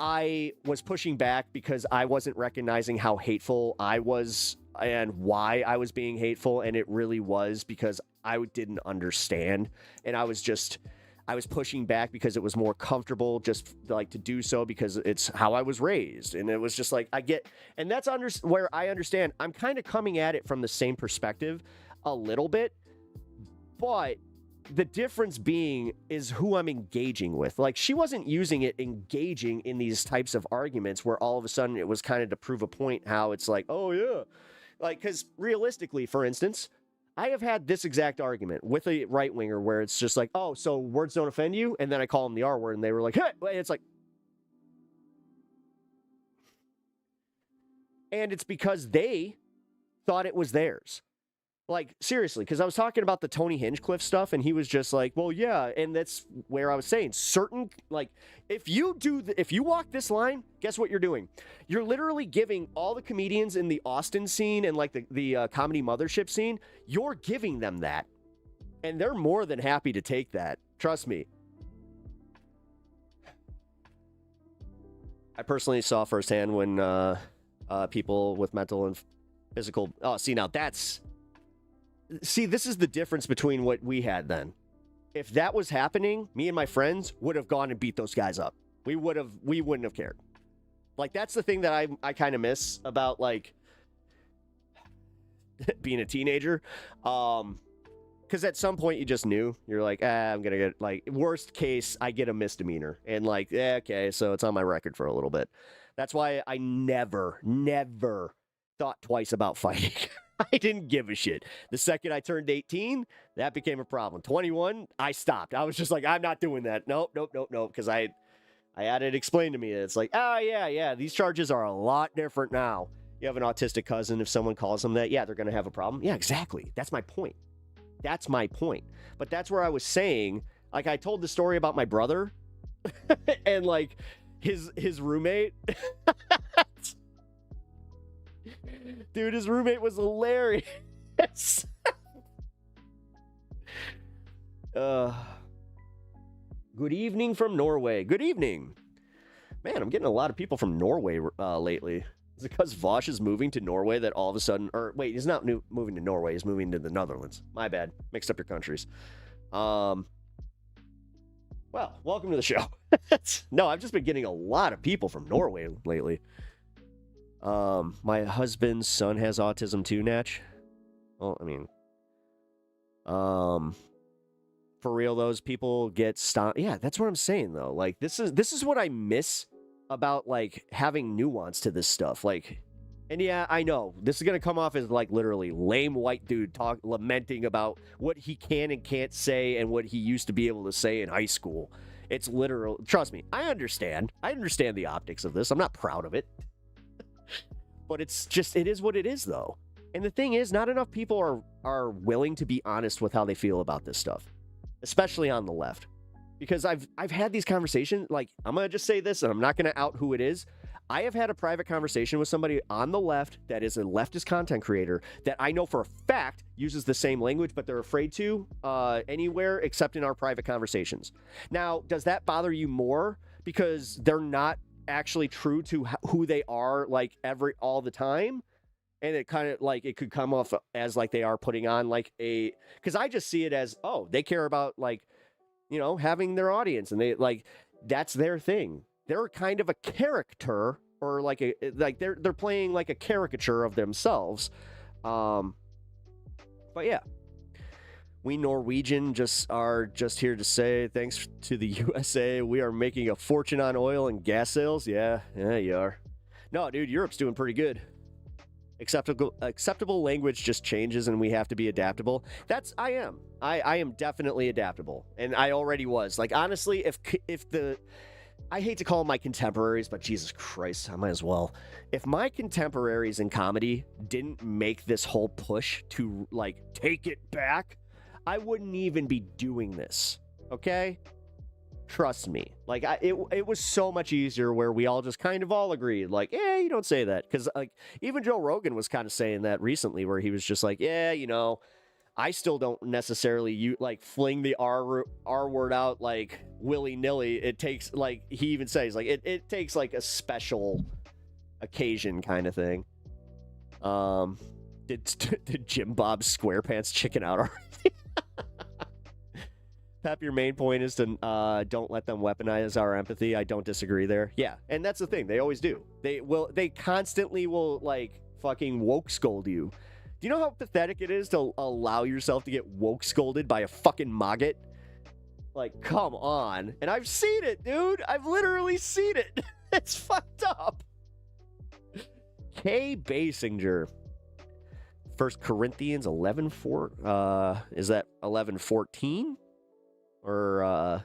I was pushing back because I wasn't recognizing how hateful I was and why I was being hateful. And it really was because I didn't understand. And I was pushing back because it was more comfortable just, like, to do so because it's how I was raised. And it was just like, and that's where I understand. I'm kind of coming at it from the same perspective a little bit, but the difference being is who I'm engaging with. Like, she wasn't using it engaging in these types of arguments where all of a sudden it was kind of to prove a point, how it's like, oh yeah. Like, because realistically, for instance, I have had this exact argument with a right-winger where it's just like, oh, so words don't offend you? And then I call them the R word and they were like, hey, it's like, and it's because they thought it was theirs. Like, seriously, because I was talking about the Tony Hinchcliffe stuff, and he was just like, well, yeah, and that's where I was saying, certain, like, if you walk this line, guess what you're doing? You're literally giving all the comedians in the Austin scene and, like, the comedy mothership scene, you're giving them that. And they're more than happy to take that. Trust me. I personally saw firsthand when people with mental and physical... Oh, see, now that's... See, this is the difference between what we had then. If that was happening, me and my friends would have gone and beat those guys up. We wouldn't have cared. Like, that's the thing that I kind of miss about, like, being a teenager. Because at some point you just knew. You're like, I'm going to get, like, worst case, I get a misdemeanor. And, like, okay, so it's on my record for a little bit. That's why I never thought twice about fighting. I didn't give a shit. The second I turned 18, that became a problem. 21, I stopped. I was just like, I'm not doing that. Nope. Because I had it explained to me. It's like, oh, yeah. These charges are a lot different now. You have an autistic cousin. If someone calls them that, yeah, they're going to have a problem. Yeah, exactly. That's my point. But that's where I was saying, like, I told the story about my brother and, like, his roommate. Dude, his roommate was hilarious. Good evening from Norway. Good evening. Man, I'm getting a lot of people from Norway lately. Is it because Vosh is moving to Norway that all of a sudden... Or, wait, he's not moving to Norway. He's moving to the Netherlands. My bad. Mixed up your countries. Well, welcome to the show. No, I've just been getting a lot of people from Norway lately. My husband's son has autism too, Natch. Well, I mean... For real, those people get stopped. Yeah, that's what I'm saying, though. Like, this is what I miss about, like, having nuance to this stuff. Like, and yeah, I know this is gonna come off as, like, literally lame white dude lamenting about what he can and can't say and what he used to be able to say in high school. It's literal. Trust me, I understand the optics of this. I'm not proud of it, but it is what it is, though. And the thing is, not enough people are willing to be honest with how they feel about this stuff, especially on the left. Because I've had these conversations, like, I'm going to just say this, and I'm not going to out who it is. I have had a private conversation with somebody on the left that is a leftist content creator that I know for a fact uses the same language, but they're afraid to anywhere except in our private conversations. Now, does that bother you more because they're not actually true to who they are, like, all the time? And it kind of, like, it could come off as, like, they are putting on, like, because I just see it as, oh, they care about, like, you know, having their audience, and they, like, that's their thing. They're kind of a character, or like they're playing like a caricature of themselves. But yeah, we Norwegian are just here to say thanks to the USA. We are making a fortune on oil and gas sales. Yeah, you are. No, dude, Europe's doing pretty good. Acceptable language just changes, and we have to be adaptable. I am definitely adaptable, and I already was. Like, honestly, I hate to call them my contemporaries, but Jesus Christ, I might as well. If my contemporaries in comedy didn't make this whole push to, like, take it back, I wouldn't even be doing this. Okay? Trust me. Like, it was so much easier where we all just kind of all agreed, like, yeah, you don't say that. Because, like, even Joe Rogan was kind of saying that recently, where he was just like, yeah, you know, I still don't necessarily fling the R word out, like, willy-nilly. It takes, like, he even says, like, it takes, like, a special occasion kind of thing. Did Jim Bob SquarePants chicken out already? Pep, your main point is to don't let them weaponize our empathy. I don't disagree there. Yeah, and that's the thing. They always do. They constantly will, like, fucking woke scold you. Do you know how pathetic it is to allow yourself to get woke scolded by a fucking maggot? Like, come on. And I've seen it, dude. I've literally seen it. It's fucked up. Kay Basinger. 1 Corinthians 11:4. Is that 11:14? Or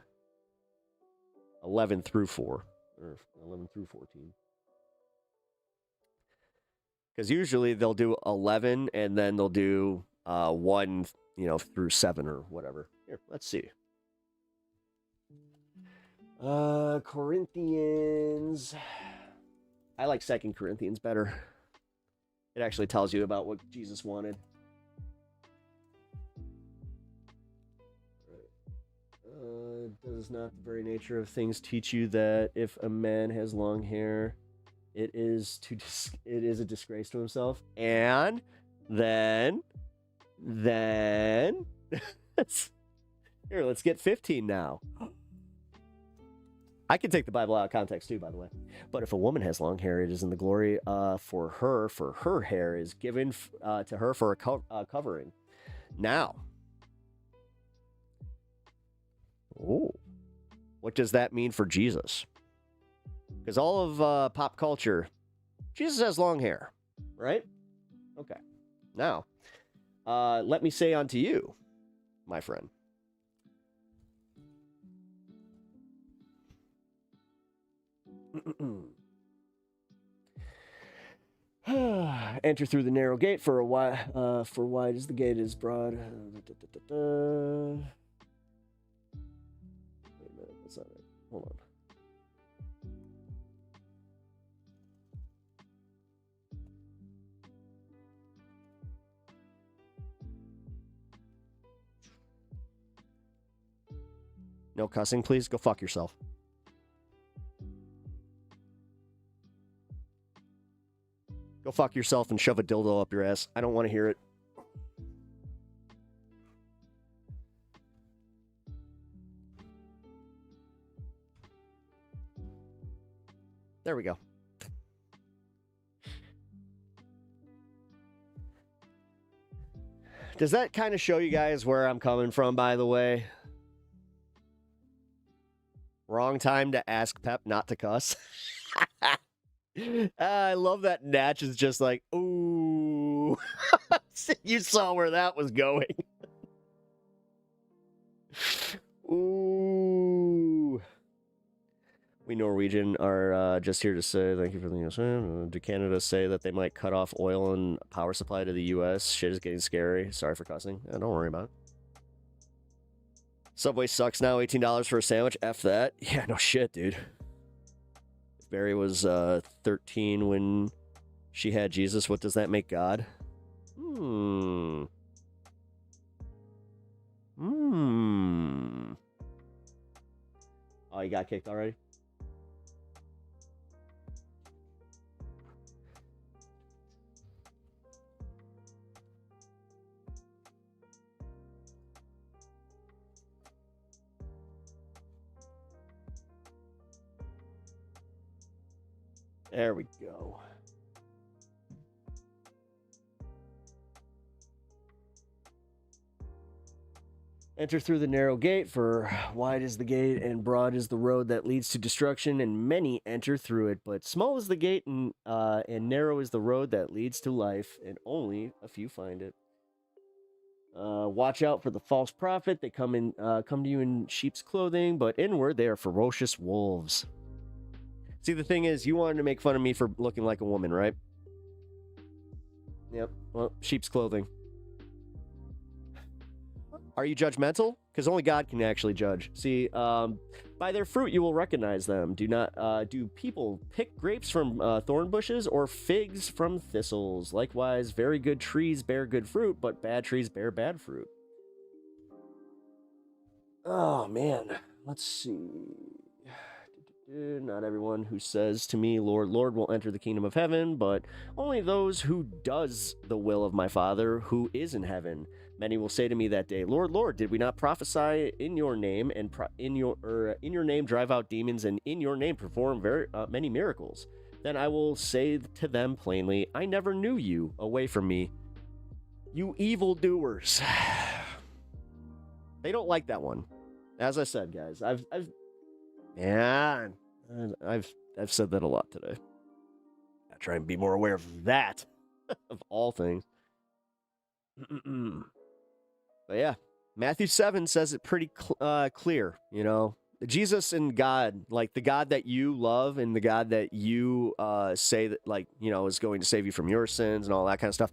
11 through 4, or 11 through 14. Because usually they'll do 11 and then they'll do 1, through 7 or whatever. Here, let's see. Corinthians. I like 2 Corinthians better. It actually tells you about what Jesus wanted. Does not the very nature of things teach you that if a man has long hair, it is a disgrace to himself? And then here, let's get 15 now. I can take the Bible out of context too, by the way. But if a woman has long hair, it is in the glory for her hair is given to her for a covering. Now, what does that mean for Jesus? Because all of pop culture, Jesus has long hair, right? Okay. Now, let me say unto you, my friend. Enter through the narrow gate for wide as the gate is broad. Wait a minute, that's not it. Hold on. No cussing, please. Go fuck yourself. Go fuck yourself and shove a dildo up your ass. I don't want to hear it. There we go. Does that kind of show you guys where I'm coming from, by the way? Wrong time to ask Pep not to cuss. I love that Natch is just like, ooh. You saw where that was going. Ooh. We Norwegian are just here to say thank you for the news. Do Canada say that they might cut off oil and power supply to the U.S.? Shit is getting scary. Sorry for cussing. Don't worry about it. Subway sucks now. $18 for a sandwich. F that. Yeah, no shit, dude. Mary was 13 when she had Jesus. What does that make God? Oh, you got kicked already? There we go. Enter through the narrow gate, for wide is the gate and broad is the road that leads to destruction, and many enter through it. But small is the gate and narrow is the road that leads to life, and only a few find it. Watch out for the false prophet. They come to you in sheep's clothing, but inward they are ferocious wolves. See, the thing is, you wanted to make fun of me for looking like a woman, right? Yep. Well, sheep's clothing. Are you judgmental? Because only God can actually judge. See, by their fruit you will recognize them. Do people pick grapes from thorn bushes or figs from thistles? Likewise, very good trees bear good fruit, but bad trees bear bad fruit. Oh, man. Let's see. Not everyone who says to me, Lord, Lord, will enter the kingdom of heaven, but only those who does the will of my Father who is in heaven. Many will say to me that day, Lord, Lord, did we not prophesy in your name and in your name drive out demons and in your name perform many miracles? Then I will say to them plainly, I never knew you. Away from me, you evildoers. They don't like that one. As I said, guys, I've said that a lot today. I try and be more aware of that, of all things. But yeah, Matthew 7 says it pretty clear, you know. Jesus and God, like the God that you love and the God that you say that, like, you know, is going to save you from your sins and all that kind of stuff.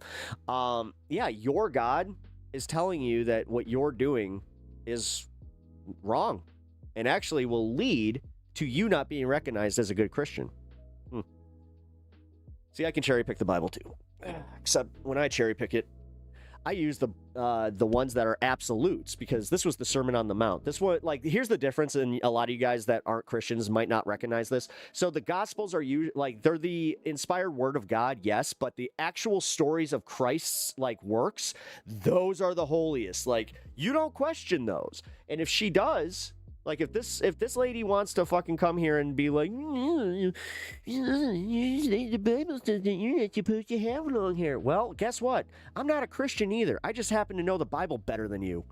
Yeah, your God is telling you that what you're doing is wrong and actually will lead to you not being recognized as a good Christian. See, I can cherry pick the Bible too. Except when I cherry pick it, I use the ones that are absolutes, because this was the Sermon on the Mount. This was like, here's the difference, and a lot of you guys that aren't Christians might not recognize this. So the Gospels are like, they're the inspired word of God, yes, but the actual stories of Christ's like works, those are the holiest. Like, you don't question those. And if she does, like, if this lady wants to fucking come here and be like, the Bible says that you're not supposed to have long hair. Well, guess what? I'm not a Christian either. I just happen to know the Bible better than you.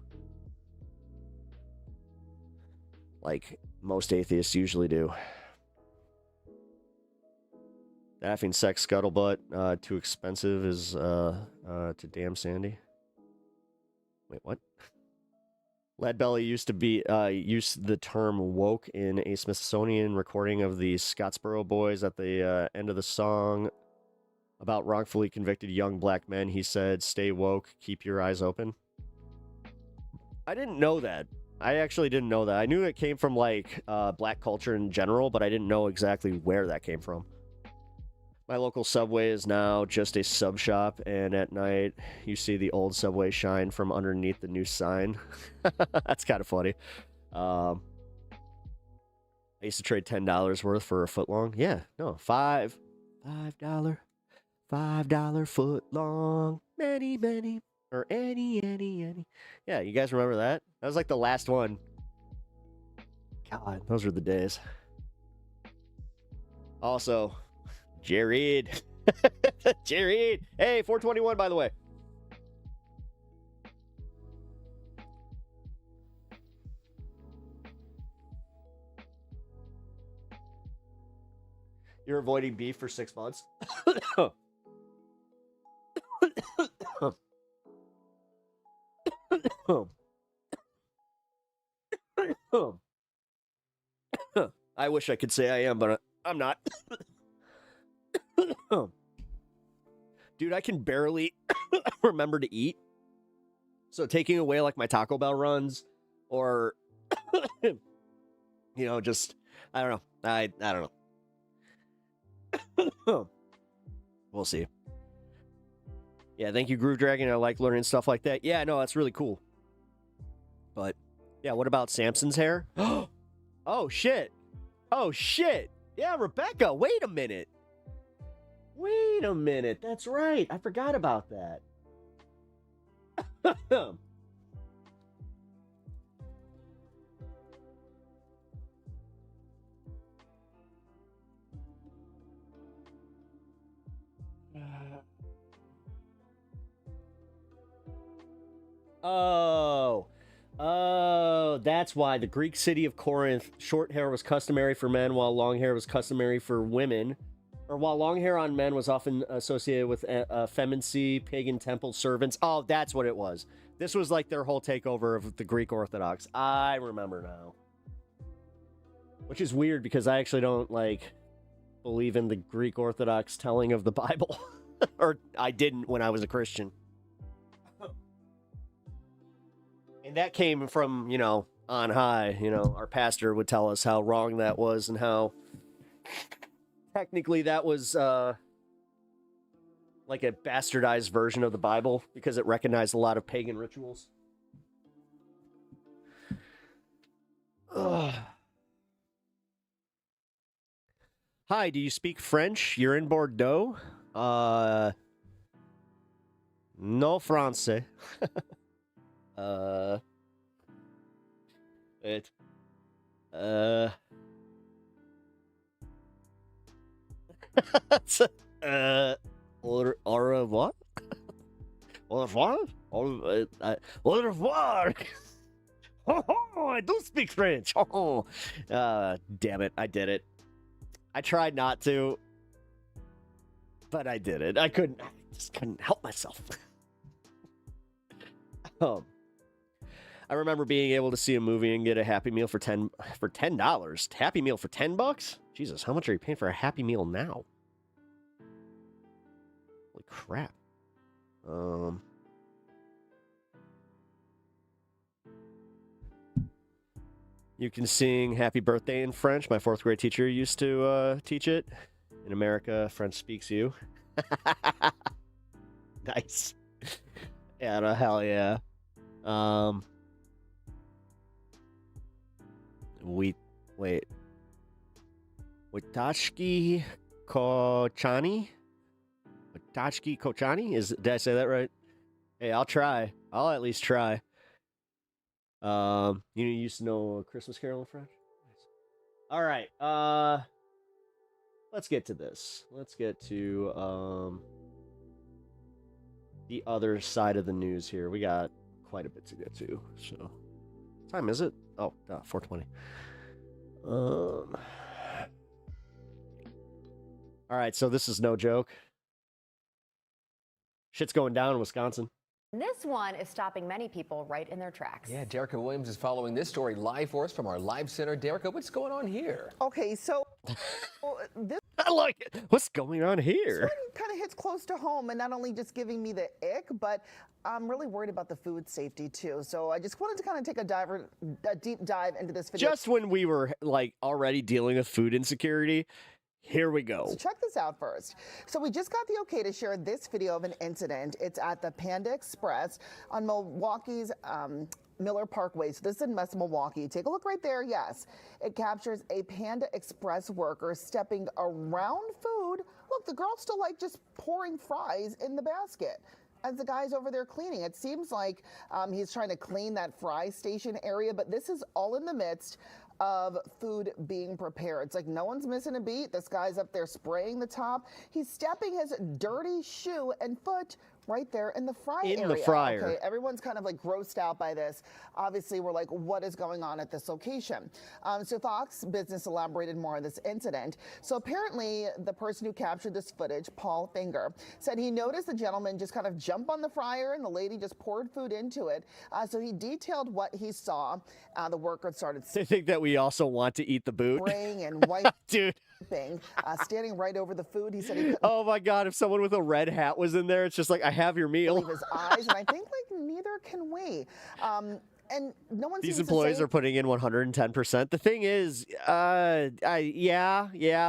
Like most atheists usually do. Daffing sex scuttlebutt. Too expensive is to damn Sandy. Wait, what? Leadbelly used the term woke in a Smithsonian recording of the Scottsboro Boys at the end of the song about wrongfully convicted young black men. He said, "Stay woke, keep your eyes open." I didn't know that. I actually didn't know that. I knew it came from like black culture in general, but I didn't know exactly where that came from. My local Subway is now just a sub shop, and at night you see the old Subway shine from underneath the new sign. That's kind of funny. I used to trade $10 worth for a foot long. Yeah, no, $5 foot long, many, or any. Yeah, you guys remember that? That was like the last one. God, those were the days. Also, Jared. Jared. Hey, 421, by the way. You're avoiding beef for 6 months? I wish I could say I am, but I'm not. Dude, I can barely remember to eat. So taking away like my Taco Bell runs or just I don't know. I don't know. We'll see. Yeah, thank you, Groove Dragon. I like learning stuff like that. Yeah, no, that's really cool. But yeah, what about Samson's hair? Oh shit. Yeah, Rebecca, wait a minute. That's right. I forgot about that. Oh, that's why the Greek city of Corinth, short hair was customary for men while long hair was customary for women. Or while long hair on men was often associated with effeminacy, pagan temple servants. Oh, that's what it was. This was like their whole takeover of the Greek Orthodox. I remember now. Which is weird because I actually don't, believe in the Greek Orthodox telling of the Bible. Or I didn't when I was a Christian. And that came from, on high. Our pastor would tell us how wrong that was and how technically that was like a bastardized version of the Bible because it recognized a lot of pagan rituals. Ugh. Hi, do you speak French? You're in Bordeaux? No français. Au revoir? Au revoir? Au revoir! Oh, I do speak French! Oh, damn it, I did it. I tried not to, but I did it. I just couldn't help myself. I remember being able to see a movie and get a Happy Meal for $10. Happy Meal for $10? Jesus, how much are you paying for a Happy Meal now? Holy crap. You can sing Happy Birthday in French. My 4th grade teacher used to teach it. In America, French speaks you. Nice. Yeah, no, hell yeah. Wait. Watashki Kochani? Watashki Kochani? Did I say that right? Hey, I'll try. I'll at least try. You used to know a Christmas Carol in French? All right. Let's get to this. Let's get to the other side of the news here. We got quite a bit to get to. So, what time is it? Oh, 4:20. All right, so this is no joke. Shit's going down in Wisconsin. This one is stopping many people right in their tracks. Yeah, Derica Williams is following this story live for us from our live center. Derica, what's going on here? Okay, so this I like it. What's going on here? one kind of hits close to home, and not only just giving me the ick, but I'm really worried about the food safety too. So I just wanted to kind of take a deep dive into this video. Just when we were like already dealing with food insecurity, here we go. So check this out first. So we just got the okay to share this video of an incident. It's at the Panda Express on Milwaukee's Miller Parkway. So this is in West Milwaukee. Take a look right there. Yes, it captures a Panda Express worker stepping around food. Look, the girl's still like just pouring fries in the basket as the guy's over there cleaning. It seems like he's trying to clean that fry station area, but this is all in the midst of food being prepared. It's like no one's missing a beat. This guy's up there spraying the top. He's stepping his dirty shoe and foot right there in the fry area. In the fryer. Okay, everyone's kind of like grossed out by this. Obviously, we're like, what is going on at this location? So Fox Business elaborated more on this incident. So apparently, the person who captured this footage, Paul Finger, said he noticed the gentleman just kind of jump on the fryer and the lady just poured food into it. So he detailed what he saw. The worker started They think that we also want to eat the boot. spraying and wiping. Dude. Standing right over the food. He said he couldn't Oh my God, if someone with a red hat was in there, it's just like, I have your meal. believe his eyes, and I think like neither can we. And no one These seems employees to say are putting in 110%. The thing is, yeah,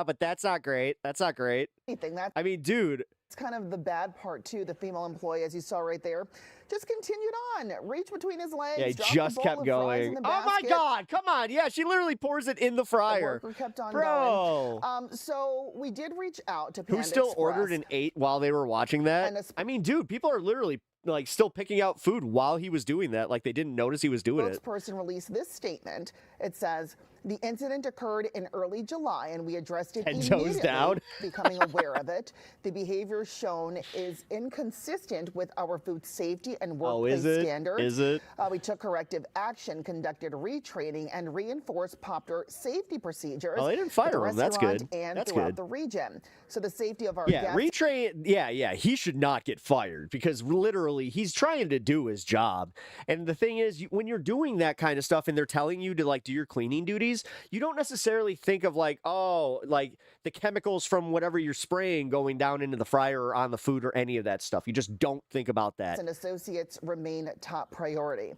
but that's not great. That's not great. anything. That's I mean, dude, kind of the bad part too. The female employee, as you saw right there, just continued on, reached between his legs. yeah, he dropped the just bowl kept of fries in going. the Oh my basket. God, come on. Yeah, she literally pours it in the The fryer. worker kept on Bro. going. So we did reach out to Panda Who still Express. ordered and ate while they were watching that? And a I mean, dude, people are literally like still picking out food while he was doing that. Like they didn't notice he was doing it. Spokesperson released this statement. It says, the incident occurred in early July and we addressed it 10 toes immediately, down. becoming aware of it. The behavior shown is inconsistent with our food safety and workplace is it? standards. Is it? We took corrective action, conducted retraining, and reinforced proper safety procedures. Oh, they didn't at fire the him. That's restaurant good. And That's throughout good. the region. So the safety of our Yeah, guests. retrain. Yeah, he should not get fired because literally he's trying to do his job. And the thing is, when you're doing that kind of stuff and they're telling you to like do your cleaning duties, you don't necessarily think of like, oh, like the chemicals from whatever you're spraying going down into the fryer or on the food or any of that stuff. You just don't think about that. And associates remain top priority.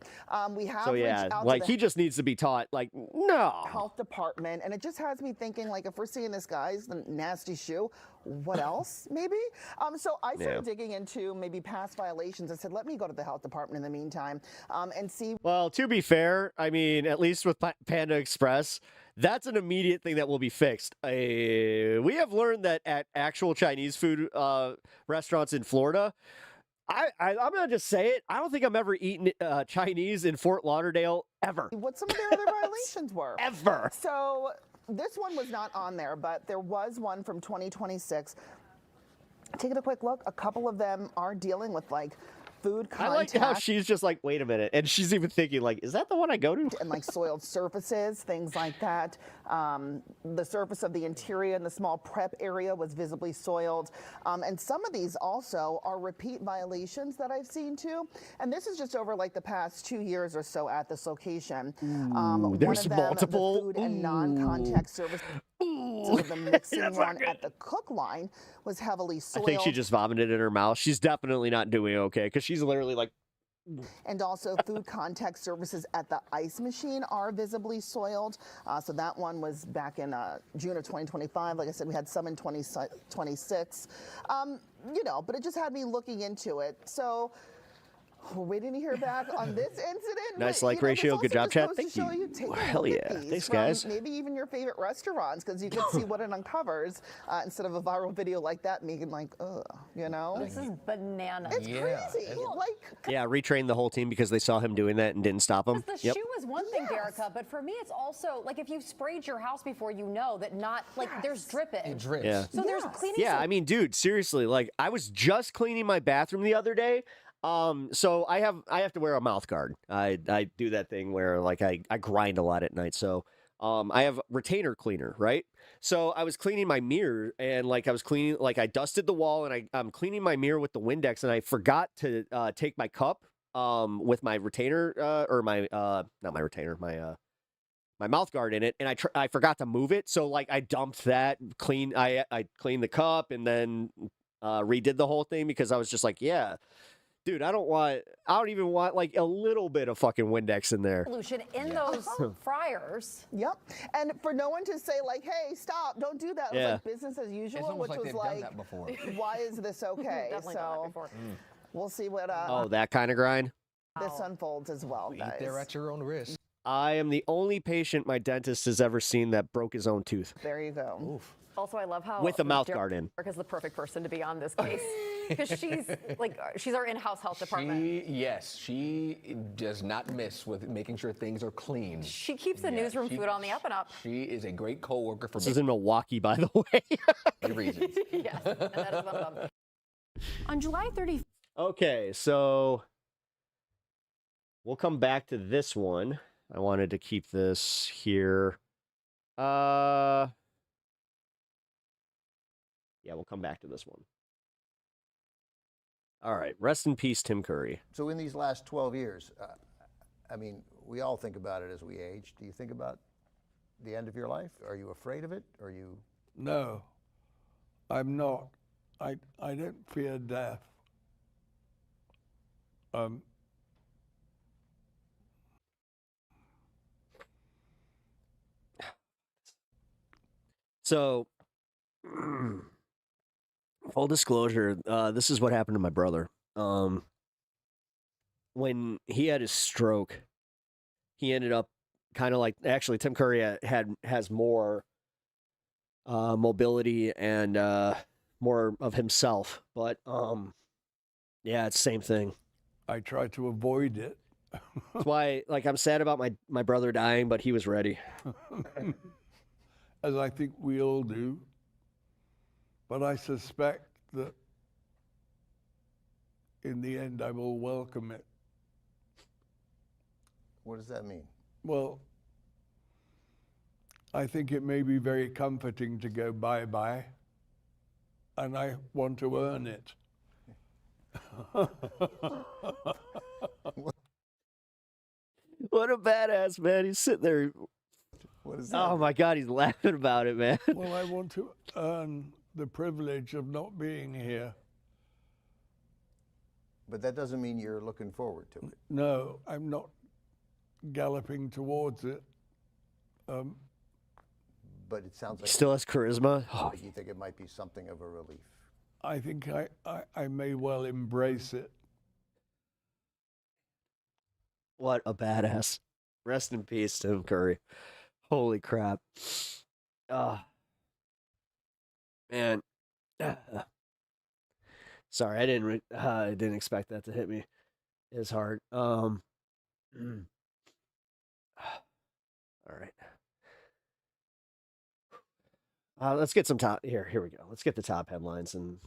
We have So yeah, reached out like to the he just needs to be taught like, no. health department, and it just has me thinking, like, if we're seeing this guy's the nasty shoe, what else maybe? So I started digging into maybe past violations. I said, let me go to the health department in the meantime and see. Well, to be fair, I mean, at least with Panda Express, that's an immediate thing that will be fixed. We have learned that at actual Chinese food restaurants in Florida, I'm going to just say it. I don't think I'm ever eating Chinese in Fort Lauderdale ever. What some of their other violations were. Ever. So this one was not on there, but there was one from 2026. Taking a quick look, a couple of them are dealing with like food I contact. like how she's just like, wait a minute. And she's even thinking like, is that the one I go to? And like soiled surfaces, things like that. The surface of the interior and the small prep area was visibly soiled. And some of these also are repeat violations that I've seen too. And this is just over like the past 2 years or so at this location. One there's of them, multiple. the food and non-contact service. So the mixing one at the cook line was heavily I soiled. think she just vomited in her mouth. She's definitely not doing okay because she's literally like. And also food contact services at the ice machine are visibly soiled. So that one was back in June of 2025. Like I said, we had some in 2026. You know, but it just had me looking into it. So we're waiting to hear back on this incident. Nice but, like you know, ratio. this Good also job, just chat. goes Thank to show you. take a Hell look yeah. at these Thanks, from guys. Maybe even your favorite restaurants, because you can see what it uncovers instead of a viral video like that, making like, ugh, you know? This is bananas. It's crazy. Like, Yeah, retrained the whole team because they saw him doing that and didn't stop him. The shoe is one thing, Derica, but for me, it's also like if you've sprayed your house before, you know that not like there's drippage. It drips. Yeah. So there's cleaning. Yeah, I mean, dude, seriously, like I was just cleaning my bathroom the other day. So I have to wear a mouth guard. I do that thing where like I grind a lot at night. So I have retainer cleaner, right? So I was cleaning my mirror, and like I dusted the wall, and I'm cleaning my mirror with the Windex, and I forgot to take my cup with my retainer or my not my retainer, my mouth guard in it, and I forgot to move it. So like I dumped that, I cleaned the cup, and then redid the whole thing because I was just like, yeah, dude, I don't even want like a little bit of fucking Windex in there. Pollution in those fryers. Yep. And for no one to say like, hey, stop, don't do that. It was like business as usual, which was like, why is this okay? Definitely done that So before. we'll see what Oh, that kind of grind? this unfolds as well, guys. Eat there at your own risk. I am the only patient my dentist has ever seen that broke his own tooth. There you go. Oof. Also, I love how With a mouth guard in. Erica's the perfect person to be on this case because she's our in-house health department. She does not miss with making sure things are clean. She keeps the newsroom food on the up and up. She is a great coworker for This is in Milwaukee, by the way. many reasons. Yes, and that is one of them. On July 30th. Okay, so we'll come back to this one. I wanted to keep this here. Yeah, we'll come back to this one. All right, rest in peace, Tim Curry. So in these last 12 years, I mean, we all think about it as we age. Do you think about the end of your life? Are you afraid of it? Are you? No, I'm not. I don't fear death. So, full disclosure, this is what happened to my brother. When he had his stroke, he ended up kind of like, actually, Tim Curry has more mobility and more of himself, but yeah, it's the same thing. I try to avoid it. That's why, like, I'm sad about my brother dying, but he was ready. As I think we all do. But I suspect that in the end I will welcome it. What does that mean? Well, I think it may be very comforting to go bye-bye, and I want to earn it. What a badass, man. He's sitting there. What is that? Oh my God, he's laughing about it, man. Well, I want to earn the privilege of not being here. But that doesn't mean you're looking forward to it. No, I'm not galloping towards it. But it sounds like He still has charisma. you think it might be something of a relief. I think I may well embrace it. What a badass. Rest in peace, Tim Curry. Holy crap. Man. Sorry, I didn't expect that to hit me as hard. All right. Let's get some top here we go. Let's get the top headlines and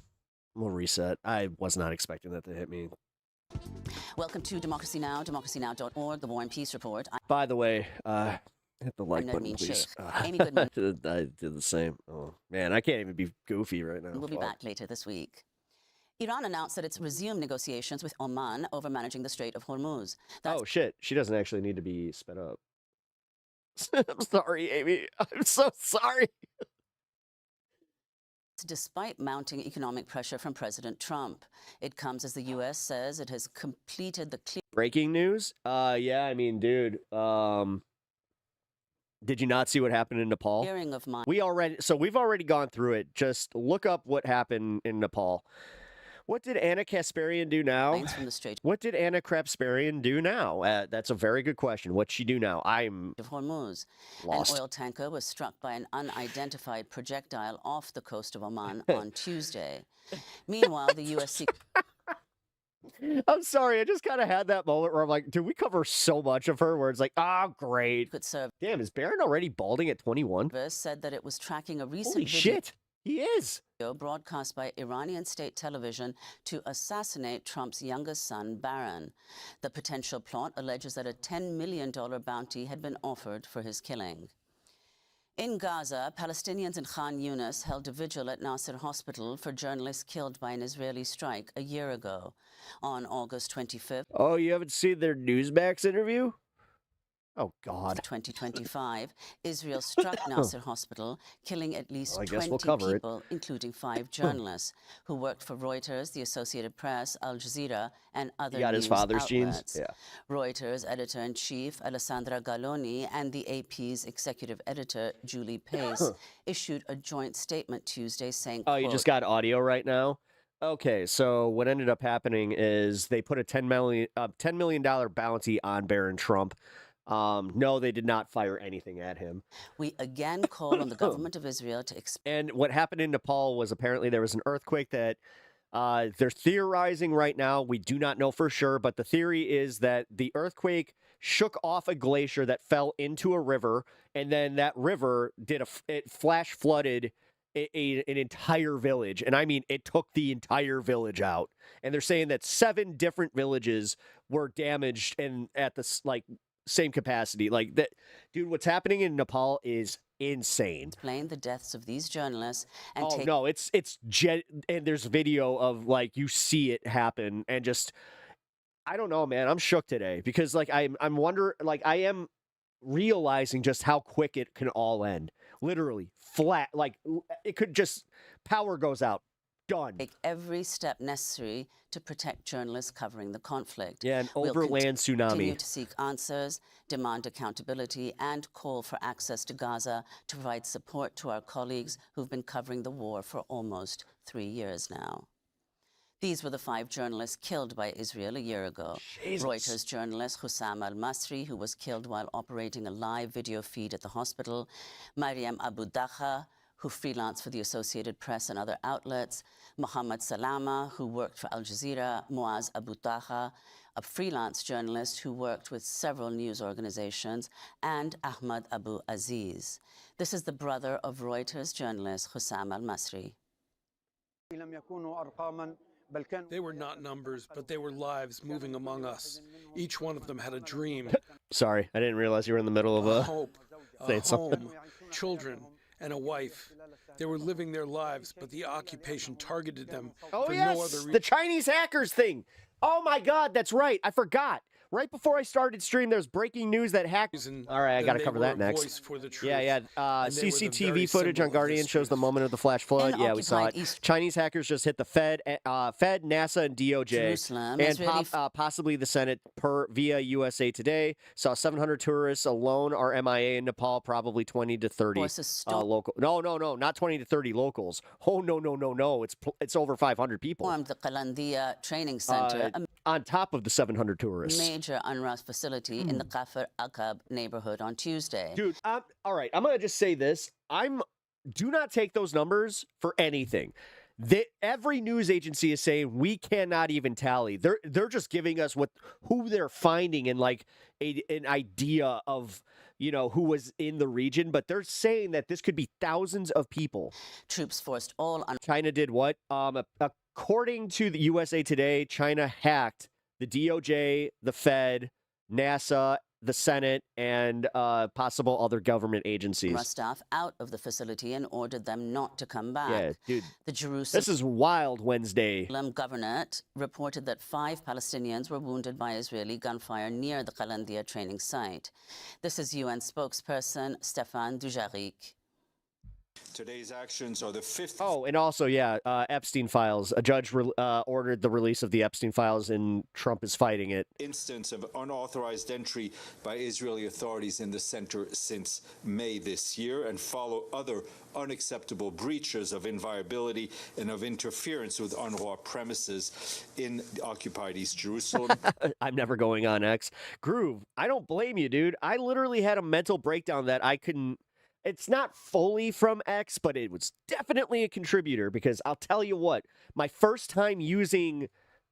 we'll reset. I was not expecting that to hit me. Welcome to Democracy Now!, democracynow.org, the War and Peace Report. By the way, hit the like I'm button, Naveen please. Sheikh. Amy Goodman. I did the same. Oh, man, I can't even be goofy right now. We'll be Fuck. back later this week. Iran announced that it's resumed negotiations with Oman over managing the Strait of Hormuz. Oh, shit. She doesn't actually need to be sped up. I'm sorry, Amy. I'm so sorry. Despite mounting economic pressure from President Trump. It comes as the U.S. says it has completed the Breaking news? Yeah, I mean, dude, did you not see what happened in Nepal? clearing of mines. We've already gone through it. Just look up what happened in Nepal. What did Anna Kasparian do now? From the Strait What did Anna Kasparian do now? That's a very good question. What'd she do now? I'm of Hormuz. lost. An oil tanker was struck by an unidentified projectile off the coast of Oman on Tuesday. Meanwhile, the U.S. I'm sorry, I just kind of had that moment where I'm like, dude, we cover so much of her where it's like, oh, great. Damn, is Barron already balding at 21? said that it was tracking a recent Holy shit, he is. video broadcast by Iranian state television to assassinate Trump's youngest son, Barron. The potential plot alleges that a $10 million bounty had been offered for his killing. In Gaza, Palestinians in Khan Yunis held a vigil at Nasser Hospital for journalists killed by an Israeli strike a year ago. On August 25th, Oh, you haven't seen their Newsmax interview? Oh, God. 2025, Israel struck Nasser Hospital, killing at least Well, I guess 20 we'll cover it. people, including 5 journalists who worked for Reuters, the Associated Press, Al Jazeera, and other He got news his father's outlets. genes? Yeah. Reuters editor-in-chief Alessandra Galloni and the AP's executive editor Julie Pace issued a joint statement Tuesday saying, Oh, you quote, just got audio right now? Okay, so what ended up happening is they put a $10 million bounty on Barron Trump. No, they did not fire anything at him. we again call on the government of Israel to And what happened in Nepal was apparently there was an earthquake that they're theorizing right now. We do not know for sure, but the theory is that the earthquake shook off a glacier that fell into a river, and then that river it flash flooded an entire village. And I mean, it took the entire village out. And they're saying that 7 different villages were damaged and at the same capacity. Like that, dude, what's happening in Nepal is insane. explain the deaths of these journalists and Oh take no, and there's video of you see it happen, and just I don't know, man. I'm shook today because I'm wondering, I am realizing just how quick it can all end. Literally flat, it could just power goes out. Done. Take every step necessary to protect journalists covering the conflict. Yeah, an We'll overland tsunami. continue to seek answers, demand accountability, and call for access to Gaza to provide support to our colleagues who've been covering the war for almost 3 years now. These were the 5 journalists killed by Israel a year ago. Jesus. Reuters journalist Hussam al-Masri, who was killed while operating a live video feed at the hospital, Mariam Abu Dakha, who freelanced for the Associated Press and other outlets, Mohammed Salama, who worked for Al Jazeera, Muaz Abu Taha, a freelance journalist who worked with several news organizations, and Ahmad Abu Aziz. This is the brother of Reuters journalist Hussam al-Masri. They were not numbers, but they were lives moving among us. Each one of them had a dream. Sorry, I didn't realize you were in the middle of a hope, a saying something. home, children, and a wife. They were living their lives, but the occupation targeted them Oh for yes, no other reason. the Chinese hackers thing. Oh my God, that's right. I forgot. Right before I started stream, there's breaking news that hackers. All right, I got to cover that next. Yeah. CCTV footage on Guardian shows the moment of the flash flood. Yeah, we saw it. Chinese hackers just hit the Fed, NASA, and DOJ, Jerusalem, and possibly the Senate via USA Today. Saw 700 tourists alone are MIA in Nepal, probably 20 to 30 local. No, not 20 to 30 locals. Oh no. It's over 500 people. Formed the Qalandia Training Center, on top of the 700 tourists. major UNRWA facility in the Kafr Aqab neighborhood on Tuesday. Dude, all right, I'm going to just say this. Do not take those numbers for anything. Every news agency is saying we cannot even tally. They're just giving us who they're finding and an idea of who was in the region, but they're saying that this could be thousands of people. Troops forced all on China did what? According to the USA Today, China hacked the DOJ, the Fed, NASA, the Senate, and possible other government agencies. staff out of the facility and ordered them not to come back. Yeah, dude. The Jerusalem This is wild Wednesday. Governorate reported that 5 Palestinians were wounded by Israeli gunfire near the Qalandia training site. This is UN spokesperson Stéphane Dujarric. Today's actions are the 5th. Oh, and also, Epstein files. A judge ordered the release of the Epstein files, and Trump is fighting it. Instance of unauthorized entry by Israeli authorities in the center since May this year, and follow other unacceptable breaches of inviolability and of interference with UNRWA premises in occupied East Jerusalem. I'm never going on X. Groove, I don't blame you, dude. I literally had a mental breakdown that I couldn't. It's not fully from X, but it was definitely a contributor because I'll tell you what, my first time using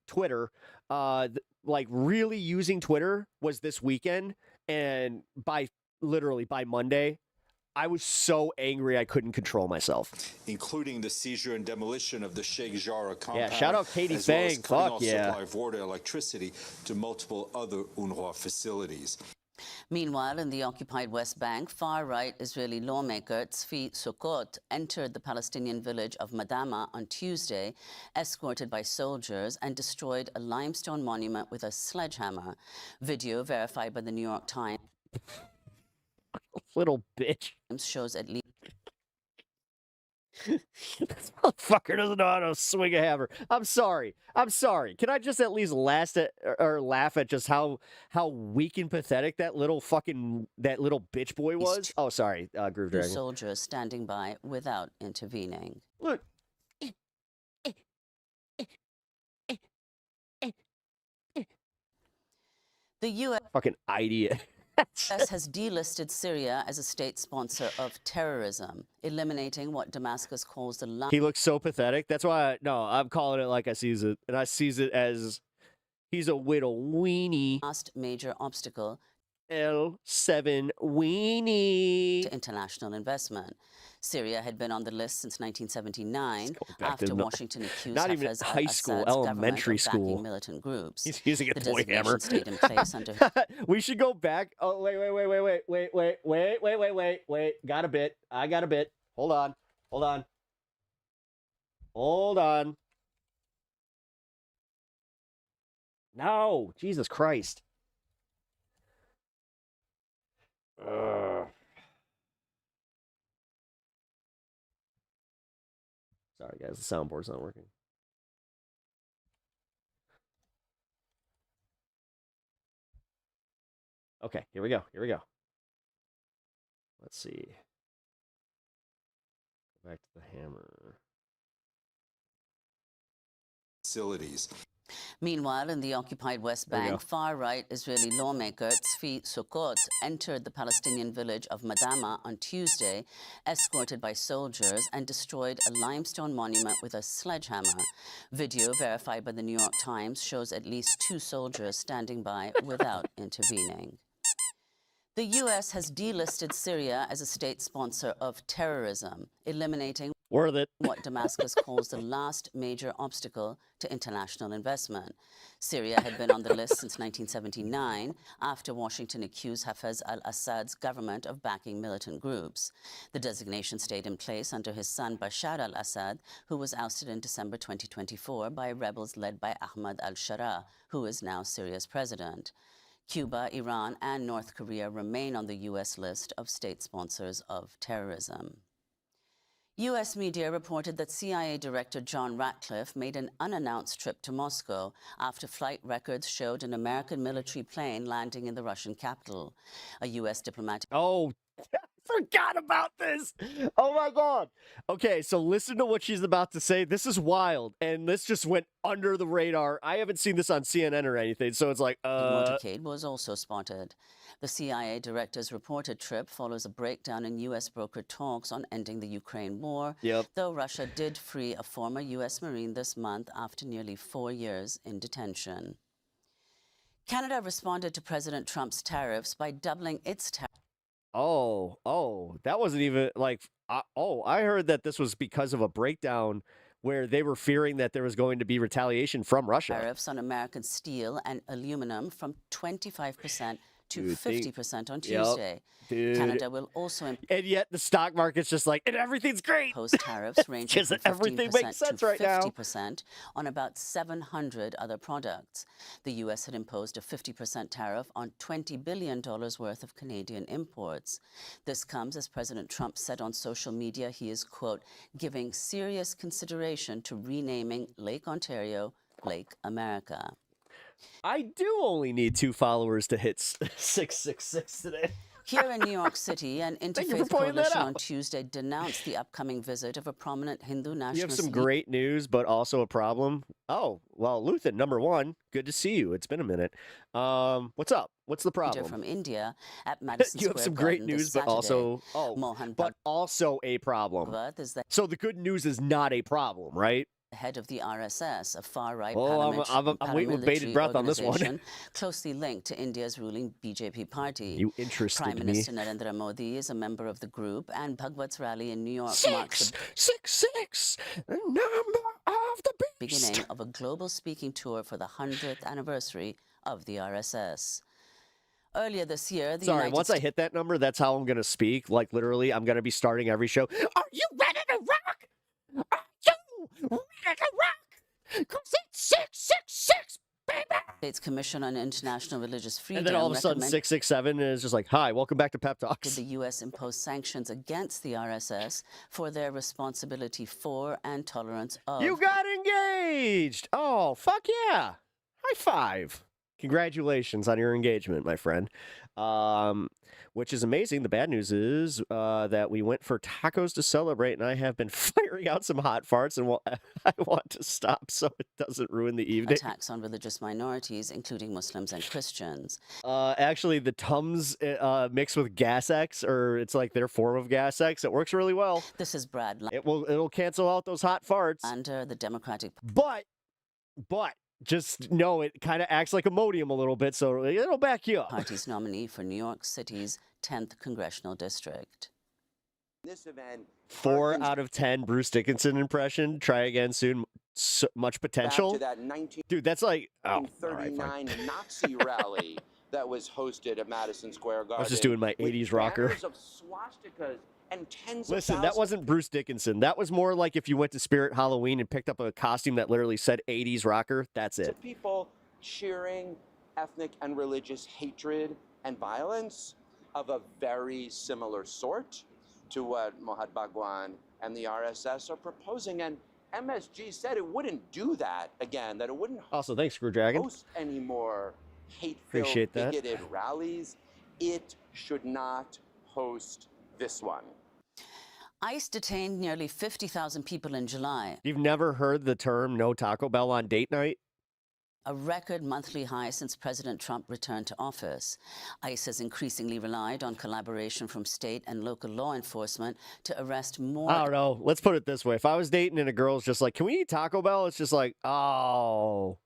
Twitter, really using Twitter was this weekend. And by Monday, I was so angry I couldn't control myself. Including the seizure and demolition of the Sheikh Jarrah compound. Yeah, shout out Katie as well as Fang. cutting Fuck off yeah. supply of water and electricity to multiple other UNRWA facilities. Meanwhile, in the occupied West Bank, far-right Israeli lawmaker Tzvi Sukkot entered the Palestinian village of Madama on Tuesday, escorted by soldiers, and destroyed a limestone monument with a sledgehammer. Video verified by the New York Times Little bitch. shows at least This motherfucker doesn't know how to swing a hammer. I'm sorry. Can I just at least laugh at just how weak and pathetic that little bitch boy was? Oh, sorry, Groove two Dragon. soldiers standing by without intervening. Look. The U.S. Fucking idiot. has delisted Syria as a state sponsor of terrorism, eliminating what Damascus calls the He looks so pathetic. That's why I'm calling it like I sees it, and I sees it as he's a little weenie. last major obstacle L7 weenie to international investment. Syria had been on the list since 1979 back to after Washington accused not even Hafez high school, al-Assad's elementary government of backing school. militant groups. He's using a The toy designation hammer. stayed in place under We should go back. Oh, wait. Got a bit. I got a bit. Hold on. No, Jesus Christ. Sorry, guys. The soundboard's not working. Okay, here we go. Let's see. Go back to the hammer. Facilities. Meanwhile, in the occupied West There we Bank, go. far-right Israeli lawmaker Tzvi Sukkot entered the Palestinian village of Madama on Tuesday, escorted by soldiers, and destroyed a limestone monument with a sledgehammer. Video verified by the New York Times shows at least two soldiers standing by without intervening. The U.S. has delisted Syria as a state sponsor of terrorism, eliminating Worth it. what Damascus calls the last major obstacle to international investment. Syria had been on the list since 1979 after Washington accused Hafez al-Assad's government of backing militant groups. The designation stayed in place under his son Bashar al-Assad, who was ousted in December 2024 by rebels led by Ahmad al-Sharaa, who is now Syria's president. Cuba, Iran, and North Korea remain on the U.S. list of state sponsors of terrorism. U.S. media reported that CIA Director John Ratcliffe made an unannounced trip to Moscow after flight records showed an American military plane landing in the Russian capital. A U.S. diplomatic... Oh, forgot about this. Oh, my God. Okay, so listen to what she's about to say. This is wild, and this just went under the radar. I haven't seen this on CNN or anything, so it's like, motorcade was also spotted. The CIA director's reported trip follows a breakdown in U.S. brokered talks on ending the Ukraine war, though Russia did free a former U.S. Marine this month after nearly 4 years in detention. Canada responded to President Trump's tariffs by doubling its tariffs. Oh, that wasn't even like, I heard that this was because of a breakdown where they were fearing that there was going to be retaliation from Russia. Tariffs on American steel and aluminum from 25% to 50% on Tuesday. Canada will also and yet the stock market's just like, and everything's great. Impose tariffs ranging from 15% to right 50% on about 700 other products. The U.S. had imposed a 50% tariff on $20 billion worth of Canadian imports. This comes as President Trump said on social media he is, quote, giving serious consideration to renaming Lake Ontario Lake America. I do only need 2 followers to hit 666 today. Here in New York City, an interfaith coalition on Tuesday denounced the upcoming visit of a prominent Hindu nationalist. You have some great news, but also a problem. Oh, well, Luthen, number 1, good to see you. It's been a minute. What's up? What's the problem? From India at Madison You have Square some great Garden news, this but also Mohan also a problem. So the good news is not a problem, right? Head of the RSS, a far-right I'm waiting with bated breath on this one. Closely linked to India's ruling BJP party. You interested Prime Minister Narendra Modi is a member of the group, and Bhagwat's rally in New York marks the 666, the number of the beast. Beginning of a global speaking tour for the 100th anniversary of the RSS. Earlier this year, the Sorry, United once I hit that number, that's how I'm going to speak. Like, literally, I'm going to be starting every show. Are you ready to rock? Are you ready to rock? Because it's 666, baby! States Commission on International Religious Freedom And then all of a sudden, 667 is just like, hi, welcome back to Pep Talks. The U.S. imposed sanctions against the RSS for their responsibility for and tolerance of. You got engaged! Oh, fuck yeah! High five! Congratulations on your engagement, my friend. Which is amazing. The bad news is that we went for tacos to celebrate, and I have been firing out some hot farts, and I want to stop so it doesn't ruin the evening. Attacks on religious minorities, including Muslims and Christians. Actually, the Tums mixed with Gas X, or it's like their form of Gas X. It works really well. This is Brad. It'll cancel out those hot farts. Under the Democratic. But. Just know it kind of acts like Imodium a little bit, so it'll back you up. Party's nominee for New York City's 10th congressional district. This event. 4 out of 10 Bruce Dickinson impression. Try again soon. So much potential. Back to that 1939 Dude, that's like 1939 Nazi rally that was hosted at Madison Square Garden. I was just doing my 80s rocker. Banners of swastikas and tens Listen, of that thousands. wasn't Bruce Dickinson. That was more like if you went to Spirit Halloween and picked up a costume that literally said 80s rocker. That's it. People cheering ethnic and religious hatred and violence of a very similar sort to what Mohad Bhagwan and the RSS are proposing. And MSG said it wouldn't do that again, that it wouldn't Also, thanks, Screw Dragon. host any more hate-filled, Appreciate that. bigoted rallies. It should not host this one. ICE detained nearly 50,000 people in July. You've never heard the term no Taco Bell on date night? A record monthly high since President Trump returned to office. ICE has increasingly relied on collaboration from state and local law enforcement to arrest more. I don't know. Let's put it this way. If I was dating and a girl's just like, can we eat Taco Bell? It's just like, oh,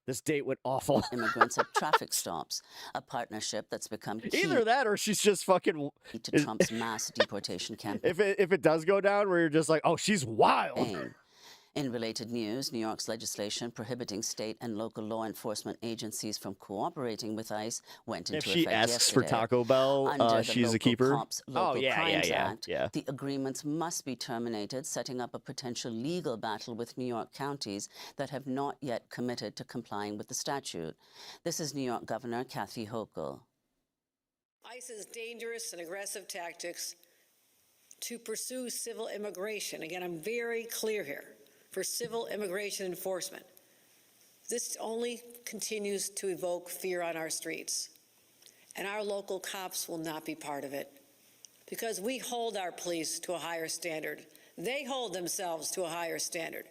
this date went awful. Immigrants at traffic stops, a partnership that's become key. Either that or she's just fucking to Trump's mass deportation campaign. If it does go down where you're just like, oh, she's wild. In related news, New York's legislation prohibiting state and local law enforcement agencies from cooperating with ICE went into effect yesterday. If she asks for Taco Bell, Under she's the a keeper. Cops Local Crimes Act, yeah. the agreements must be terminated, setting up a potential legal battle with New York counties that have not yet committed to complying with the statute. This is New York Governor Kathy Hochul. ICE's dangerous and aggressive tactics to pursue civil immigration. Again, I'm very clear here. For civil immigration enforcement. This only continues to evoke fear on our streets. And our local cops will not be part of it. Because we hold our police to a higher standard. They hold themselves to a higher standard.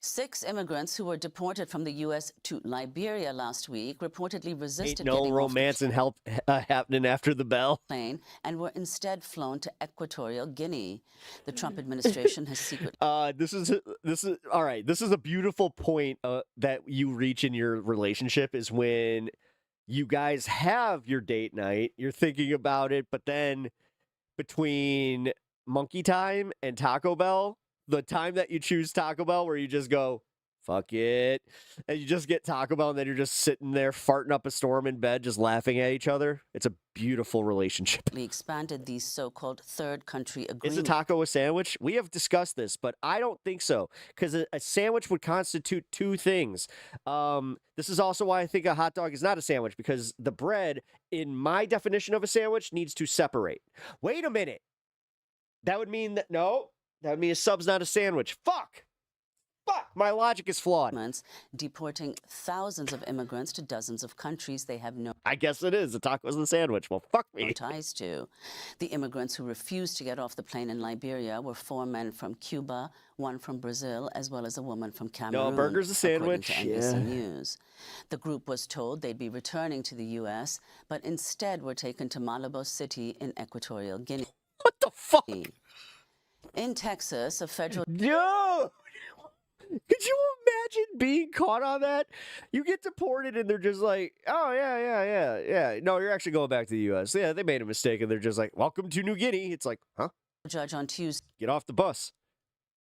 6 immigrants who were deported from the U.S. to Liberia last week reportedly resisted Ain't no getting romance and help happening after the bell. Plane and were instead flown to Equatorial Guinea. The Trump administration has secretly. This is all right. This is a beautiful point that you reach in your relationship is when you guys have your date night. You're thinking about it, but then between Monkey Time and Taco Bell. The time that you choose Taco Bell where you just go, fuck it, and you just get Taco Bell and then you're just sitting there farting up a storm in bed just laughing at each other. It's a beautiful relationship. We expanded these so-called third country agreements. Is a taco a sandwich? We have discussed this, but I don't think so because a sandwich would constitute 2 things. This is also why I think a hot dog is not a sandwich because the bread, in my definition of a sandwich, needs to separate. Wait a minute. That would mean that, no. That would mean a sub's not a sandwich. Fuck! My logic is flawed. Deporting thousands of immigrants to dozens of countries they have no... I guess it is. The taco's a sandwich. Well, fuck me. ...ties to. The immigrants who refused to get off the plane in Liberia were 4 men from Cuba, 1 from Brazil, as well as a woman from Cameroon. No, a burger's a sandwich. According to NBC News. The group was told they'd be returning to the U.S., but instead were taken to Malabo City in Equatorial Guinea. What the fuck? In Texas, a federal... No! Could you imagine being caught on that? You get deported and they're just like, oh, yeah. No, you're actually going back to the U.S. Yeah, they made a mistake and they're just like, welcome to New Guinea. It's like, huh? Judge on Tuesday. Get off the bus.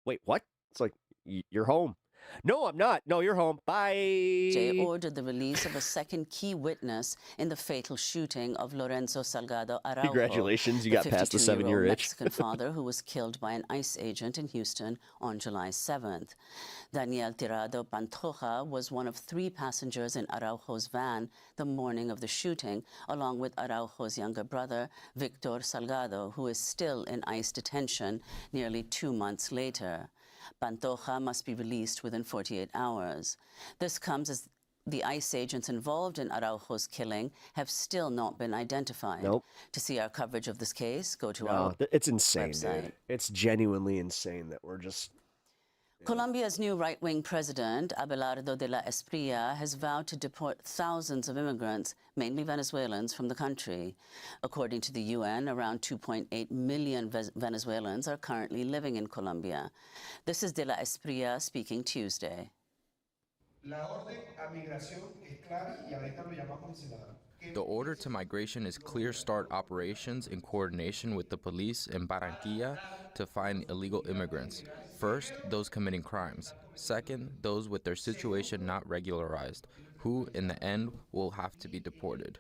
Wait, what? It's like, you're home. No, I'm not. No, you're home. Bye. Jay ordered the release of a second key witness in the fatal shooting of Lorenzo Salgado Araujo. Congratulations, you got past the 7-year itch. Mexican father who was killed by an ICE agent in Houston on July 7th. Daniel Tirado Pantoja was one of 3 passengers in Araujo's van the morning of the shooting, along with Araujo's younger brother, Victor Salgado, who is still in ICE detention nearly 2 months later. Pantoja must be released within 48 hours. This comes as the ICE agents involved in Araujo's killing have still not been identified. Nope. To see our coverage of this case, go to our it's insane, website. dude. It's genuinely insane that we're just... Colombia's new right-wing president, Abelardo de la Espriella, has vowed to deport thousands of immigrants, mainly Venezuelans, from the country. According to the UN, around 2.8 million Venezuelans are currently living in Colombia. This is de la Espriella speaking Tuesday. The order to migration is clear start operations in coordination with the police in Barranquilla to find illegal immigrants. First, those committing crimes. Second, those with their situation not regularized, who, in the end, will have to be deported.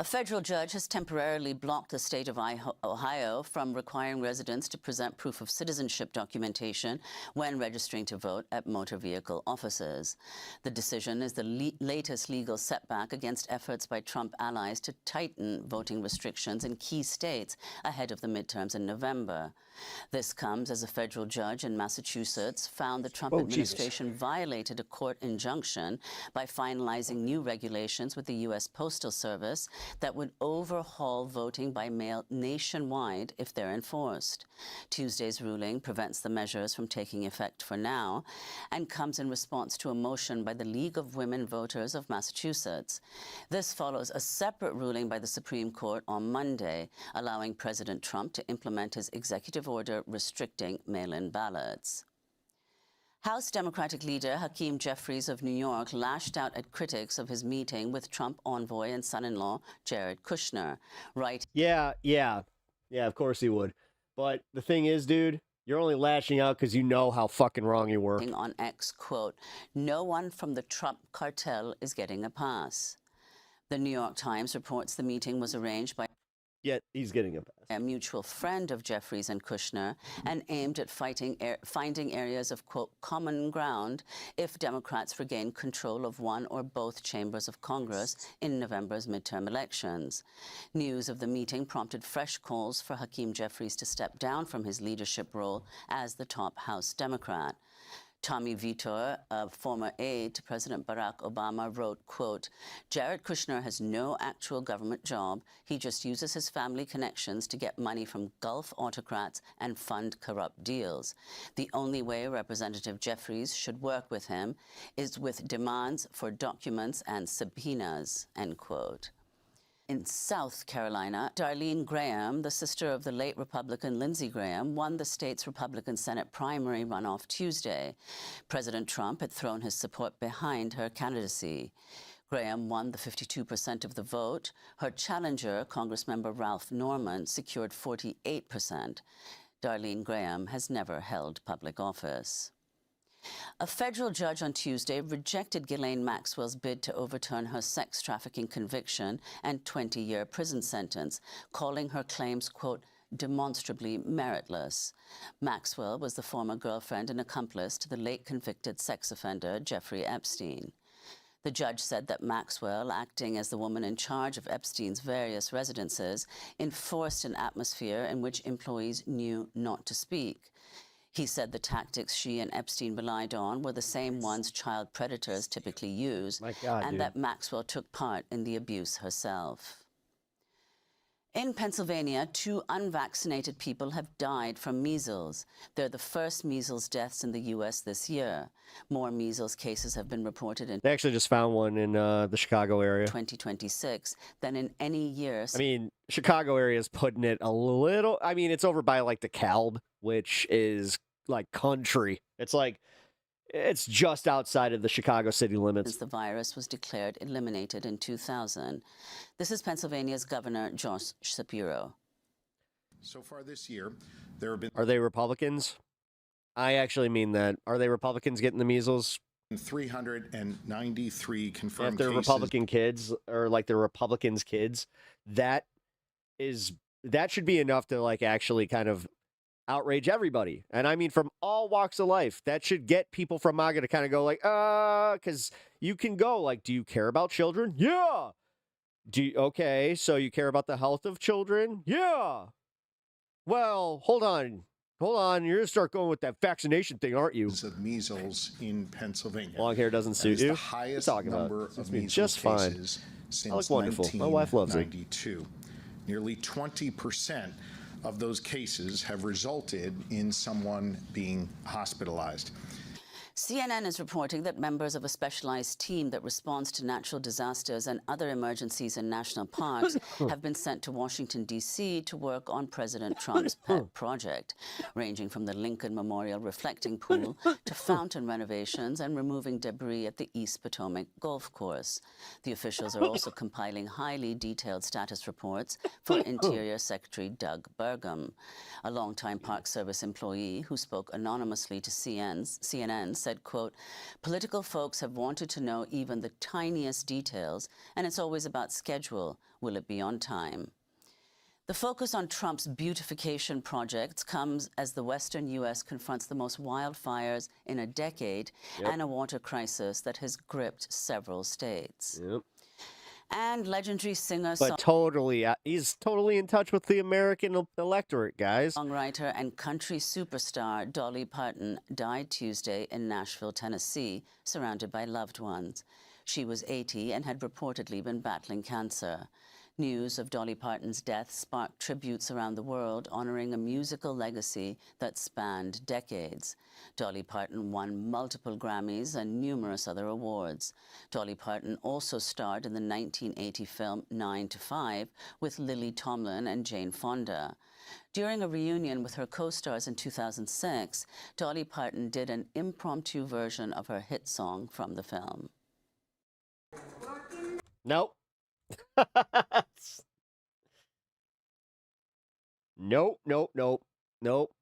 A federal judge has temporarily blocked the state of Ohio from requiring residents to present proof of citizenship documentation when registering to vote at motor vehicle offices. The decision is the latest legal setback against efforts by Trump allies to tighten voting restrictions in key states ahead of the midterms in November. This comes as a federal judge in Massachusetts found the Trump administration violated a court injunction by finalizing new regulations with the U.S. Postal Service that would overhaul voting by mail nationwide if they're enforced. Tuesday's ruling prevents the measures from taking effect for now and comes in response to a motion by the League of Women Voters of Massachusetts. This follows a separate ruling by the Supreme Court on Monday, allowing President Trump to implement his executive order restricting mail-in ballots. House Democratic leader Hakeem Jeffries of New York lashed out at critics of his meeting with Trump envoy and son-in-law Jared Kushner. Yeah, of course he would. But the thing is, dude, you're only lashing out because you know how fucking wrong you were. On X, quote, "No one from the Trump cartel is getting a pass." The New York Times reports the meeting was arranged by Yet he's getting a pass. A mutual friend of Jeffries and Kushner, and aimed at finding areas of, quote, common ground if Democrats regain control of one or both chambers of Congress in November's midterm elections. News of the meeting prompted fresh calls for Hakeem Jeffries to step down from his leadership role as the top House Democrat. Tommy Vitor, a former aide to President Barack Obama, wrote, quote, "Jared Kushner has no actual government job. He just uses his family connections to get money from Gulf autocrats and fund corrupt deals. The only way Representative Jeffries should work with him is with demands for documents and subpoenas," end quote. In South Carolina, Darlene Graham, the sister of the late Republican Lindsey Graham, won the state's Republican Senate primary runoff Tuesday. President Trump had thrown his support behind her candidacy. Graham won the 52% of the vote. Her challenger, Congressmember Ralph Norman, secured 48%. Darlene Graham has never held public office. A federal judge on Tuesday rejected Ghislaine Maxwell's bid to overturn her sex trafficking conviction and 20-year prison sentence, calling her claims, quote, demonstrably meritless. Maxwell was the former girlfriend and accomplice to the late convicted sex offender Jeffrey Epstein. The judge said that Maxwell, acting as the woman in charge of Epstein's various residences, enforced an atmosphere in which employees knew not to speak. He said the tactics she and Epstein relied on were the same ones child predators typically use, and that Maxwell took part in the abuse herself. In Pennsylvania, 2 unvaccinated people have died from measles. They're the first measles deaths in the U.S. this year. More measles cases have been reported in They actually just found one in the Chicago area. 2026 than in any year. I mean, Chicago area is putting it a little... I mean, it's over by, like, the Calb, which is, like, country. It's just outside of the Chicago city limits. The virus was declared eliminated in 2000. This is Pennsylvania's Governor Josh Shapiro. So far this year, there have been... Are they Republicans? I actually mean that. Are they Republicans getting the measles? 393 confirmed If they're cases. Republican kids or like they're Republicans' kids, that should be enough to like actually kind of outrage everybody. And I mean from all walks of life. That should get people from MAGA to kind of go like, because you can go like, do you care about children? Yeah. Okay, so you care about the health of children? Yeah. Well, hold on. You're going to start going with that vaccination thing, aren't you? Of measles in Pennsylvania. Long hair doesn't suit you. The highest talking number about? of Me measles just fine. cases since I look wonderful. My wife loves it. 1992. Nearly 20% of those cases have resulted in someone being hospitalized. CNN is reporting that members of a specialized team that responds to natural disasters and other emergencies in national parks have been sent to Washington, D.C. to work on President Trump's pet project, ranging from the Lincoln Memorial reflecting pool to fountain renovations and removing debris at the East Potomac Golf Course. The officials are also compiling highly detailed status reports for Interior Secretary Doug Burgum. A longtime Park Service employee who spoke anonymously to CNN said, quote, political folks have wanted to know even the tiniest details, and it's always about schedule. Will it be on time? The focus on Trump's beautification projects comes as the western U.S. confronts the most wildfires in a decade and a water crisis that has gripped several states. And legendary singer, But totally, he's totally in touch with the American electorate, guys. songwriter and country superstar Dolly Parton died Tuesday in Nashville, Tennessee, surrounded by loved ones. She was 80 and had reportedly been battling cancer. News of Dolly Parton's death sparked tributes around the world honoring a musical legacy that spanned decades. Dolly Parton won multiple Grammys and numerous other awards. Dolly Parton also starred in the 1980 film 9 to 5 with Lily Tomlin and Jane Fonda. During a reunion with her co-stars in 2006, Dolly Parton did an impromptu version of her hit song from the film. Nope. Nope.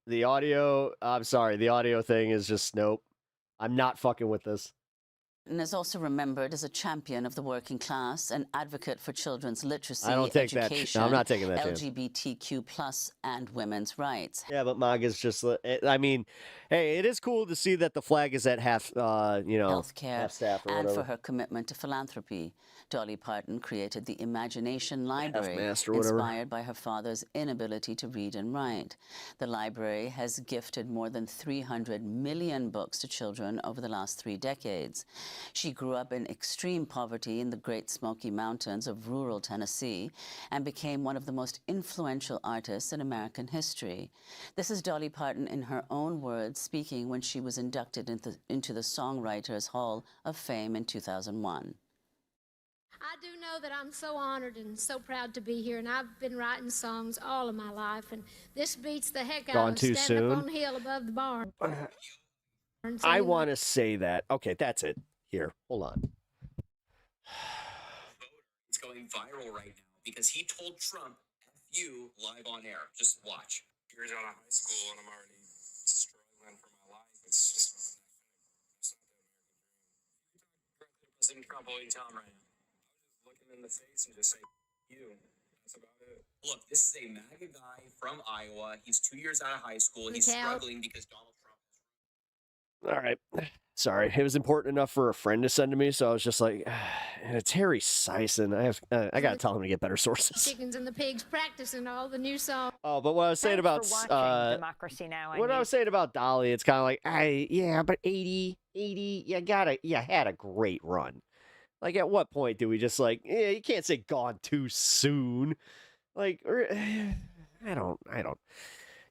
The audio, I'm sorry, the audio thing is just nope. I'm not fucking with this. And is also remembered as a champion of the working class, an advocate for children's literacy, I don't take that. education, No, I'm not taking that chance. LGBTQ+, and women's rights. Yeah, but MAGA's just, I mean, hey, it is cool to see that the flag is at half, Healthcare, half staff or and whatever. for her commitment to philanthropy. Dolly Parton created the Imagination Library, Half-mast or whatever. inspired by her father's inability to read and write. The library has gifted more than 300 million books to children over the last 3 decades. She grew up in extreme poverty in the Great Smoky Mountains of rural Tennessee and became one of the most influential artists in American history. This is Dolly Parton in her own words speaking when she was inducted into the Songwriters Hall of Fame in 2001. I do know that I'm so honored and so proud to be here, and I've been writing songs all of my life, and this beats the heck out of standing up on the hill above the barn. I want to say that. Okay, that's it. Here, hold on. It's going viral right now because he told Trump, F you, live on air. Just watch. Years out of high school and I'm already struggling for my life. It's just President Trump, what do you tell him right now? look him in the face and just say, you. That's about it. Look, this is a MAGA guy from Iowa. He's 2 years out of high school. He's Mikhail. struggling because Donald Trump. All right. Sorry, it was important enough for a friend to send to me, so I was just like, it's Harry Sison. I gotta tell him to get better sources. Chickens and the pigs practicing all the new songs. Oh, but what I was saying about Democracy Now! what I was saying about Dolly, it's kind of like, yeah, but 80, you had a great run. Like, at what point do we just like, you can't say gone too soon. Like, I don't.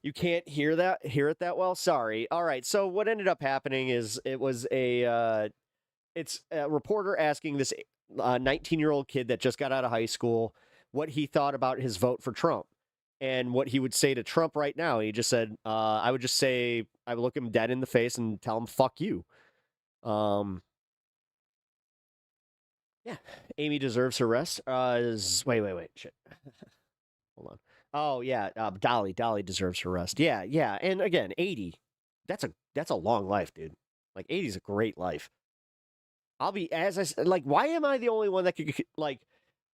You can't hear it that well. Sorry. All right. So what ended up happening is it's a reporter asking this 19-year-old kid that just got out of high school what he thought about his vote for Trump and what he would say to Trump right now. He just said, I would look him dead in the face and tell him, fuck you. Yeah. Amy deserves her rest. Wait. Shit. Hold on. Oh, yeah, Dolly deserves her rest. Yeah, and again, 80. that's a long life, dude. Like 80 is a great life. I'll be as I like. Why am I the only one that could like?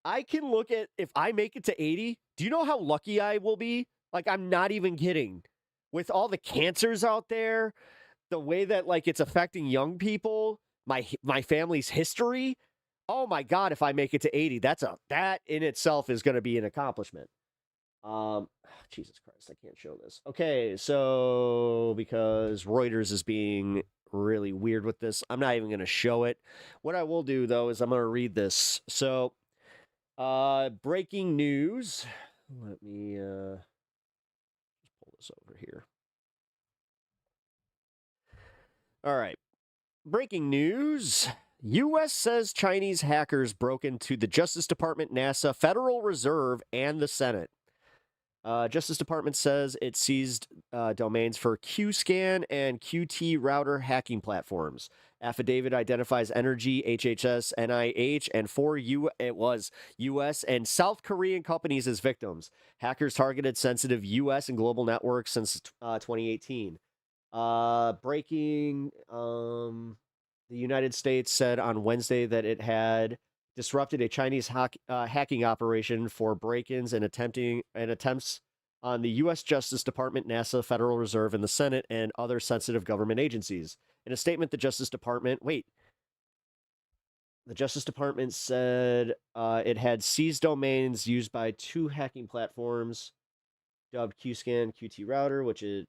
I can look at if I make it to 80. Do you know how lucky I will be? Like I'm not even kidding. With all the cancers out there, the way that like it's affecting young people, my family's history. Oh my God! If I make it to 80, that in itself is going to be an accomplishment. Jesus Christ, I can't show this. Okay, so because Reuters is being really weird with this, I'm not even going to show it. What I will do though is I'm going to read this. So, breaking news. Let me just pull this over here. All right. Breaking news. U.S. says Chinese hackers broke into the Justice Department, NASA, Federal Reserve, and the Senate. Justice Department says it seized domains for QScan and QT router hacking platforms. Affidavit identifies Energy, HHS, NIH, and four U.S. and South Korean companies as victims. Hackers targeted sensitive U.S. and global networks since 2018. Breaking, the United States said on Wednesday that it had disrupted a Chinese hacking operation for break-ins and attempts on the U.S. Justice Department, NASA, Federal Reserve, and the Senate, and other sensitive government agencies. In a statement, the Justice Department said it had seized domains used by two hacking platforms dubbed QScan, QT router, which it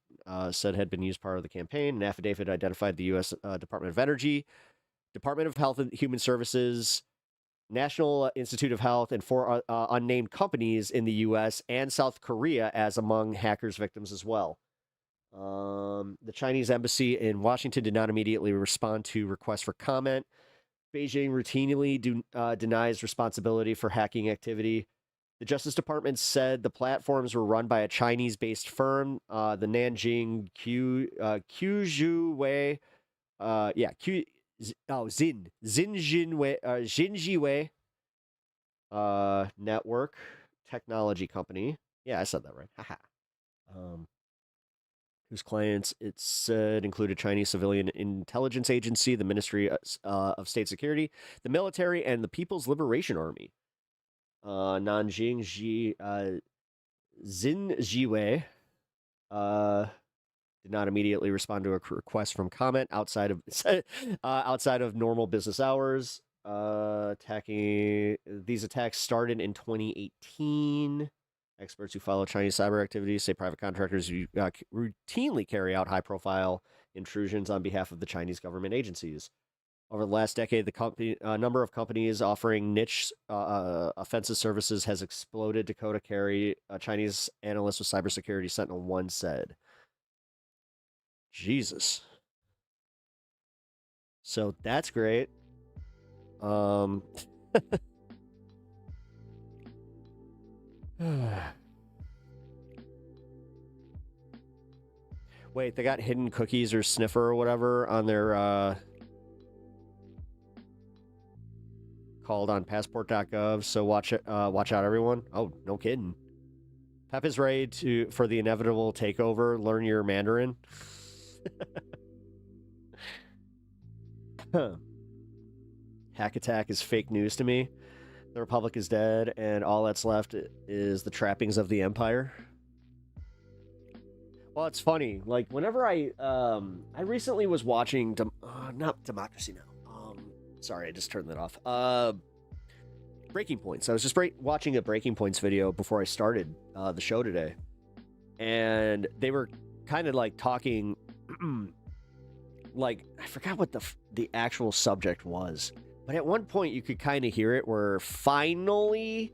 said had been used part of the campaign. An affidavit identified the U.S. Department of Energy, Department of Health and Human Services, National Institute of Health, and four unnamed companies in the U.S. and South Korea as among hackers' victims as well. The Chinese embassy in Washington did not immediately respond to requests for comment. Beijing routinely denies responsibility for hacking activity. The Justice Department said the platforms were run by a Chinese-based firm, the Nanjing Quzhuwei, Xinjiwei Network Technology Company. Yeah, I said that right. Haha. Whose clients, it said, included Chinese Civilian Intelligence Agency, the Ministry of State Security, the military, and the People's Liberation Army. Nanjing Xinjiwei did not immediately respond to a request from comment outside of normal business hours. These attacks started in 2018. Experts who follow Chinese cyber activities say private contractors routinely carry out high-profile intrusions on behalf of the Chinese government agencies. Over the last decade, the number of companies offering niche offensive services has exploded. Dakota Carey, a Chinese analyst with cybersecurity Sentinel-1, said. Jesus. So that's great. Wait, they got hidden cookies or sniffer or whatever on their called on passport.gov, so watch out everyone. Oh, no kidding. Pep is ready for the inevitable takeover. Learn your Mandarin. Hack attack is fake news to me. The Republic is dead, and all that's left is the trappings of the Empire. Well, it's funny. Like, whenever I recently was watching, not Democracy Now! Sorry, I just turned that off. Breaking Points. I was just watching a Breaking Points video before I started the show today. And they were kind of like talking, like, I forgot what the actual subject was. But at one point you could kind of hear it where finally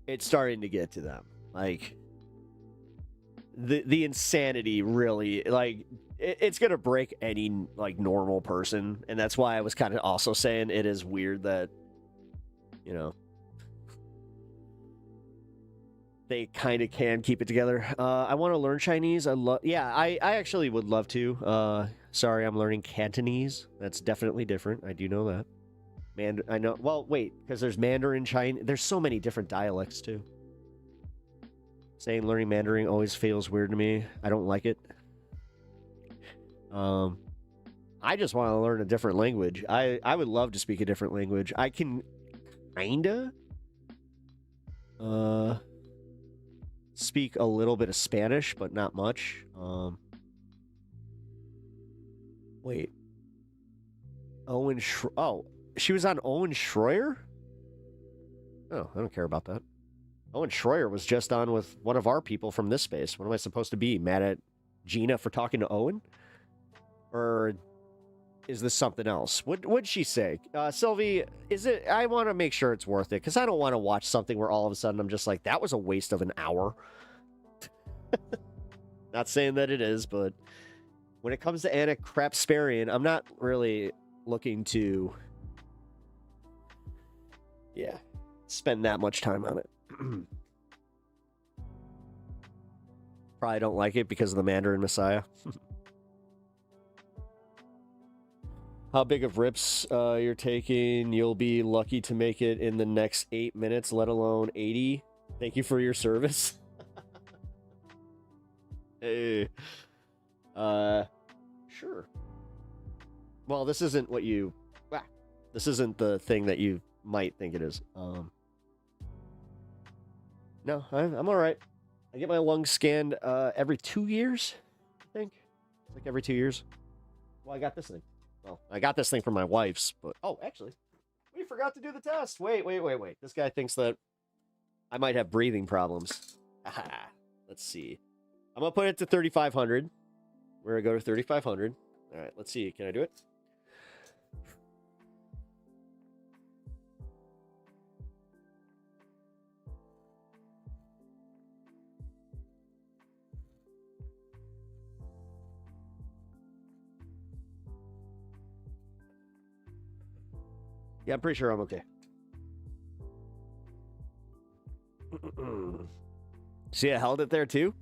it's starting to get to them. Like, the insanity really, like, it's going to break any, like, normal person. And that's why I was kind of also saying it is weird that, you know, they kind of can keep it together. I want to learn Chinese. I actually would love to. Sorry, I'm learning Cantonese. That's definitely different. I do know that. I know. Well, wait, because there's Mandarin, Chinese. There's so many different dialects too. Saying learning Mandarin always feels weird to me. I don't like it. I just want to learn a different language. I would love to speak a different language. I can kinda speak a little bit of Spanish, but not much. Wait. Oh, she was on Owen Schroyer? Oh, I don't care about that. Owen Schroyer was just on with one of our people from this space. What am I supposed to be? Mad at Gina for talking to Owen? Or is this something else? What'd she say? Sylvie, is it... I want to make sure it's worth it, because I don't want to watch something where all of a sudden I'm just like, that was a waste of an hour. Not saying that it is, but when it comes to Anna Crapsparian, I'm not really looking to... Yeah, spend that much time on it. Probably don't like it because of the Mandarin Messiah. How big of rips you're taking? You'll be lucky to make it in the next 8 minutes, let alone 80. Thank you for your service. Hey. Sure. Well, this isn't what you... This isn't the thing that you might think it is. No, I'm all right. I get my lungs scanned every 2 years, I think. It's like every 2 years. Well, I got this thing. Well, I got this thing from my wife's, but... Oh, actually, we forgot to do the test. Wait. This guy thinks that I might have breathing problems. Let's see. I'm going to put it to 3,500. We're going to go to 3,500. All right, let's see. Can I do it? Yeah, I'm pretty sure I'm okay. See, I held it there too?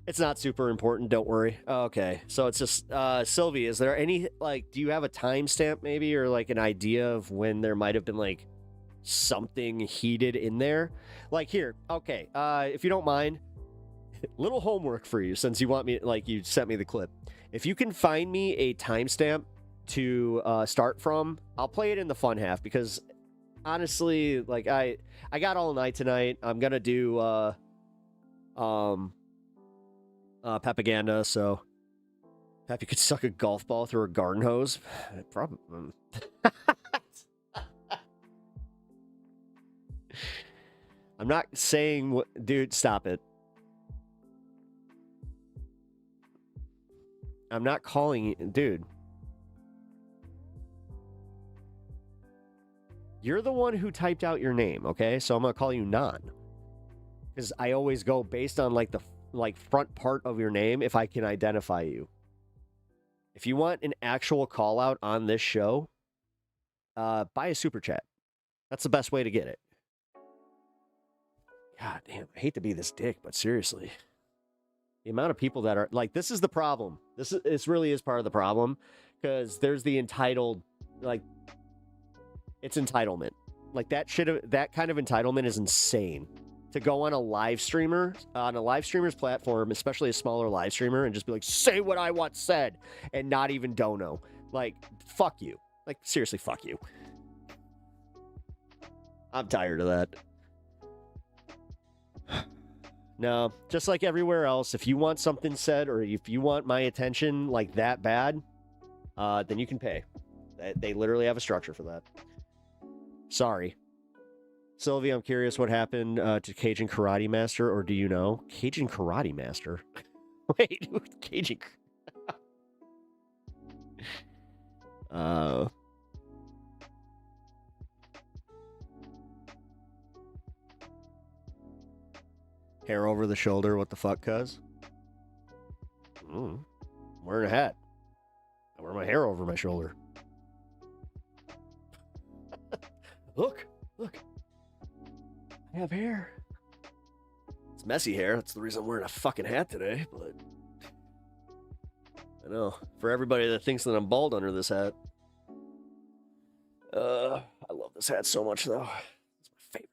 It's not super important, don't worry. Okay, so it's just, Sylvie, is there any, like, do you have a timestamp maybe, or like an idea of when there might have been like something heated in there? Like here, okay, if you don't mind, little homework for you, since you want me, like, you sent me the clip. If you can find me a timestamp to start from, I'll play it in the fun half, because honestly, like, I got all night tonight. I'm gonna do propaganda, so Peppy could suck a golf ball through a garden hose. Probably. I'm not saying what, dude, stop it. I'm not calling you, dude. You're the one who typed out your name, okay? So I'm gonna call you Non, because I always go based on like the front part of your name if I can identify you. If you want an actual call out on this show, buy a super chat. That's the best way to get it. God damn, I hate to be this dick, but seriously, the amount of people that are like, this is the problem. This really is part of the problem, because there's the entitled, like, it's entitlement. Like, that kind of entitlement is insane. To go on a live streamer, on a live streamer's platform, especially a smaller live streamer, and just be like, say what I want said, and not even dono. Like, fuck you. Like, seriously, fuck you. I'm tired of that. No, just like everywhere else, if you want something said, or if you want my attention like that bad, then you can pay. They literally have a structure for that. Sorry. Sylvie, I'm curious what happened to Cajun Karate Master, or do you know? Cajun Karate Master? Wait, Cajun... Hair over the shoulder, what the fuck, cuz? I'm wearing a hat. I wear my hair over my shoulder. Look! I have hair. It's messy hair. That's the reason I'm wearing a fucking hat today, but... I know. For everybody that thinks that I'm bald under this hat. I love this hat so much, though. It's my favorite.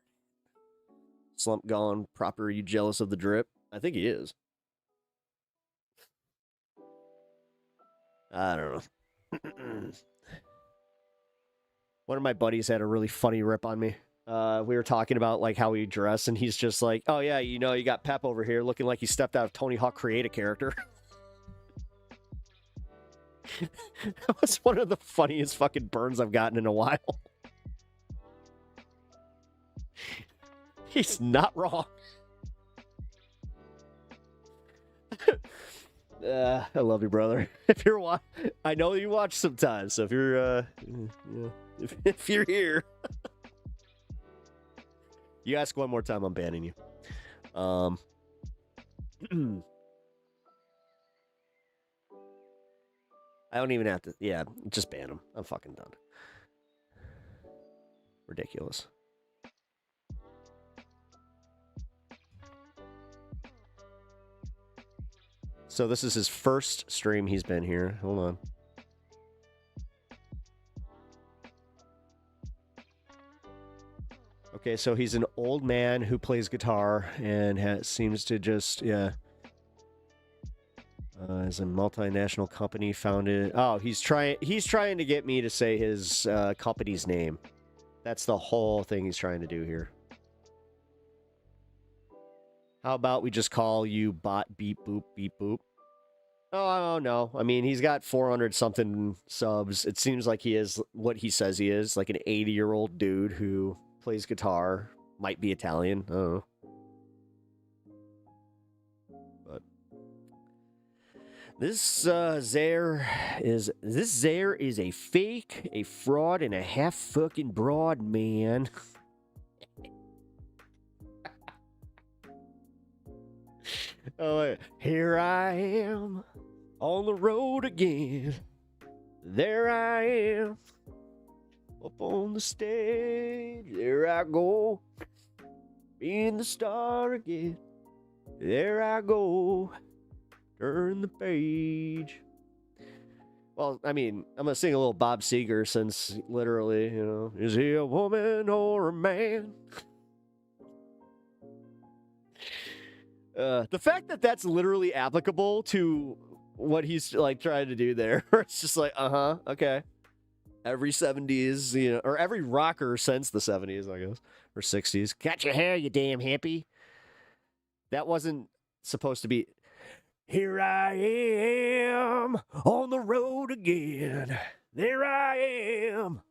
Slump gone. Proper, you jealous of the drip? I think he is. I don't know. One of my buddies had a really funny rip on me. We were talking about like how we dress, and he's just like, "Oh yeah, you know, you got Pep over here looking like he stepped out of Tony Hawk Create a Character." That was one of the funniest fucking burns I've gotten in a while. He's not wrong. I love you, brother. If you're I know you watch sometimes, so if you're if you're here, you ask one more time, I'm banning you. I don't even have to. Yeah, just ban him. I'm fucking done. Ridiculous. So this is his first stream he's been here. Hold on. Okay, so he's an old man who plays guitar and seems to just, yeah. Is a multinational company founded. Oh, he's trying to get me to say his company's name. That's the whole thing he's trying to do here. How about we just call you Bot Beep Boop Beep Boop? Oh, no. I mean, he's got 400 something subs. It seems like he is what he says he is, like an 80-year-old dude who plays guitar, might be Italian. I don't know. But this Zaire is a fake, a fraud, and a half fucking broad, man. Oh, here I am on the road again. There I am up on the stage. There I go, being the star again. There I go, turn the page. Well, I mean, I'm gonna sing a little Bob Seger since literally, you know, is he a woman or a man? The fact that that's literally applicable to what he's like trying to do there, it's just like, okay. Every 70s, you know, or every rocker since the 70s, I guess, or 60s. Got your hair, you damn hippie. That wasn't supposed to be. Here I am on the road again. There I am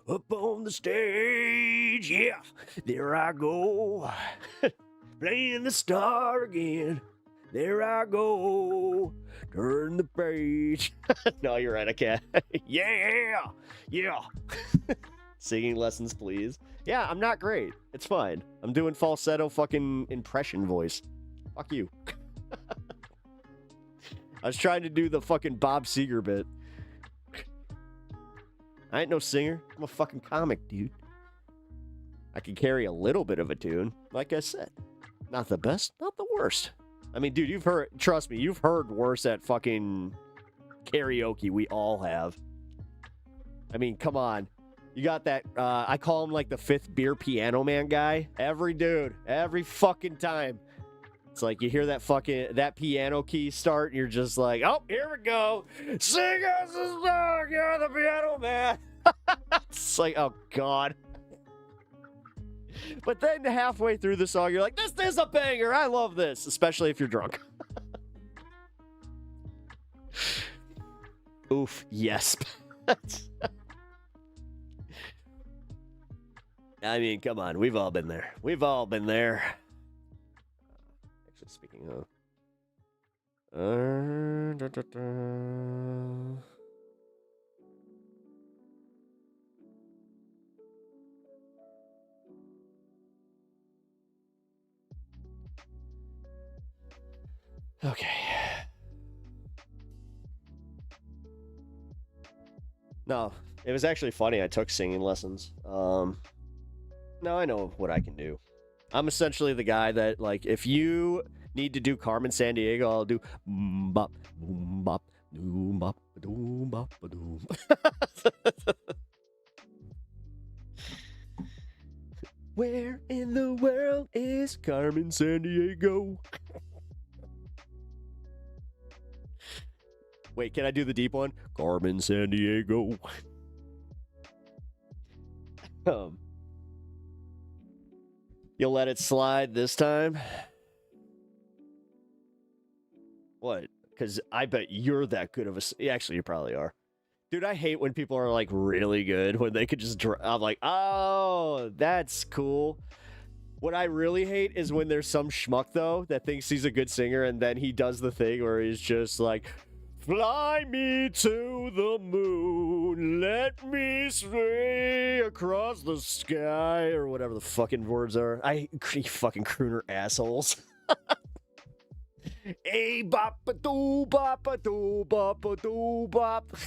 up on the stage. Yeah, there I go. Playing the star again. There I go. Turn the page. No, you're right. I can't. Yeah. Singing lessons, please. Yeah, I'm not great. It's fine. I'm doing falsetto fucking impression voice. Fuck you. I was trying to do the fucking Bob Seger bit. I ain't no singer. I'm a fucking comic, dude. I can carry a little bit of a tune, like I said. Not the best, not the worst. I mean, dude, you've heard, trust me, you've heard worse at fucking karaoke. We all have. I mean, come on. You got that, I call him like the fifth beer piano man guy. Every fucking time. It's like you hear that piano key start and you're just like, oh, here we go. Sing us a song, you're the piano man. It's like, oh, God. But then halfway through the song, you're like, this is a banger. I love this, especially if you're drunk. Oof, yes. I mean, come on. We've all been there. Actually, speaking of... Okay. No, it was actually funny. I took singing lessons. Now I know what I can do. I'm essentially the guy that, like, if you need to do Carmen Sandiego, I'll do boom bop boom bop doom bop doom bop doom. Where in the world is Carmen Sandiego? Wait, can I do the deep one? Carmen Sandiego. You'll let it slide this time? What? Because I bet you're that good of a... Actually, you probably are. Dude, I hate when people are, like, really good, when they could just... I'm like, oh, that's cool. What I really hate is when there's some schmuck, though, that thinks he's a good singer, and then he does the thing where he's just like, fly me to the moon, let me stray across the sky, or whatever the fucking words are. I fucking crooner assholes. Hey, bop a doo bop a doo bop a doo bop.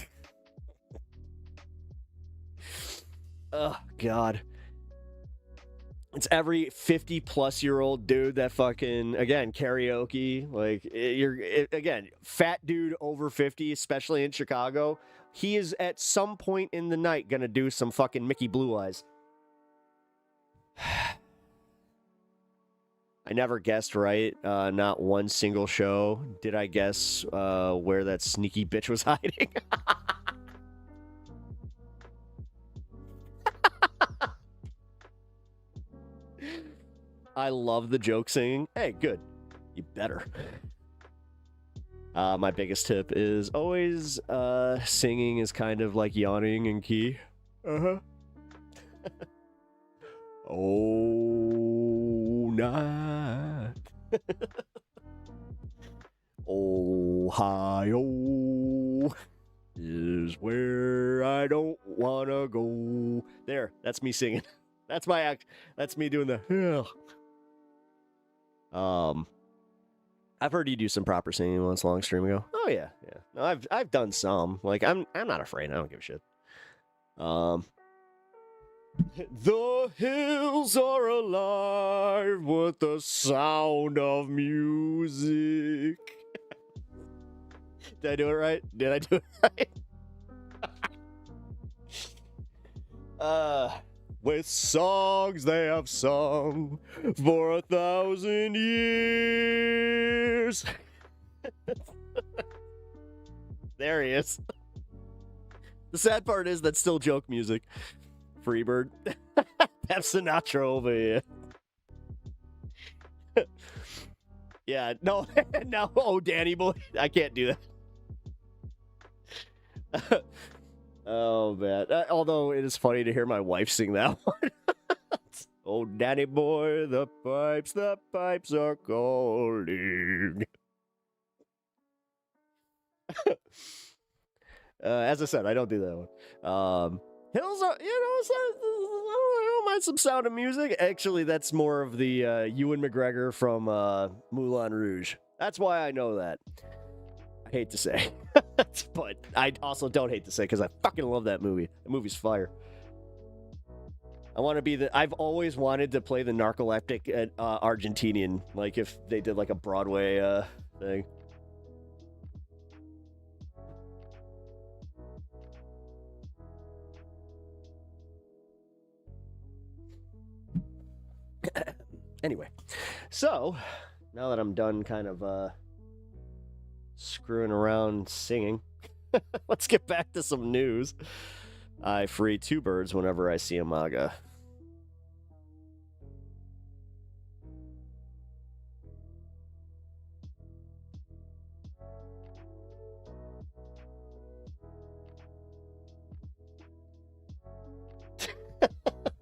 Oh, God. It's every 50-plus-year-old dude that fucking, again, karaoke. Like, again, fat dude over 50, especially in Chicago. He is at some point in the night gonna do some fucking Mickey Blue Eyes. I never guessed right. Not one single show did I guess where that sneaky bitch was hiding. I love the joke singing. Hey, good. You better. My biggest tip is always singing is kind of like yawning in key. Uh-huh. Oh, night. Ohio is where I don't wanna go. There, that's me singing. That's my act. That's me doing the. I've heard you do some proper singing once long stream ago. Oh yeah, yeah. No, I've done some. Like I'm not afraid. I don't give a shit. The hills are alive with the sound of music. Did I do it right? Did I do it right? With songs they have sung for 1,000 years. There he is. The sad part is that's still joke music. Freebird. Pep Sinatra over here. Yeah, no, no. Oh, Danny boy. I can't do that. Oh, man. Although it is funny to hear my wife sing that one. Oh, Danny boy, the pipes are calling. As I said, I don't do that one. Hills are, I don't mind some Sound of Music. Actually, that's more of the Ewan McGregor from Moulin Rouge. That's why I know that. I hate to say. But I also don't hate to say because I fucking love that movie. The movie's fire. I want to be I've always wanted to play the narcoleptic Argentinian, like if they did like a Broadway thing. Anyway, so now that I'm done kind of screwing around singing, let's get back to some news. I free two birds whenever I see a MAGA.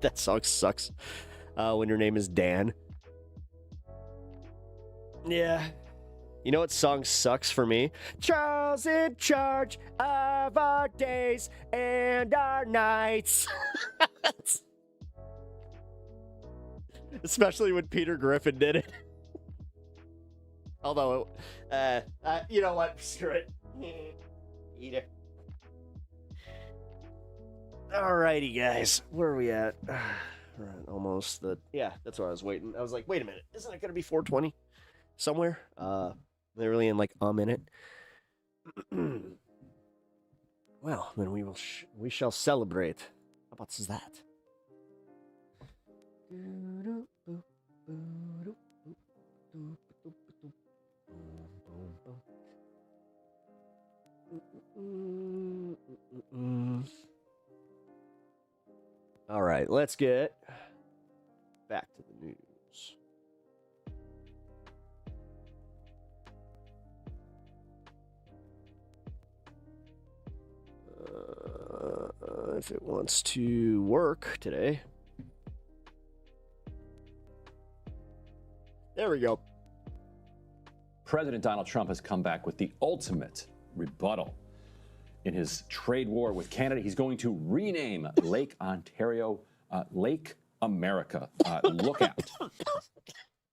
That song sucks. When your name is Dan. Yeah. You know what song sucks for me? Charles in charge of our days and our nights. Especially when Peter Griffin did it. Although, you know what? Screw it. Eat it. Alrighty, guys. Where are we at? Right, almost the... Yeah, that's where I was waiting. I was like, wait a minute. Isn't it going to be 4:20 somewhere? Literally in like a minute. Well, then we shall celebrate. How about that? All right, let's get back to the news. If it wants to work today. There we go. President Donald Trump has come back with the ultimate rebuttal. In his trade war with Canada, he's going to rename Lake Ontario Lake America. Look out.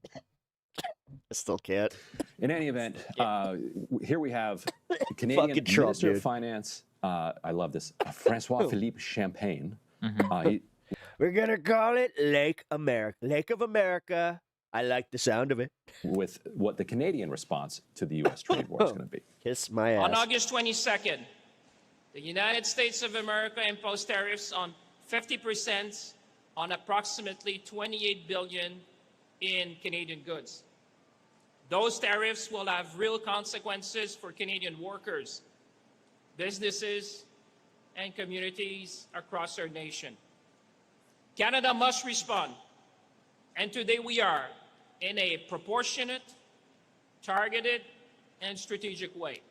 I still can't. In any event, here we have Canadian Minister of Finance. I love this. Francois-Philippe Champagne. We're going to call it Lake America. Lake of America. I like the sound of it. With what the Canadian response to the U.S. trade war is going to be. Kiss my ass. On August 22nd, the United States of America imposed tariffs on 50% on approximately $28 billion in Canadian goods. Those tariffs will have real consequences for Canadian workers, businesses, and communities across our nation. Canada must respond, and today we are, in a proportionate, targeted, and strategic way.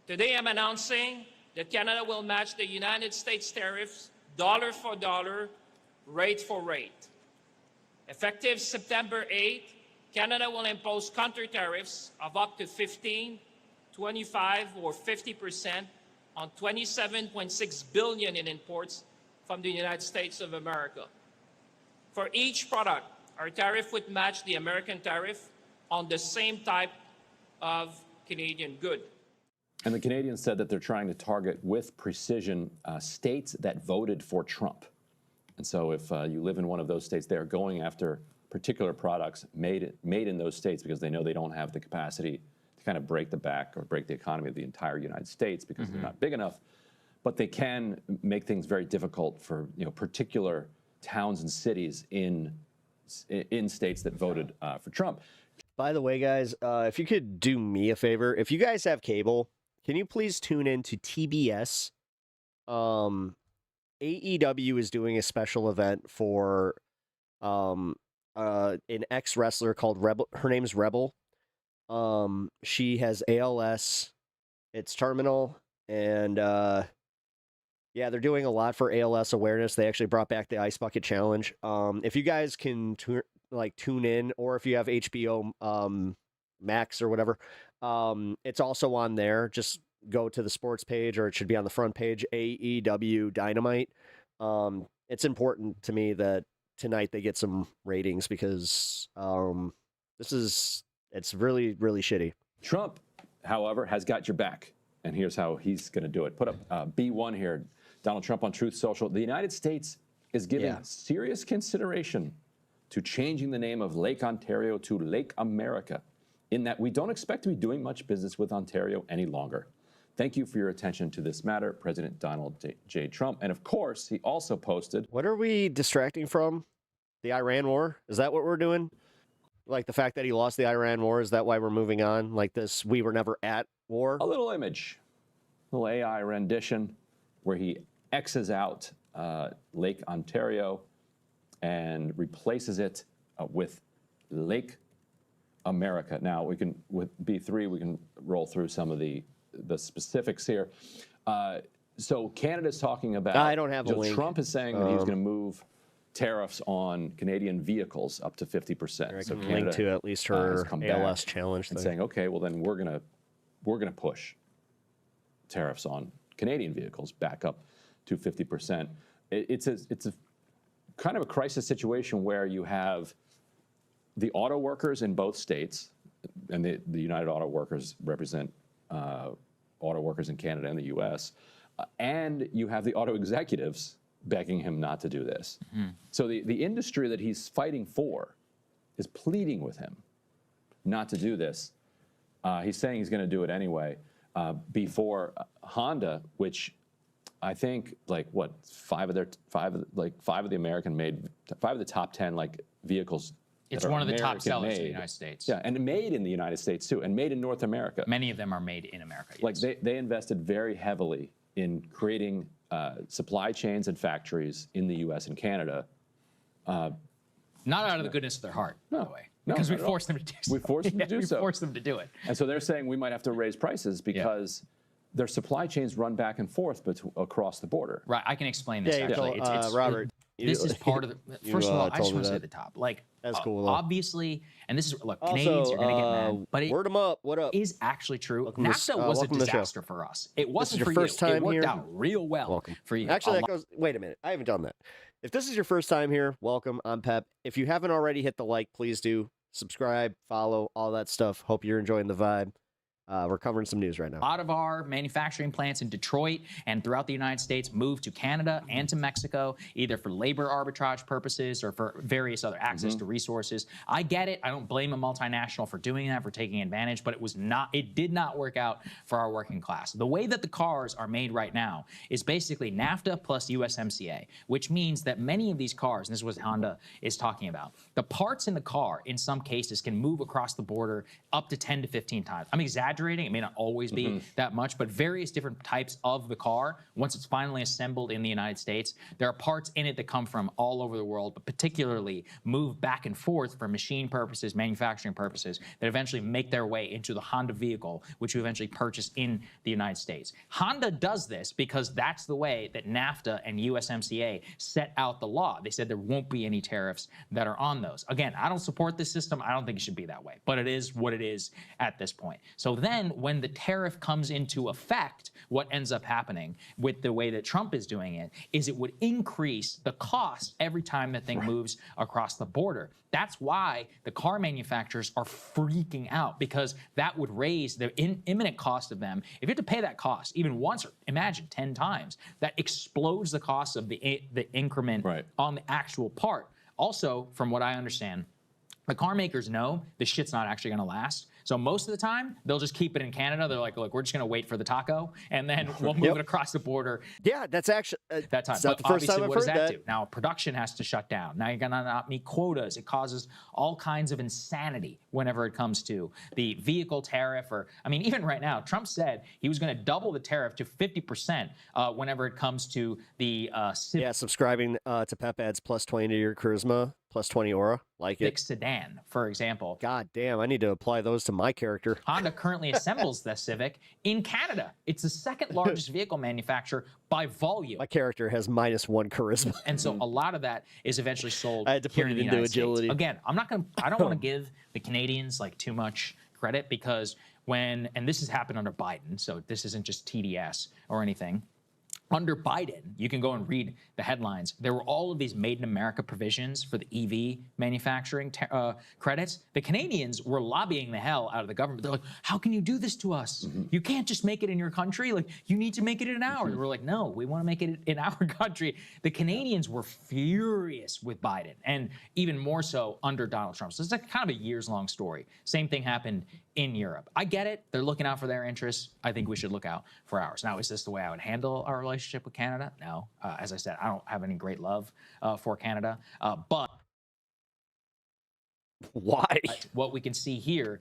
Today I'm announcing that Canada will match the United States tariffs dollar for dollar, rate for rate. Effective September 8th, Canada will impose counter tariffs of up to 15, 25, or 50% on $27.6 billion in imports from the United States of America. For each product, our tariff would match the American tariff on the same type of Canadian good. And the Canadians said that they're trying to target with precision states that voted for Trump. And so if you live in one of those states, they're going after particular products made in those states because they know they don't have the capacity to kind of break the back or break the economy of the entire United States because they're not big enough. But they can make things very difficult for particular towns and cities in states that voted for Trump. By the way, guys, if you could do me a favor, if you guys have cable, can you please tune in to TBS? AEW is doing a special event for an ex-wrestler called Rebel. Her name's Rebel. She has ALS. It's terminal. And yeah, they're doing a lot for ALS awareness. They actually brought back the Ice Bucket Challenge. If you guys can tune in, or if you have HBO Max or whatever, it's also on there. Just go to the sports page, or it should be on the front page, AEW Dynamite. It's important to me that tonight they get some ratings because it's really, really shitty. Trump, however, has got your back. And here's how he's going to do it. Put up B1 here. Donald Trump on Truth Social. The United States is giving serious consideration to changing the name of Lake Ontario to Lake America, in that we don't expect to be doing much business with Ontario any longer. Thank you for your attention to this matter, President Donald J. Trump. And of course, he also posted... What are we distracting from? The Iran war? Is that what we're doing? Like the fact that he lost the Iran war, is that why we're moving on? Like this, we were never at war? A little image, a little AI rendition where he X's out Lake Ontario and replaces it with Lake America. Now, we can, with B3, we can roll through some of the specifics here. So Canada's talking about... I don't have a link. Trump is saying that he's going to move tariffs on Canadian vehicles up to 50%. I can link to at least her ALS challenge and thing. saying, okay, well then we're gonna push tariffs on Canadian vehicles back up to 50%. It's a kind of a crisis situation where you have the auto workers in both states, and the United Auto Workers represent auto workers in Canada and the U.S., and you have the auto executives begging him not to do this. So the industry that he's fighting for is pleading with him not to do this. He's saying he's going to do it anyway. Before Honda, which I think five of the top 10 vehicles It's that are one of the top American sellers in the made. United States. Yeah, and made in the United States too, and made in North America. Many of them are made in America. Yes. Like they invested very heavily in creating supply chains and factories in the U.S. and Canada. Not out of the goodness of their heart, by the way. Because we forced them to do so. We forced them to do so. We forced them to do it. And so they're saying we might have to raise prices because their supply chains run back and forth across the border. Right, I can explain this actually. Robert, this is part of the. First of all, I just want to say at the top, like, that's cool. Obviously, and this is look, Also, Canadians are going to get mad, but it word them up. What up? Is actually true. Welcome NAFTA was a disaster for us. It wasn't for you. It worked out real well for you. Actually, that goes. Wait a minute. I haven't done that. If this is your first time here, welcome. I'm Pep. If you haven't already hit the like, please do. Subscribe, follow, all that stuff. Hope you're enjoying the vibe. We're covering some news right now. A lot of our manufacturing plants in Detroit and throughout the United States moved to Canada and to Mexico, either for labor arbitrage purposes or for various other access to resources. I get it. I don't blame a multinational for doing that, for taking advantage, but it did not work out for our working class. The way that the cars are made right now is basically NAFTA plus USMCA, which means that many of these cars, and this is what Honda is talking about, the parts in the car, in some cases, can move across the border up to 10 to 15 times. I'm exaggerating. It may not always be that much, but various different types of the car, once it's finally assembled in the United States, there are parts in it that come from all over the world, but particularly move back and forth for machine purposes, manufacturing purposes, that eventually make their way into the Honda vehicle, which you eventually purchase in the United States. Honda does this because that's the way that NAFTA and USMCA set out the law. They said there won't be any tariffs that are on those. Again, I don't support this system. I don't think it should be that way, but it is what it is at this point. So then when the tariff comes into effect, what ends up happening with the way that Trump is doing it is it would increase the cost every time that thing moves across the border. That's why the car manufacturers are freaking out, because that would raise the imminent cost of them. If you have to pay that cost even once, or imagine 10 times, that explodes the cost of the increment on the actual part. Also, from what I understand, the car makers know this shit's not actually going to last. So most of the time, they'll just keep it in Canada. They're like, look, we're just going to wait for the taco, and then we'll move it across the border. Yeah, that's actually that time. Not but the first obviously, time I've what does heard that do? Now, production has to shut down. Now you're going to not meet quotas. It causes all kinds of insanity whenever it comes to the vehicle tariff. Or, I mean, even right now, Trump said he was going to double the tariff to 50% whenever it comes to the subscribing to Pep adds plus 20 to your charisma, plus 20 aura. Like Civic sedan, for example. God damn, I need to apply those to my character. Honda currently assembles the Civic in Canada. It's the second largest vehicle manufacturer by volume. My character has -1 charisma. And so a lot of that is eventually sold I had to here put in it the into United agility. States. Again, I don't want to give the Canadians like too much credit, because and this has happened under Biden, so this isn't just TDS or anything. Under Biden, you can go and read the headlines. There were all of these Made in America provisions for the EV manufacturing credits. The Canadians were lobbying the hell out of the government. They're like, how can you do this to us? You can't just make it in your country. Like, you need to make it in ours. We're like, no, we want to make it in our country. The Canadians were furious with Biden, and even more so under Donald Trump. So it's like kind of a years-long story. Same thing happened in Europe. I get it. They're looking out for their interests. I think we should look out for ours. Now, is this the way I would handle our relationship with Canada? No. As I said, I don't have any great love for Canada. But why? What we can see here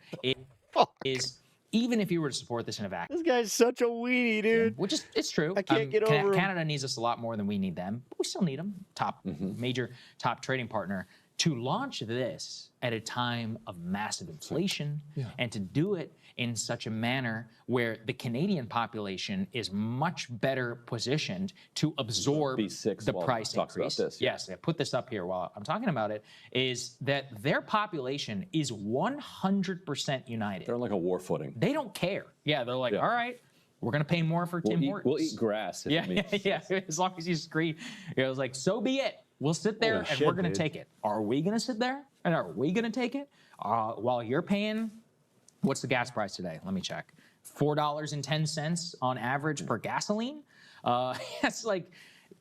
is even if you were to support this in a vacuum. This guy's such a weenie, dude. Which is, it's true. I can't get over him. Canada needs us a lot more than we need them, but we still need them. Major top trading partner. To launch this at a time of massive inflation and to do it in such a manner where the Canadian population is much better positioned to absorb the price increase. Yes, I put this up here while I'm talking about it, is that their population is 100% united. They're on like a war footing. They don't care. Yeah, they're like, all right, we're going to pay more for Tim Hortons. We'll eat grass. If it means. Yeah, as long as you agree. It was like, so be it. We'll sit there and we're going to take it. Are we going to sit there and are we going to take it while you're paying? What's the gas price today? Let me check. $4.10 on average per gasoline. It's like,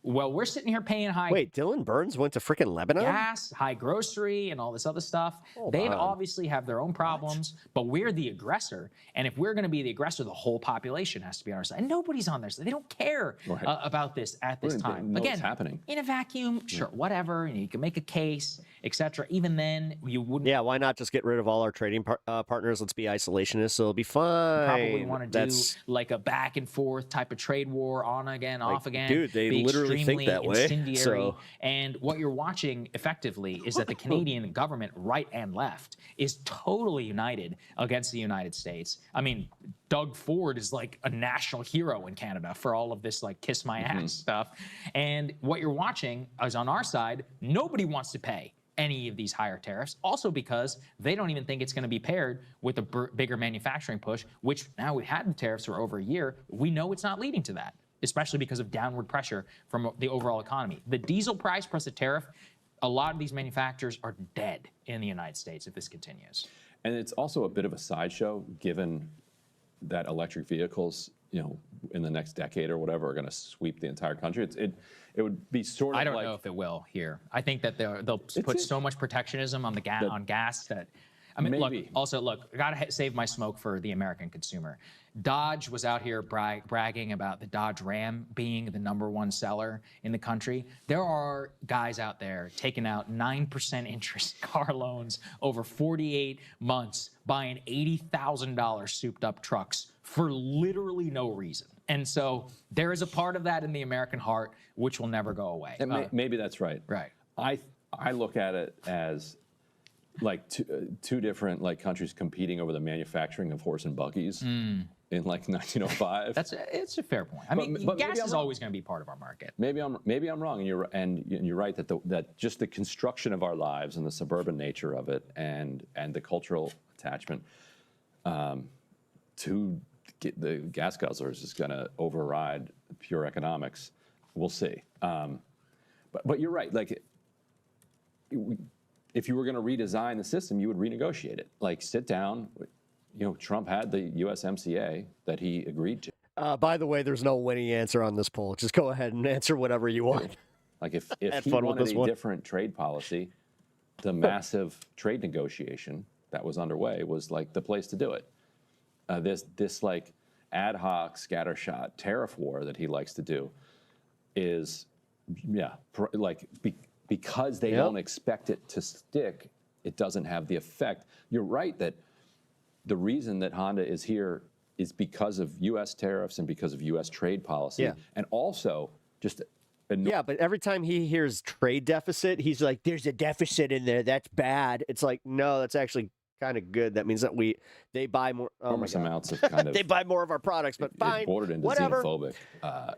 well, we're sitting here paying high. Wait, Dylan Burns went to freaking Lebanon? Gas, high grocery, and all this other stuff. They obviously have their own problems, but we're the aggressor. And if we're going to be the aggressor, the whole population has to be on our side. And nobody's on their side. They don't care about this at this time. Again, what's happening in a vacuum. Sure, whatever. And you can make a case. etc. Even then, you wouldn't. Yeah, why not just get rid of all our trading partners? Let's be isolationists, so it'll be fine. Probably want to do like a back and forth type of trade war, on again, off again. Dude, they be literally think that way. Incendiary. So. And what you're watching effectively is that the Canadian government, right and left, is totally united against the United States. I mean, Doug Ford is like a national hero in Canada for all of this like kiss my ass stuff. And what you're watching is on our side, nobody wants to pay any of these higher tariffs, also because they don't even think it's going to be paired with a bigger manufacturing push, which now we've had the tariffs for over a year. We know it's not leading to that, especially because of downward pressure from the overall economy. The diesel price plus the tariff, a lot of these manufacturers are dead in the United States if this continues. And it's also a bit of a sideshow, given that electric vehicles, you know, in the next decade or whatever, are going to sweep the entire country. It would be sort of. I don't know if it will here. I think that they'll put so much protectionism on the gas that. I mean, maybe. look, I gotta save my smoke for the American consumer. Dodge was out here bragging about the Dodge Ram being the #1 seller in the country. There are guys out there taking out 9% interest car loans over 48 months, buying $80,000 souped up trucks for literally no reason. And so there is a part of that in the American heart which will never go away. And maybe that's right. Right. I look at it as like two different like countries competing over the manufacturing of horse and buggies in like 1905. It's a fair point. I mean, gas is always going to be part of our market. Maybe I'm wrong, and you're right that just the construction of our lives and the suburban nature of it and the cultural attachment to the gas guzzlers is going to override pure economics. We'll see. But you're right. Like, if you were going to redesign the system, you would renegotiate it. Like, sit down. You know, Trump had the USMCA that he agreed to. By the way, there's no winning answer on this poll. Just go ahead and answer whatever you want. Like, if he wanted a different trade policy, the massive trade negotiation that was underway was like the place to do it. This like ad hoc scattershot tariff war that he likes to do is, because they don't expect it to stick, it doesn't have the effect. You're right that the reason that Honda is here is because of U.S. tariffs and because of U.S. trade policy, and also just. But every time he hears trade deficit, he's like, "There's a deficit in there. That's bad." It's like, no, that's actually kind of good. That means that they buy more. Enormous amounts of kind of. They buy more of our products, but fine. It bordered into xenophobic,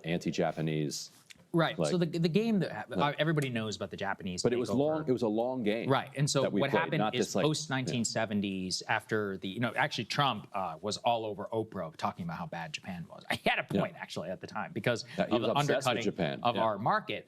anti-Japanese. Right. Like, so the game that everybody knows about the Japanese. But it was long. It was a long game. Right. And so what happened is post 1970s, after actually Trump was all over Oprah talking about how bad Japan was. He had a point actually at the time because of the undercutting of our market.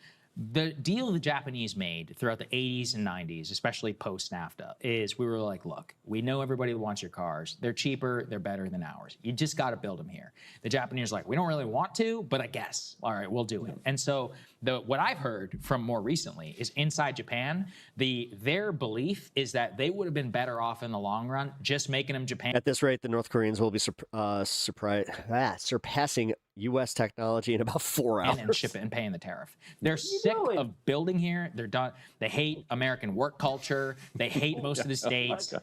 The deal the Japanese made throughout the 80s and 90s, especially post-NAFTA, is we were like, look, we know everybody wants your cars. They're cheaper. They're better than ours. You just got to build them here. The Japanese are like, we don't really want to, but I guess. All right, we'll do it. And so what I've heard from more recently is inside Japan, their belief is that they would have been better off in the long run just making them Japan. At this rate, the North Koreans will be surpassing U.S. technology in about 4 hours. And ship it and paying the tariff. They're sick of building here. They're done. They hate American work culture. They hate most of the states.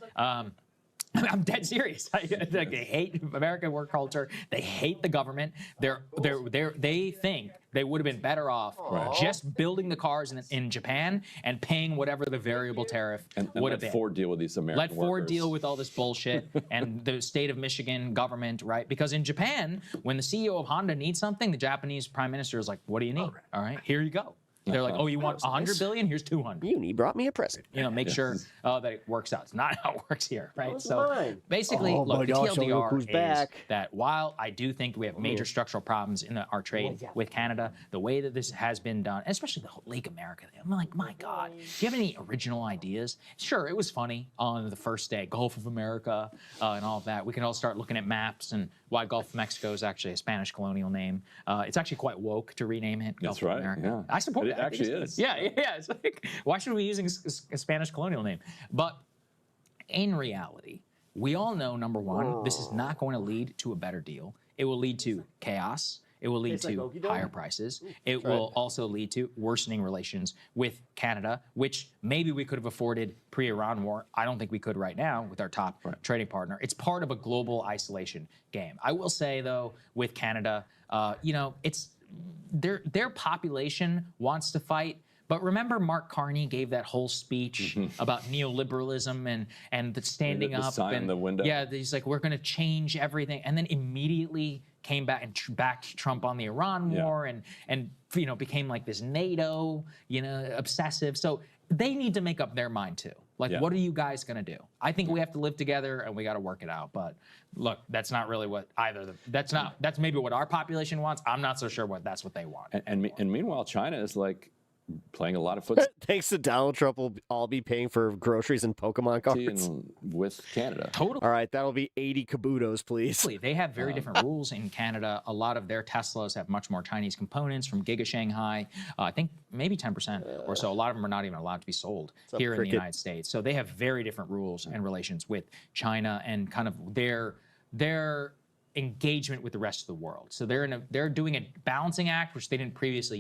I'm dead serious. They hate American work culture. They hate the government. They think they would have been better off just building the cars in Japan and paying whatever the variable tariff would have been. Let Ford deal with these American workers. Let Ford deal with all this bullshit and the state of Michigan government, right? Because in Japan, when the CEO of Honda needs something, the Japanese prime minister is like, "What do you need? All right, here you go." They're like, "Oh, you want 100 billion? Here's 200. You brought me a present." Make sure that it works out. It's not how it works here, right? So basically, look, the TLDR is that while I do think we have major structural problems in our trade with Canada, the way that this has been done, especially the whole Lake America thing, I'm like, my God, do you have any original ideas? Sure, it was funny on the first day, Gulf of America and all of that. We can all start looking at maps and why Gulf of Mexico is actually a Spanish colonial name. It's actually quite woke to rename it Gulf of America. Yeah. I support that. It actually is. Yeah. It's like, why should we be using a Spanish colonial name? But in reality, we all know, number one, this is not going to lead to a better deal. It will lead to chaos. It will lead Tastes like to okie dokie. higher prices. It try will it. also lead to worsening relations with Canada, which maybe we could have afforded pre-Iran war. I don't think we could right now with our top trading partner. It's part of a global isolation game. I will say, though, with Canada, you know, it's their population wants to fight. But remember, Mark Carney gave that whole speech about neoliberalism and the standing The up. sign in and the window. Yeah, he's like, we're going to change everything, and then immediately came back and backed Trump on the Iran war, and you know, became like this NATO, you know, obsessive. So they need to make up their mind too. Like, what are you guys going to do? I think we have to live together and we got to work it out. But look, that's not really what either. That's maybe what our population wants. I'm not so sure that's what they want. And meanwhile, China is like playing a lot of football. Thanks to Donald Trump, we'll all be paying for groceries and Pokemon cards. With Canada. Totally. All right, that'll be 80 kabutos, please. They have very different rules in Canada. A lot of their Teslas have much more Chinese components from Giga Shanghai. I think maybe 10% or so. A lot of them are not even allowed to be sold here in the United States. So they have very different rules and relations with China and kind of their engagement with the rest of the world. So they're doing a balancing act, which they didn't previously